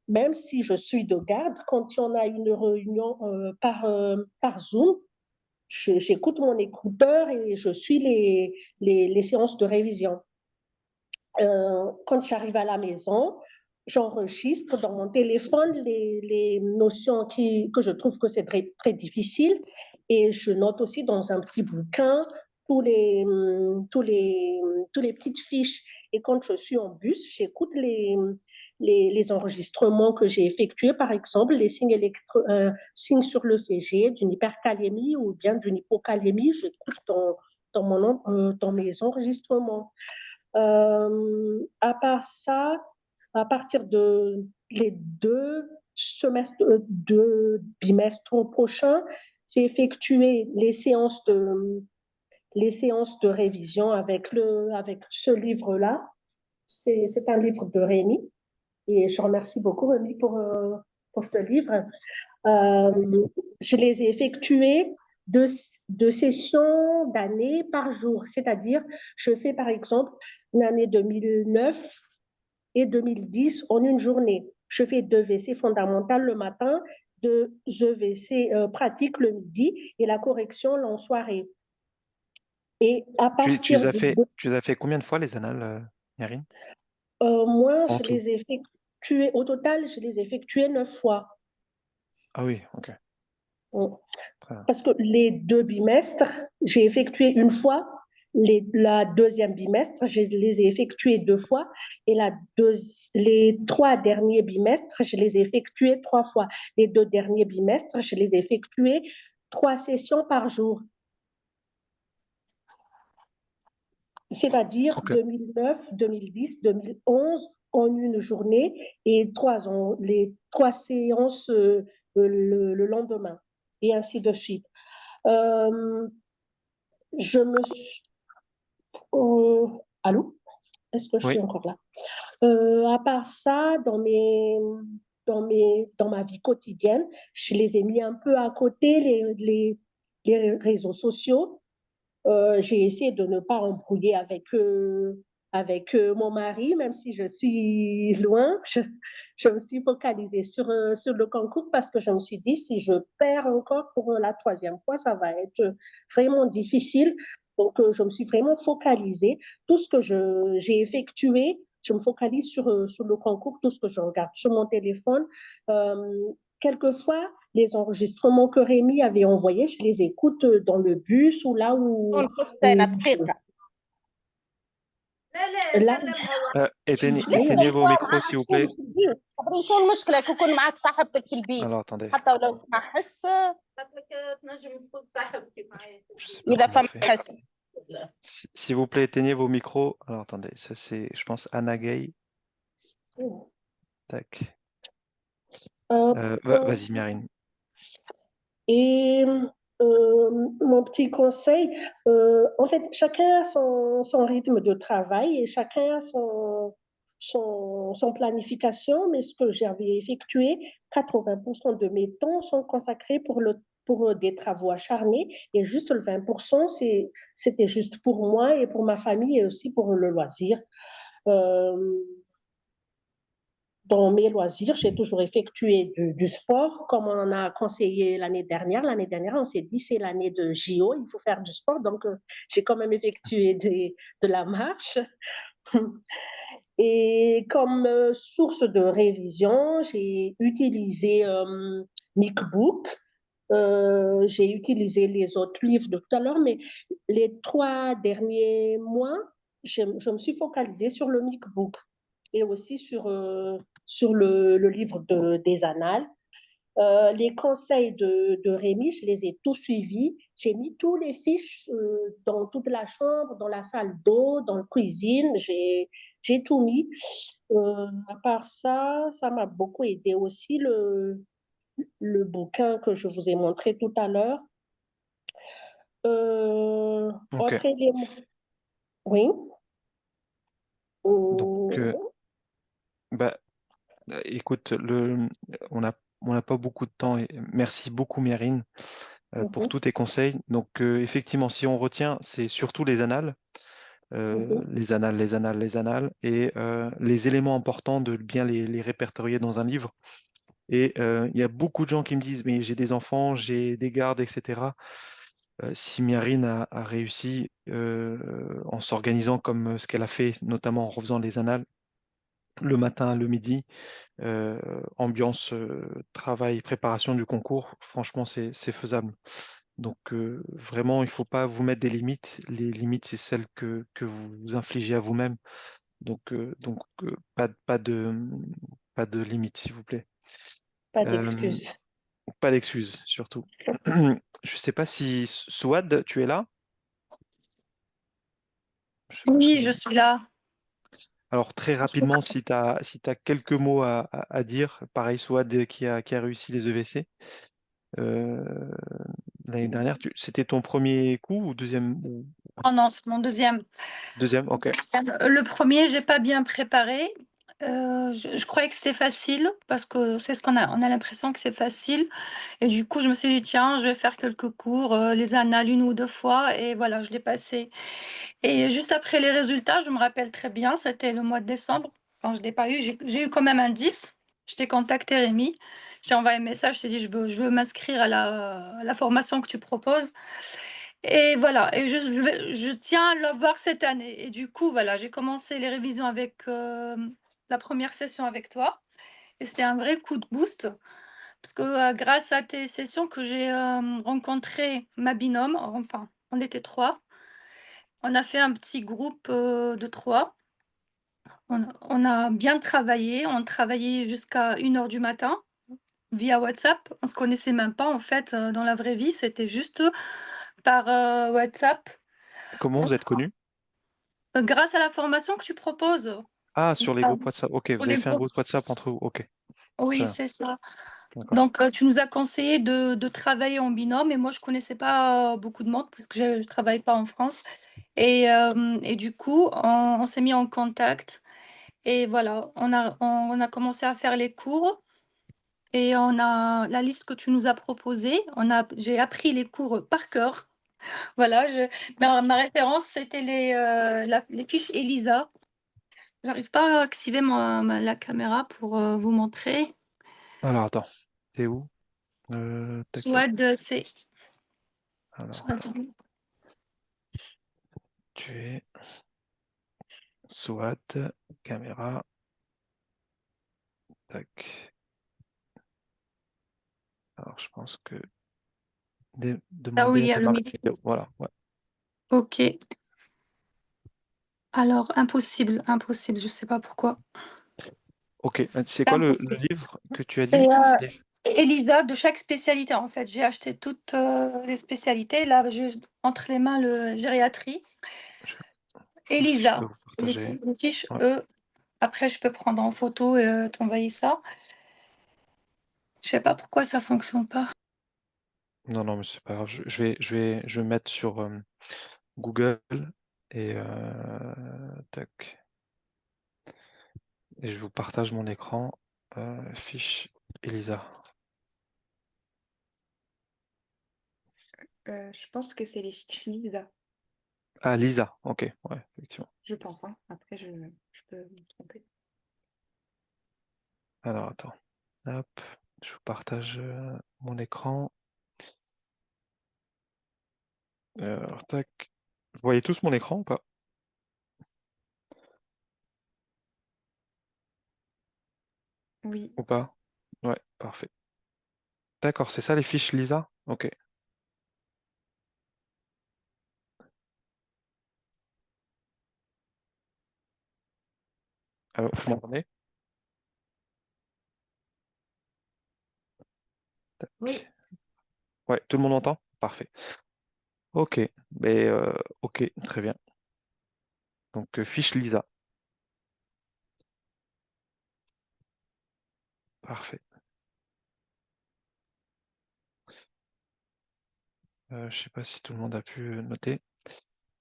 Speaker 3: Même si je suis de garde, quand il y en a une réunion par Zoom, j'écoute mon écouteur et je suis les séances de révision. Quand j'arrive à la maison, j'enregistre dans mon téléphone les notions que je trouve que c'est très, très difficile et je note aussi dans un petit bouquin tous les, tous les, tous les petites fiches. Et quand je suis en bus, j'écoute les enregistrements que j'ai effectués, par exemple les signes sur le CG, d'une hypercalémie ou bien d'une hypocalémie, j'écoute dans mes enregistrements. À part ça, à partir de les 2 bimestres prochains, j'ai effectué les séances de révision avec ce livre-là. C'est un livre de Rémi et je remercie beaucoup Rémi pour ce livre. Je les ai effectuées deux sessions d'année par jour, c'est-à-dire je fais par exemple une année 2009 et 2010 en une journée. Je fais 2 WC fondamentales le matin, 2 WC pratiques le midi et la correction en soirée. Et à partir
Speaker 1: Tu les as fait combien de fois les annales, Miarine?
Speaker 3: moi,
Speaker 1: En
Speaker 3: je
Speaker 1: tout.
Speaker 3: les ai effectuées, au total, je les ai effectuées 9 fois.
Speaker 1: Ah oui, ok. Très bien.
Speaker 3: Parce que les 2 bimestres, j'ai effectué une fois. La deuxième bimestre, je les ai effectués 2 fois. Et les 3 derniers bimestres, je les ai effectués 3 fois. Les 2 derniers bimestres, je les ai effectués 3 sessions par jour. C'est-à-dire
Speaker 1: Ok.
Speaker 3: 2009, 2010, 2011 en une journée et les 3 séances le lendemain. Et ainsi de suite. Euh, je me suis... allô? Est-ce que je suis
Speaker 1: Oui.
Speaker 3: encore là? À part ça, dans ma vie quotidienne, je les ai mis un peu à côté, les réseaux sociaux. J'ai essayé de ne pas embrouiller avec mon mari, même si je suis loin. Je me suis focalisée sur le concours parce que je me suis dit, si je perds encore pour la 3e fois, ça va être vraiment difficile. Donc, je me suis vraiment focalisée. Tout ce que j'ai effectué, je me focalise sur le concours, tout ce que je regarde sur mon téléphone. Quelquefois, les enregistrements que Rémi avait envoyés, je les écoute dans le bus ou là où là,
Speaker 1: Éteignez vos micros, s'il vous plaît.
Speaker 4: صبري شو المشكلة يكون معك صاحبتك في البيت
Speaker 1: Alors, attendez.
Speaker 4: حتى ولو سمع حس
Speaker 2: تنجم تكون صاحبتي معايا.
Speaker 1: Je sais pas
Speaker 4: إذا
Speaker 1: comment on
Speaker 4: فما
Speaker 1: fait.
Speaker 4: حس
Speaker 1: S'il vous plaît, éteignez vos micros. Alors, attendez. Ça, c'est, je pense, Anna Gay. Tac. Vas-y, Miarine.
Speaker 3: Et mon petit conseil, en fait, chacun a son rythme de travail et chacun a son planification, mais ce que j'avais effectué, 80% de mes temps sont consacrés pour des travaux acharnés et juste le 20%, c'était juste pour moi et pour ma famille et aussi pour le loisir. Euh, Dans mes loisirs, j'ai toujours effectué du sport, comme on en a conseillé l'année dernière. L'année dernière, on s'est dit c'est l'année de JO, il faut faire du sport. Donc, j'ai quand même effectué de la marche. Et comme source de révision, j'ai utilisé Micbook. J'ai utilisé les autres livres de tout à l'heure, mais les 3 derniers mois, je me suis focalisée sur le Micbook et aussi sur le livre des annales. Les conseils de Rémi, je les ai tous suivis. J'ai mis tous les fiches dans toute la chambre, dans la salle d'eau, dans la cuisine. J'ai tout mis. À part ça, ça m'a beaucoup aidé aussi le bouquin que je vous ai montré tout à l'heure.
Speaker 1: Ok.
Speaker 3: Autre élément. Oui.
Speaker 1: Donc,
Speaker 3: Euh,
Speaker 1: bah, écoute, on n'a pas beaucoup de temps. Merci beaucoup, Mérine, pour
Speaker 3: mhm,
Speaker 1: tous tes conseils. Donc, effectivement, si on retient, c'est surtout les annales,
Speaker 3: mhm.
Speaker 1: les annales, et les éléments importants de bien les répertorier dans un livre. Et il y a beaucoup de gens qui me disent, mais j'ai des enfants, j'ai des gardes, etc. Si Mérine a réussi en s'organisant comme ce qu'elle a fait, notamment en refaisant les annales le matin, le midi, euh, ambiance travail, préparation du concours, franchement, c'est faisable. Donc, vraiment, il ne faut pas vous mettre des limites. Les limites, c'est celles que vous vous infligez à vous-même. Donc, pas de limites, s'il vous plaît.
Speaker 3: Pas
Speaker 1: Euh,
Speaker 3: d'excuses.
Speaker 1: pas d'excuses, surtout. Je ne sais pas si Souad, tu es là? Je pense que
Speaker 5: Oui,
Speaker 1: non.
Speaker 5: je suis là.
Speaker 1: Alors, très rapidement, si tu as quelques mots à dire, pareil, Souad qui a réussi les EVC. Euh, L'année dernière, c'était ton premier coup ou deuxième ou
Speaker 5: Oh non, c'est mon deuxième.
Speaker 1: deuxième? Ok.
Speaker 5: Le premier, j'ai pas bien préparé. Je croyais que c'était facile parce que c'est ce on a l'impression que c'est facile. Et du coup, je me suis dit, tiens, je vais faire quelques cours, les annales une ou deux fois. Et voilà, je l'ai passé. Et juste après les résultats, je me rappelle très bien, c'était le mois de décembre. Quand je l'ai pas eu, j'ai eu quand même un 10. Je t'ai contacté, Rémi. J'ai envoyé un message, je t'ai dit, je veux m'inscrire à la formation que tu proposes. Et voilà, et je tiens à l'avoir cette année. Et du coup, voilà, j'ai commencé les révisions avec la première session avec toi. Et c'était un vrai coup de boost, parce que grâce à tes sessions que j'ai rencontré ma binôme, enfin, on était trois. On a fait un petit groupe de trois. On a bien travaillé. On travaillait jusqu'à 1 heure du matin via WhatsApp. On se connaissait même pas en fait dans la vraie vie. C'était juste par WhatsApp.
Speaker 1: Comment vous êtes connus?
Speaker 5: Grâce à la formation que tu proposes.
Speaker 1: Ah, sur les
Speaker 5: Ah,
Speaker 1: groupes WhatsApp. Ok,
Speaker 5: pour
Speaker 1: vous avez
Speaker 5: les
Speaker 1: fait un
Speaker 5: groupes.
Speaker 1: groupe WhatsApp entre vous. Ok, très
Speaker 5: Oui,
Speaker 1: bien.
Speaker 5: c'est ça.
Speaker 1: D'accord.
Speaker 5: Donc, tu nous as conseillé de travailler en binôme et moi, je connaissais pas beaucoup de monde puisque je travaille pas en France. Et du coup, on s'est mis en contact et voilà, on a commencé à faire les cours et on a la liste que tu nous as proposée. J'ai appris les cours par cœur. Voilà, ma référence, c'était les fiches ELISA. J'arrive pas à activer la caméra pour vous montrer.
Speaker 1: Alors, attends. T'es où? Tac, tac.
Speaker 5: Soit c'est.
Speaker 1: Alors,
Speaker 5: Soit
Speaker 1: tu es SWAT, caméra, tac. Alors, je pense que
Speaker 5: là où
Speaker 1: demander
Speaker 5: il
Speaker 1: à
Speaker 5: y a le
Speaker 1: démarrer
Speaker 5: micro.
Speaker 1: la vidéo. Voilà, ouais.
Speaker 5: Ok. Alors, impossible, impossible, je sais pas pourquoi.
Speaker 1: Ok, c'est
Speaker 5: C'est
Speaker 1: quoi le
Speaker 5: impossible.
Speaker 1: livre que tu as
Speaker 5: C'est
Speaker 1: dit? C'est
Speaker 5: Elisa de chaque spécialité en fait. J'ai acheté toutes les spécialités. Là, j'ai entre les mains le gériatrie.
Speaker 1: je vais voir si je peux
Speaker 5: Elisa,
Speaker 1: vous
Speaker 5: les,
Speaker 1: partager.
Speaker 5: les fiches,
Speaker 1: Ouais.
Speaker 5: après je peux prendre en photo et t'envoyer ça. Je sais pas pourquoi ça fonctionne pas.
Speaker 1: Non, non, mais c'est pas grave. Je vais mettre sur Google et tac. Et je vous partage mon écran. Fiche Elisa.
Speaker 2: Je pense que c'est les fiches Lisa,
Speaker 1: Ah, Lisa. Ok, ouais, effectivement.
Speaker 2: je pense, hein. Après, je peux me tromper.
Speaker 1: Alors, attends. Hop, je vous partage mon écran. Alors, tac. Vous voyez tous mon écran ou pas?
Speaker 2: Oui.
Speaker 1: Ou pas? Ouais, parfait. D'accord, c'est ça les fiches Lisa? Ok. Alors, vous m'entendez?
Speaker 3: Oui.
Speaker 1: Ouais, tout le monde entend? Parfait. Ok, mais ok, très bien. Donc fiche Lisa. Parfait. Je sais pas si tout le monde a pu noter.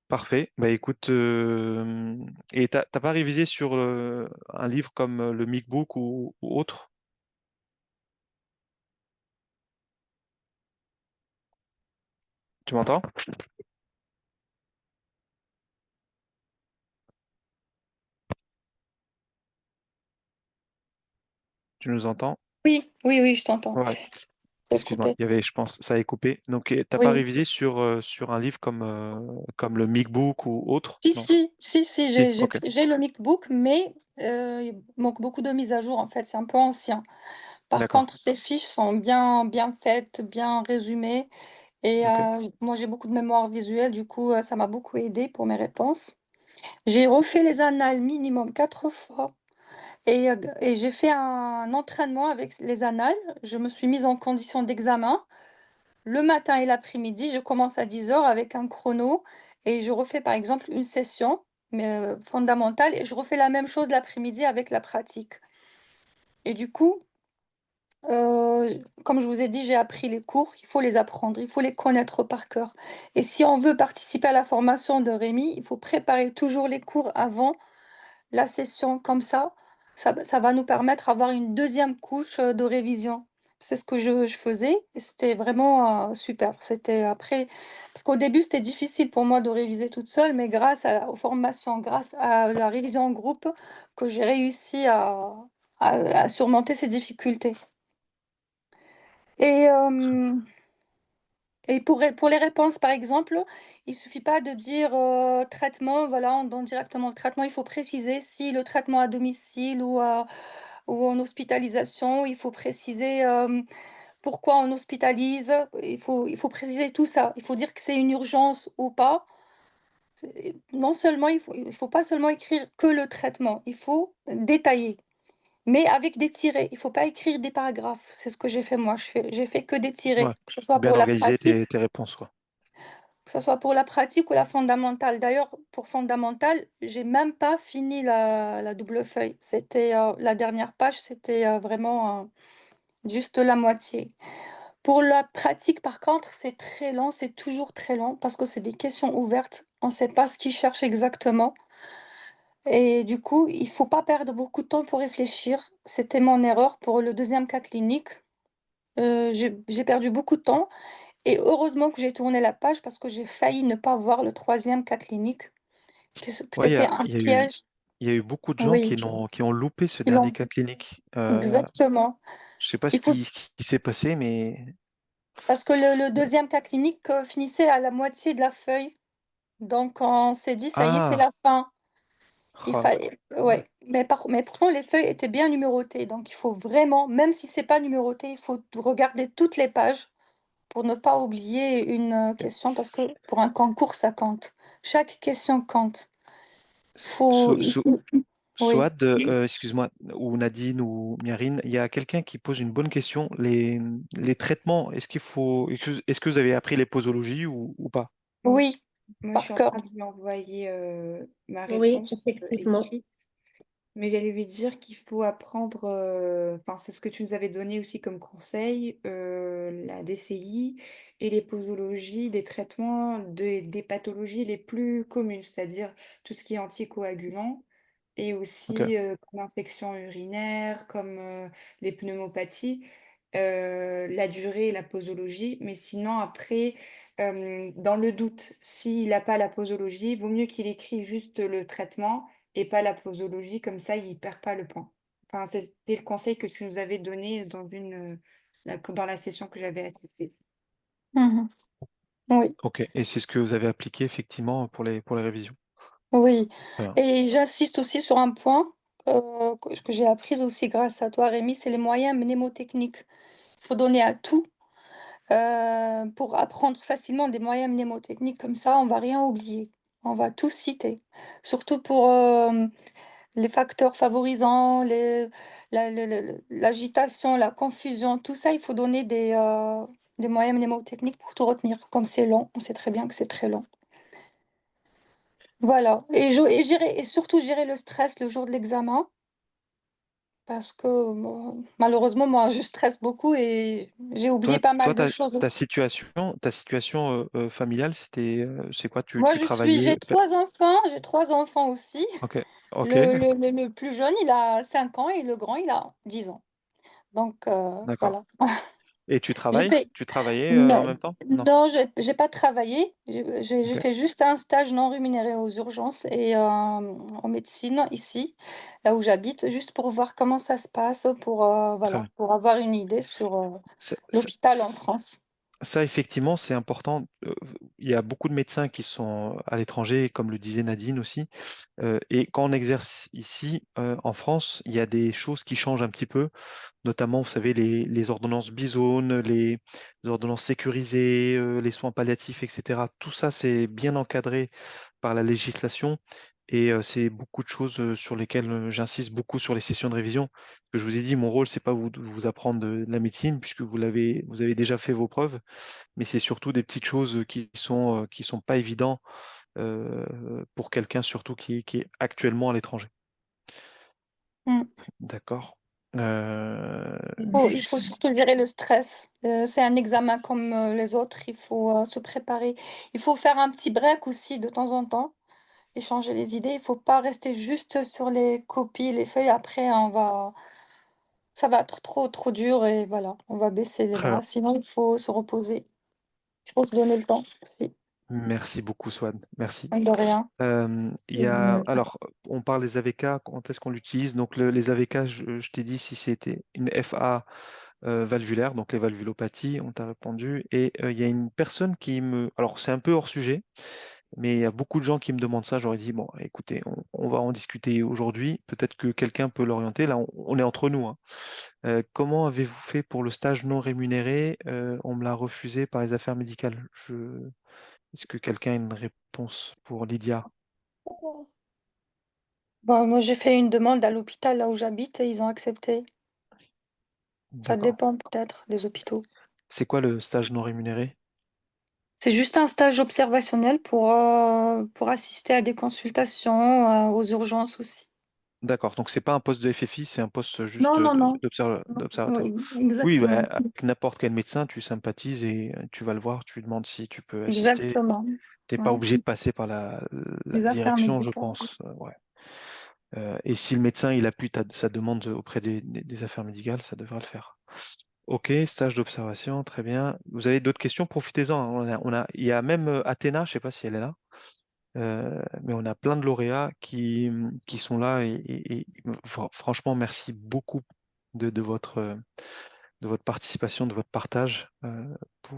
Speaker 1: Parfait. Bah écoute, et t'as pas révisé sur un livre comme le Mic-Book ou autre? Tu m'entends? Tu nous entends?
Speaker 5: Oui, oui, oui, je t'entends.
Speaker 1: Ouais.
Speaker 5: C'est
Speaker 1: Excuse-moi,
Speaker 5: coupé.
Speaker 1: il y avait, je pense, ça est coupé. Donc, t'as pas
Speaker 5: Oui.
Speaker 1: révisé sur un livre comme le Mic-Book ou autre?
Speaker 5: Si,
Speaker 1: Non?
Speaker 5: si, si, si,
Speaker 1: Si, ok,
Speaker 5: j'ai le MacBook, mais il manque beaucoup de mises à jour, en fait, c'est un peu ancien. Par
Speaker 1: d'accord.
Speaker 5: contre, ces fiches sont bien, bien faites, bien résumées, et
Speaker 1: Ok.
Speaker 5: moi, j'ai beaucoup de mémoire visuelle, du coup, ça m'a beaucoup aidé pour mes réponses. J'ai refait les annales minimum 4 fois, et j'ai fait un entraînement avec les annales. Je me suis mise en condition d'examen. Le matin et l'après-midi, je commence à 10 heures avec un chrono et je refais par exemple une session, mais fondamentale, et je refais la même chose l'après-midi avec la pratique. Et du coup, comme je vous ai dit, j'ai appris les cours, il faut les apprendre, il faut les connaître par cœur. Et si on veut participer à la formation de Rémi, il faut préparer toujours les cours avant la session. Comme ça va nous permettre d'avoir une deuxième couche, de révision. C'est ce que je faisais et c'était vraiment, super. C'était après parce qu'au début, c'était difficile pour moi de réviser toute seule, mais grâce aux formations, grâce à la révision en groupe, que j'ai réussi à surmonter ces difficultés. Et pour les réponses, par exemple, il suffit pas de dire, traitement, voilà, on donne directement le traitement. Il faut préciser si le traitement à domicile ou en hospitalisation. Il faut préciser, pourquoi on hospitalise. Il faut préciser tout ça. Il faut dire que c'est une urgence ou pas. Non seulement il faut pas seulement écrire que le traitement, il faut détailler, mais avec des tirets. Il faut pas écrire des paragraphes. C'est ce que j'ai fait moi. J'ai fait que des
Speaker 1: Ouais.
Speaker 5: tirets, que ce soit
Speaker 1: Bien
Speaker 5: pour la
Speaker 1: organiser
Speaker 5: pratique.
Speaker 1: tes réponses, quoi.
Speaker 5: Que ça soit pour la pratique ou la fondamentale. D'ailleurs, pour fondamentale, j'ai même pas fini la double feuille. C'était, la dernière page, c'était, vraiment, juste la moitié. Pour la pratique, par contre, c'est très lent, c'est toujours très lent parce que c'est des questions ouvertes. On ne sait pas ce qu'ils cherchent exactement et du coup, il faut pas perdre beaucoup de temps pour réfléchir. C'était mon erreur pour le deuxième cas clinique. J'ai perdu beaucoup de temps et heureusement que j'ai tourné la page parce que j'ai failli ne pas voir le troisième cas clinique. Que
Speaker 1: Ouais,
Speaker 5: c'était un piège.
Speaker 1: il y a eu beaucoup de gens
Speaker 5: Oui,
Speaker 1: qui ont loupé ce
Speaker 5: ils
Speaker 1: dernier
Speaker 5: l'ont
Speaker 1: cas clinique.
Speaker 5: exactement.
Speaker 1: Je sais pas
Speaker 5: Il faut
Speaker 1: ce qui s'est passé, mais
Speaker 5: parce que le 2 cas clinique, finissait à la moitié de la feuille. Donc on s'est dit: «Ça y est, c'est
Speaker 1: ah,
Speaker 5: la fin». Il
Speaker 1: ah,
Speaker 5: fallait ouais, mais pourtant les feuilles étaient bien numérotées, donc il faut vraiment, même si c'est pas numéroté, il faut regarder toutes les pages pour ne pas oublier une,
Speaker 1: ok.
Speaker 5: question parce que pour un concours, ça compte. Chaque question compte. Faut il faut oui.
Speaker 1: Souad, excuse-moi, ou Nadine ou Miarine, il y a quelqu'un qui pose une bonne question. Les traitements, est-ce que vous avez appris les posologies ou pas?
Speaker 2: Oui,
Speaker 5: Oui,
Speaker 2: moi je
Speaker 5: par
Speaker 2: suis en
Speaker 5: cœur.
Speaker 2: train de lui envoyer ma
Speaker 3: Oui,
Speaker 2: réponse
Speaker 3: effectivement.
Speaker 2: écrite. Mais j'allais lui dire qu'il faut apprendre, enfin, c'est ce que tu nous avais donné aussi comme conseil, la DCI et les posologies des traitements des pathologies les plus communes, c'est-à-dire tout ce qui est anticoagulant et
Speaker 1: Ok.
Speaker 2: aussi, comme l'infection urinaire, comme, les pneumopathies, la durée et la posologie. Mais sinon après, dans le doute, s'il n'a pas la posologie, vaut mieux qu'il écrive juste le traitement et pas la posologie, comme ça il perd pas le point. Enfin, c'était le conseil que tu nous avais donné dans la session que j'avais assistée.
Speaker 5: Mmh. Oui,
Speaker 1: Ok. Et c'est ce que vous avez appliqué effectivement pour les révisions.
Speaker 5: oui,
Speaker 1: Très bien.
Speaker 5: et j'insiste aussi sur un point, que j'ai appris aussi grâce à toi Rémi, c'est les moyens mnémotechniques. Il faut donner à tout pour apprendre facilement des moyens mnémotechniques comme ça, on va rien oublier. On va tout citer. Surtout pour, les facteurs favorisants, l'agitation, la confusion, tout ça, il faut donner des moyens mnémotechniques pour tout retenir. Comme c'est long, on sait très bien que c'est très long. Voilà et surtout gérer le stress le jour de l'examen parce que, malheureusement, moi, je stresse beaucoup et j'ai oublié pas
Speaker 1: Toi,
Speaker 5: mal de choses.
Speaker 1: ta situation familiale, c'est quoi?
Speaker 5: Moi,
Speaker 1: Tu travaillais.
Speaker 5: j'ai 3 enfants aussi.
Speaker 1: Ok, ok,
Speaker 5: Le plus jeune, il a 5 ans et le grand, il a 10 ans. Donc
Speaker 1: d'accord.
Speaker 5: voilà.
Speaker 1: Et
Speaker 5: J'ai fait
Speaker 1: Tu travaillais en
Speaker 5: non,
Speaker 1: même temps? Non.
Speaker 5: non, j'ai pas travaillé. J'ai
Speaker 1: Ok,
Speaker 5: fait juste un stage non rémunéré aux urgences et en médecine ici, là où j'habite, juste pour voir comment ça se passe, pour,
Speaker 1: très
Speaker 5: voilà,
Speaker 1: bien.
Speaker 5: pour avoir une idée sur,
Speaker 1: Ça, ça-
Speaker 5: l'hôpital en France.
Speaker 1: Ça, effectivement, c'est important. Il y a beaucoup de médecins qui sont à l'étranger, comme le disait Nadine aussi. Et quand on exerce ici, en France, il y a des choses qui changent un petit peu, notamment, vous savez, les ordonnances bisones, les ordonnances sécurisées, les soins palliatifs, etc. Tout ça, c'est bien encadré par la législation. Et c'est beaucoup de choses sur lesquelles j'insiste beaucoup sur les sessions de révision. Que je vous ai dit, mon rôle, c'est pas vous apprendre de la médecine, puisque vous avez déjà fait vos preuves, mais c'est surtout des petites choses qui sont pas évidentes pour quelqu'un surtout qui est actuellement à l'étranger.
Speaker 5: Mmh.
Speaker 1: D'accord.
Speaker 5: Il faut surtout gérer le stress. C'est un examen comme, les autres, il faut, se préparer. Il faut faire un petit break aussi de temps en temps, échanger les idées. Il faut pas rester juste sur les copies, les feuilles. Après, ça va être trop dur et voilà, on va baisser les
Speaker 1: Très bien.
Speaker 5: bras. Sinon, il faut se reposer. Il faut se donner le temps aussi.
Speaker 1: Merci beaucoup, Swan. Merci.
Speaker 5: De rien.
Speaker 1: Alors, on parle des AVK, quand est-ce qu'on l'utilise? Donc, les AVK, je t'ai dit si c'était une FA valvulaire, donc les valvulopathies, on t'a répondu. Et il y a une personne Alors, c'est un peu hors sujet, mais il y a beaucoup de gens qui me demandent ça. J'aurais dit, bon, écoutez, on va en discuter aujourd'hui. Peut-être que quelqu'un peut l'orienter. Là, on est entre nous, hein. Comment avez-vous fait pour le stage non rémunéré? On me l'a refusé par les affaires médicales. Est-ce que quelqu'un a une réponse pour Lydia?
Speaker 5: Bon, moi, j'ai fait une demande à l'hôpital là où j'habite et ils ont accepté. Ça
Speaker 1: D'accord.
Speaker 5: dépend peut-être des hôpitaux.
Speaker 1: C'est quoi le stage non rémunéré?
Speaker 5: C'est juste un stage observationnel pour assister à des consultations, aux urgences aussi.
Speaker 1: D'accord. Donc, c'est pas un poste de FFI, c'est un poste juste
Speaker 5: Non, non, non. Non,
Speaker 1: d'observateur.
Speaker 5: oui,
Speaker 1: Oui, bah,
Speaker 5: exactement,
Speaker 1: avec n'importe quel médecin, tu sympathises et tu vas le voir, tu lui demandes si tu peux assister.
Speaker 5: exactement.
Speaker 1: Tu n'es pas
Speaker 5: Ouais,
Speaker 1: obligé de passer par la
Speaker 5: les affaires
Speaker 1: direction, je
Speaker 5: médicales.
Speaker 1: pense. Ouais. Et si le médecin il appuie sa demande auprès des affaires médicales, ça devrait le faire. Ok, stage d'observation, très bien. Vous avez d'autres questions? Profitez-en, hein. Il y a même Athéna, je ne sais pas si elle est là, mais on a plein de lauréats qui sont là et franchement, merci beaucoup de votre participation, de votre partage pour